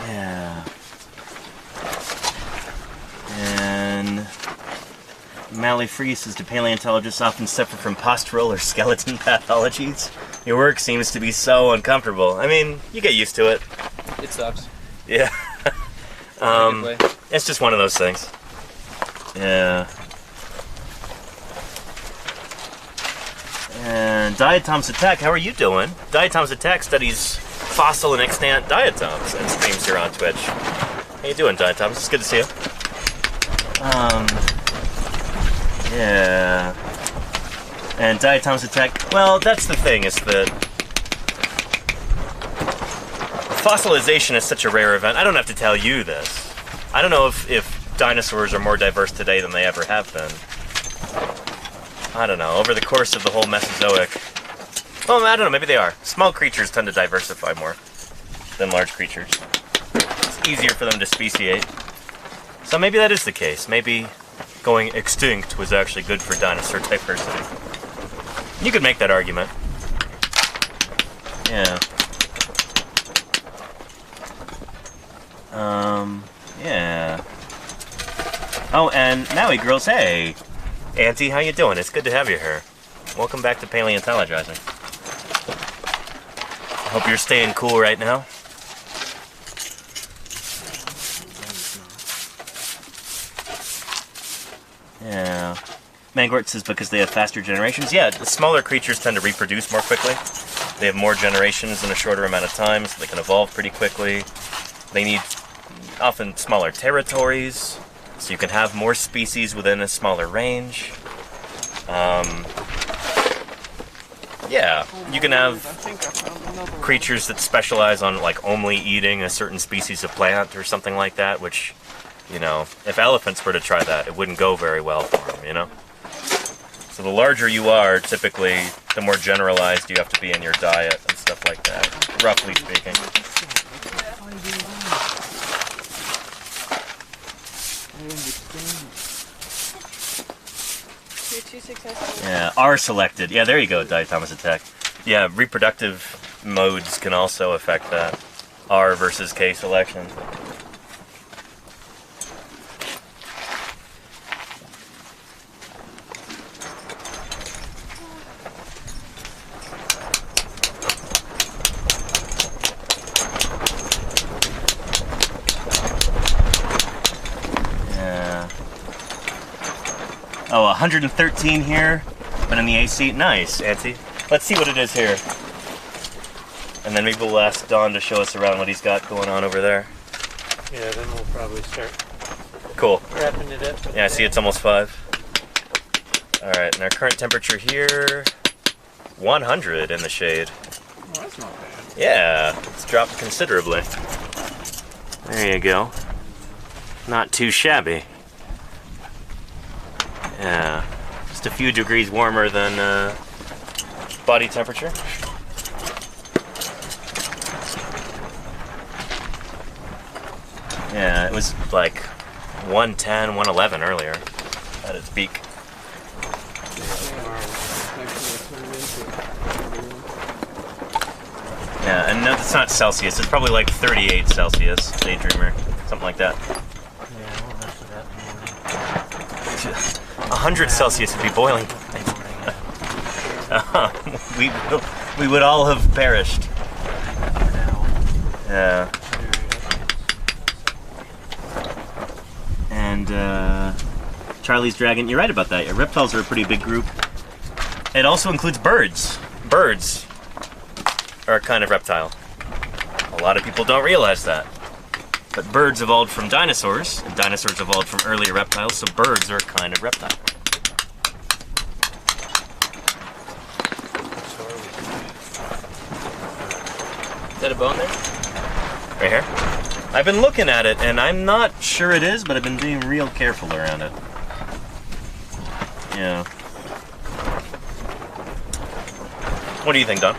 Yeah. And Malifree says, do paleontologists often suffer from postural or skeleton pathologies? Your work seems to be so uncomfortable. I mean, you get used to it. It sucks. Yeah. In a good way. It's just one of those things. Yeah. And Diatoms Attack, how are you doing? Diatoms Attack studies fossil and extant diatoms and streams here on Twitch. How you doing, Diatoms? It's good to see you. Yeah. And Diatoms Attack, well, that's the thing, is that fossilization is such a rare event. I don't have to tell you this. I don't know if dinosaurs are more diverse today than they ever have been. I don't know, over the course of the whole Mesozoic. Well, I don't know, maybe they are. Small creatures tend to diversify more than large creatures. It's easier for them to speciate. So maybe that is the case. Maybe going extinct was actually good for dinosaur diversity. You could make that argument. Yeah. Yeah. Oh, and Maui girls, hey! Auntie, how you doing? It's good to have you here. Welcome back to Paleontologizing. I hope you're staying cool right now. Yeah. Mangort says because they have faster generations. Yeah, the smaller creatures tend to reproduce more quickly. They have more generations in a shorter amount of time, so they can evolve pretty quickly. They need often smaller territories, so you can have more species within a smaller range. Yeah, you can have creatures that specialize on like only eating a certain species of plant or something like that, which, you know, if elephants were to try that, it wouldn't go very well for them, you know? So the larger you are, typically, the more generalized you have to be in your diet and stuff like that, roughly speaking. You're too successful. Yeah, R selected. Yeah, there you go, Diatoma's attack. Yeah, reproductive modes can also affect that. R versus K selection. Oh, 113 here, but in the AC. Nice, Auntie. Let's see what it is here. And then maybe we'll ask Don to show us around what he's got going on over there. Yeah, then we'll probably start Cool. wrapping it up. Yeah, I see it's almost 5. Alright, and our current temperature here, 100 in the shade. Oh, that's not bad. Yeah, it's dropped considerably. There you go. Not too shabby. Yeah, just a few degrees warmer than body temperature. Yeah, it was like 110, 111 earlier at its peak. Yeah, and no, it's not Celsius. It's probably like 38 Celsius, Daydreamer, something like that. Yeah, we'll mess with that in the morning. 100 Celsius would be boiling. We would all have perished. Yeah. And Charlie's Dragon, you're right about that. Yeah, reptiles are a pretty big group. It also includes birds. Birds are a kind of reptile. A lot of people don't realize that. But birds evolved from dinosaurs, and dinosaurs evolved from earlier reptiles, so birds are a kind of reptile. Is that a bone there? Right here? I've been looking at it, and I'm not sure it is, but I've been being real careful around it. Yeah. What do you think, Don?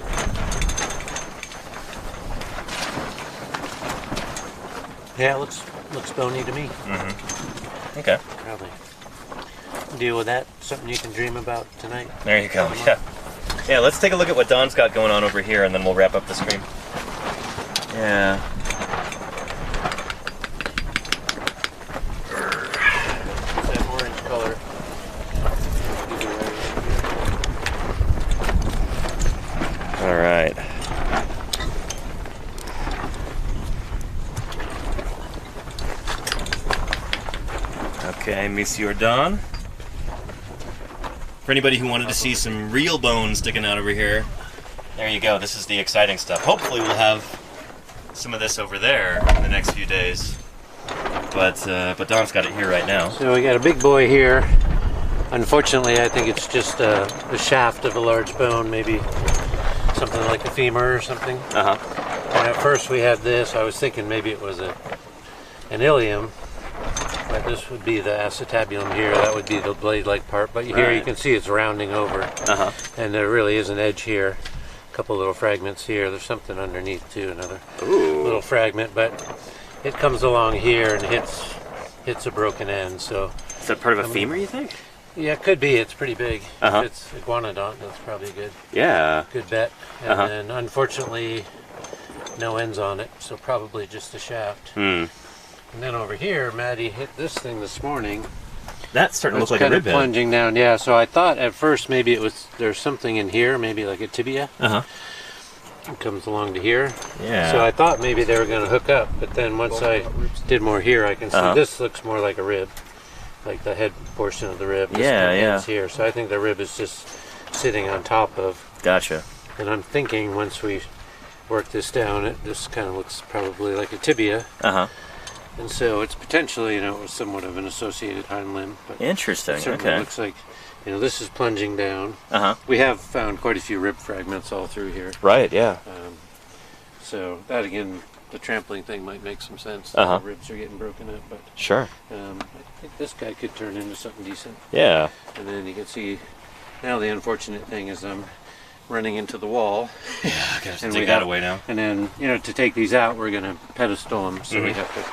Yeah, it looks bony to me. Mm-hmm. Okay. Probably deal with that. Something you can dream about tonight. There you go. Yeah. Yeah, let's take a look at what Don's got going on over here, and then we'll wrap up the stream. Yeah. That orange color. All right. Okay, Monsieur Don. For anybody who wanted to see some real bones sticking out over here, there you go. This is the exciting stuff. Hopefully we'll have some of this over there in the next few days. But Don's got it here right now. So we got a big boy here. Unfortunately, I think it's just the shaft of a large bone, maybe something like a femur or something. Uh-huh. And at first we had this. I was thinking maybe it was an ilium. But this would be the acetabulum here. That would be the blade-like part. But here you can see it's rounding over. Uh-huh. And there really is an edge here. A couple little fragments here. There's something underneath too, another little fragment. But it comes along here and hits a broken end. So Is that part of a femur, you think? Yeah, it could be. It's pretty big. Uh-huh. If it's iguanodont, that's probably a Yeah. good bet. And Uh-huh. then, unfortunately, no ends on it, so probably just a shaft. Hmm. And then over here, Maddie hit this thing this morning. That's starting to It's look like a kind of rib head. plunging down. Yeah, so I thought at first maybe there's something in here, maybe like a tibia. Uh-huh. It comes along to here. Yeah. So I thought maybe they were going to hook up, but then once I did more here, I can see this looks more like a rib, like the head portion of the rib. This Yeah, yeah. ends here. So I think the rib is just sitting on top of. Gotcha. And I'm thinking once we work this down, this kind of looks probably like a tibia. Uh-huh. And so it's potentially, it was somewhat of an associated hind limb. But Interesting. it certainly Okay. looks like, this is plunging down. Uh-huh. We have found quite a few rib fragments all through here. Right, yeah. So that again, the trampling thing might make some sense. Uh-huh. The ribs are getting broken up, but Sure. I think this guy could turn into something decent. Yeah. And then you can see, now the unfortunate thing is I'm running into the wall. Yeah, I gotta And dig we that have- away now. And then, to take these out, we're going to pedestal them, so we have to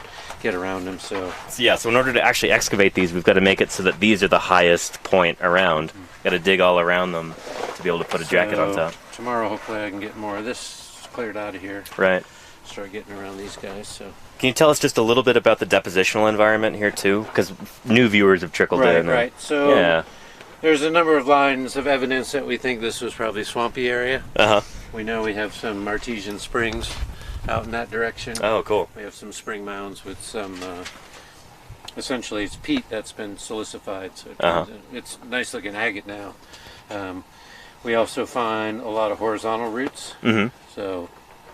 get around them. So So in order to actually excavate these, we've got to make it so that these are the highest point around. Got to dig all around them to be able to put a jacket on top. Tomorrow, hopefully, I can get more of this cleared out of here. Right. Start getting around these guys. So Can you tell us just a little bit about the depositional environment here too? Because new viewers have trickled in. and- right. So Yeah. there's a number of lines of evidence that we think this was probably a swampy area. Uh-huh. We know we have some artesian springs out in that direction. Oh, cool. We have some spring mounds with some, essentially it's peat that's been silicified, so it's nice looking agate now. We also find a lot of horizontal roots. Mm-hmm. So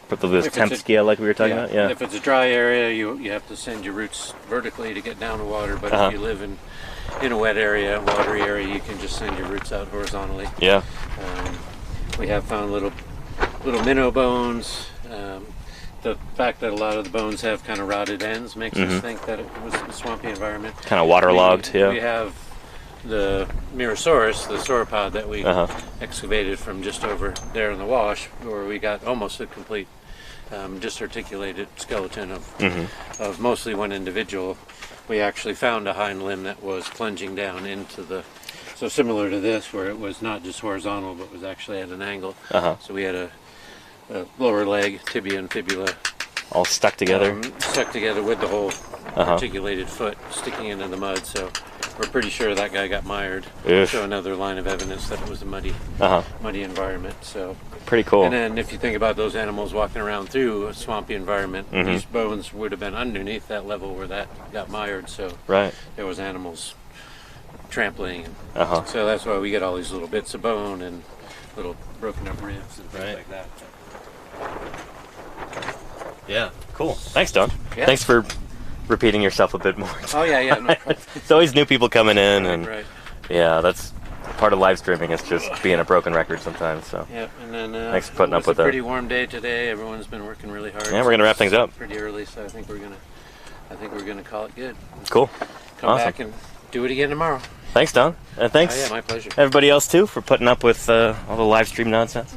But this If temp it's a- scale like we were talking about? Yeah. if it's a dry area, you have to send your roots vertically to get down to water, but Uh-huh. if you live in a wet area, watery area, you can just send your roots out horizontally. Yeah. We have found little minnow bones. The fact that a lot of the bones have kind of rotted ends makes us think that it was a swampy environment. Kind of waterlogged, We yeah. have the Mirasaurus, the sauropod that we Uh-huh. excavated from just over there in the wash, where we got almost a complete disarticulated skeleton of mostly one individual. We actually found a hind limb that was plunging down into so similar to this, where it was not just horizontal, but was actually at an angle. Uh-huh. So we had a lower leg, tibia and fibula, All stuck together. stuck together with the whole Uh-huh. articulated foot sticking into the mud. So we're pretty sure that guy got mired. Oof. So another line of evidence that it was a muddy environment. So Pretty cool. and then if you think about those animals walking around through a swampy environment, these bones would have been underneath that level where that got mired. So Right. there was animals trampling. Uh-huh. So that's why we get all these little bits of bone and little broken up ribs and things Right. like that. Yeah. Cool. Thanks, Don. Yeah. Thanks for repeating yourself a bit more. Oh yeah, no problem. It's always new people coming in, and Right. yeah, that's part of live streaming. Is just being a broken record sometimes. So Yeah, and then Thanks for putting up with a that. pretty warm day today. Everyone's been working really hard. Yeah, we're gonna wrap things up. pretty early, so I think we're gonna call it good. cool. Come Awesome. back and do it again tomorrow. Thanks, Don, and thanks Oh yeah, my pleasure. everybody else too for putting up with all the live stream nonsense.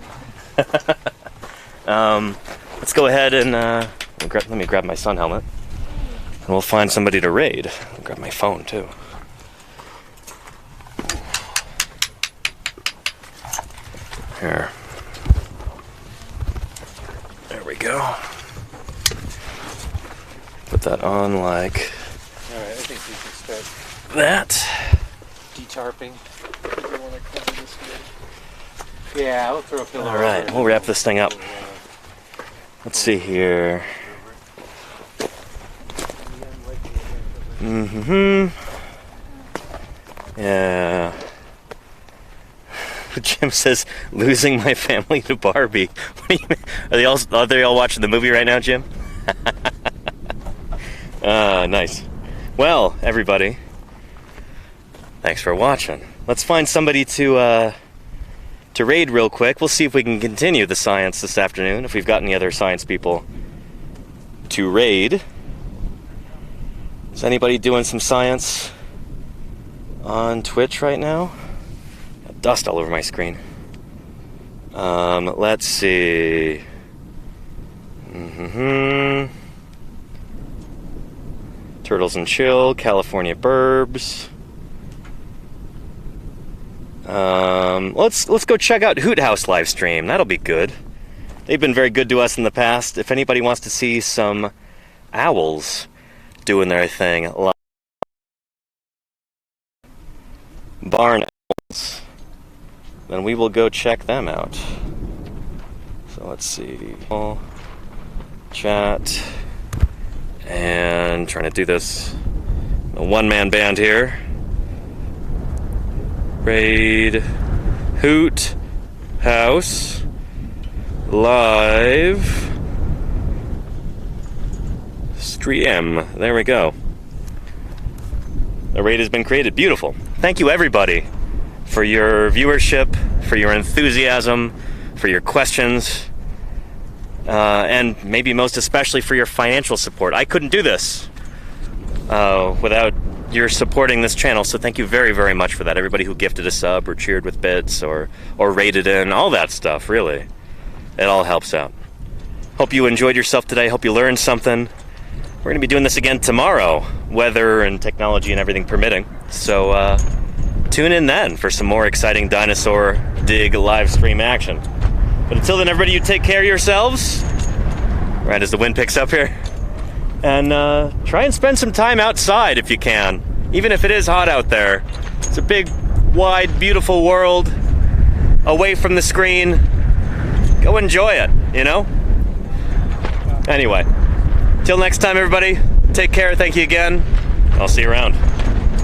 Let's go ahead and let me grab my sun helmet, and we'll find somebody to raid. I'll grab my phone too. Here. There we go. Put that on like All right, I think we can start that. detarping. Yeah, I'll throw a pillow. All right, over we'll it. wrap this thing up. Let's see here. Yeah. Jim says, losing my family to Barbie. What do you mean? Are they all watching the movie right now, Jim? Nice. Well, everybody, thanks for watching. Let's find somebody to raid real quick. We'll see if we can continue the science this afternoon, if we've got any other science people to raid. Is anybody doing some science on Twitch right now? Got dust all over my screen. Let's see. Turtles and Chill, California Burbs. Let's go check out Hoot House live stream. That'll be good. They've been very good to us in the past. If anybody wants to see some owls doing their thing, barn owls, then we will go check them out. So let's see. Chat. And trying to do this. A one-man band here. Raid Hoot House live stream. There we go. The raid has been created. Beautiful. Thank you everybody for your viewership, for your enthusiasm, for your questions, and maybe most especially for your financial support. I couldn't do this without your supporting this channel, so thank you very, very much for that. Everybody who gifted a sub or cheered with bits or rated in, all that stuff, really. It all helps out. Hope you enjoyed yourself today. Hope you learned something. We're going to be doing this again tomorrow, weather and technology and everything permitting. So tune in then for some more exciting Dinosaur Dig live stream action. But until then, everybody, you take care of yourselves, right as the wind picks up here. And try and spend some time outside if you can, even if it is hot out there. It's a big, wide, beautiful world, away from the screen. Go enjoy it, you know? Anyway, till next time, everybody, take care. Thank you again. I'll see you around.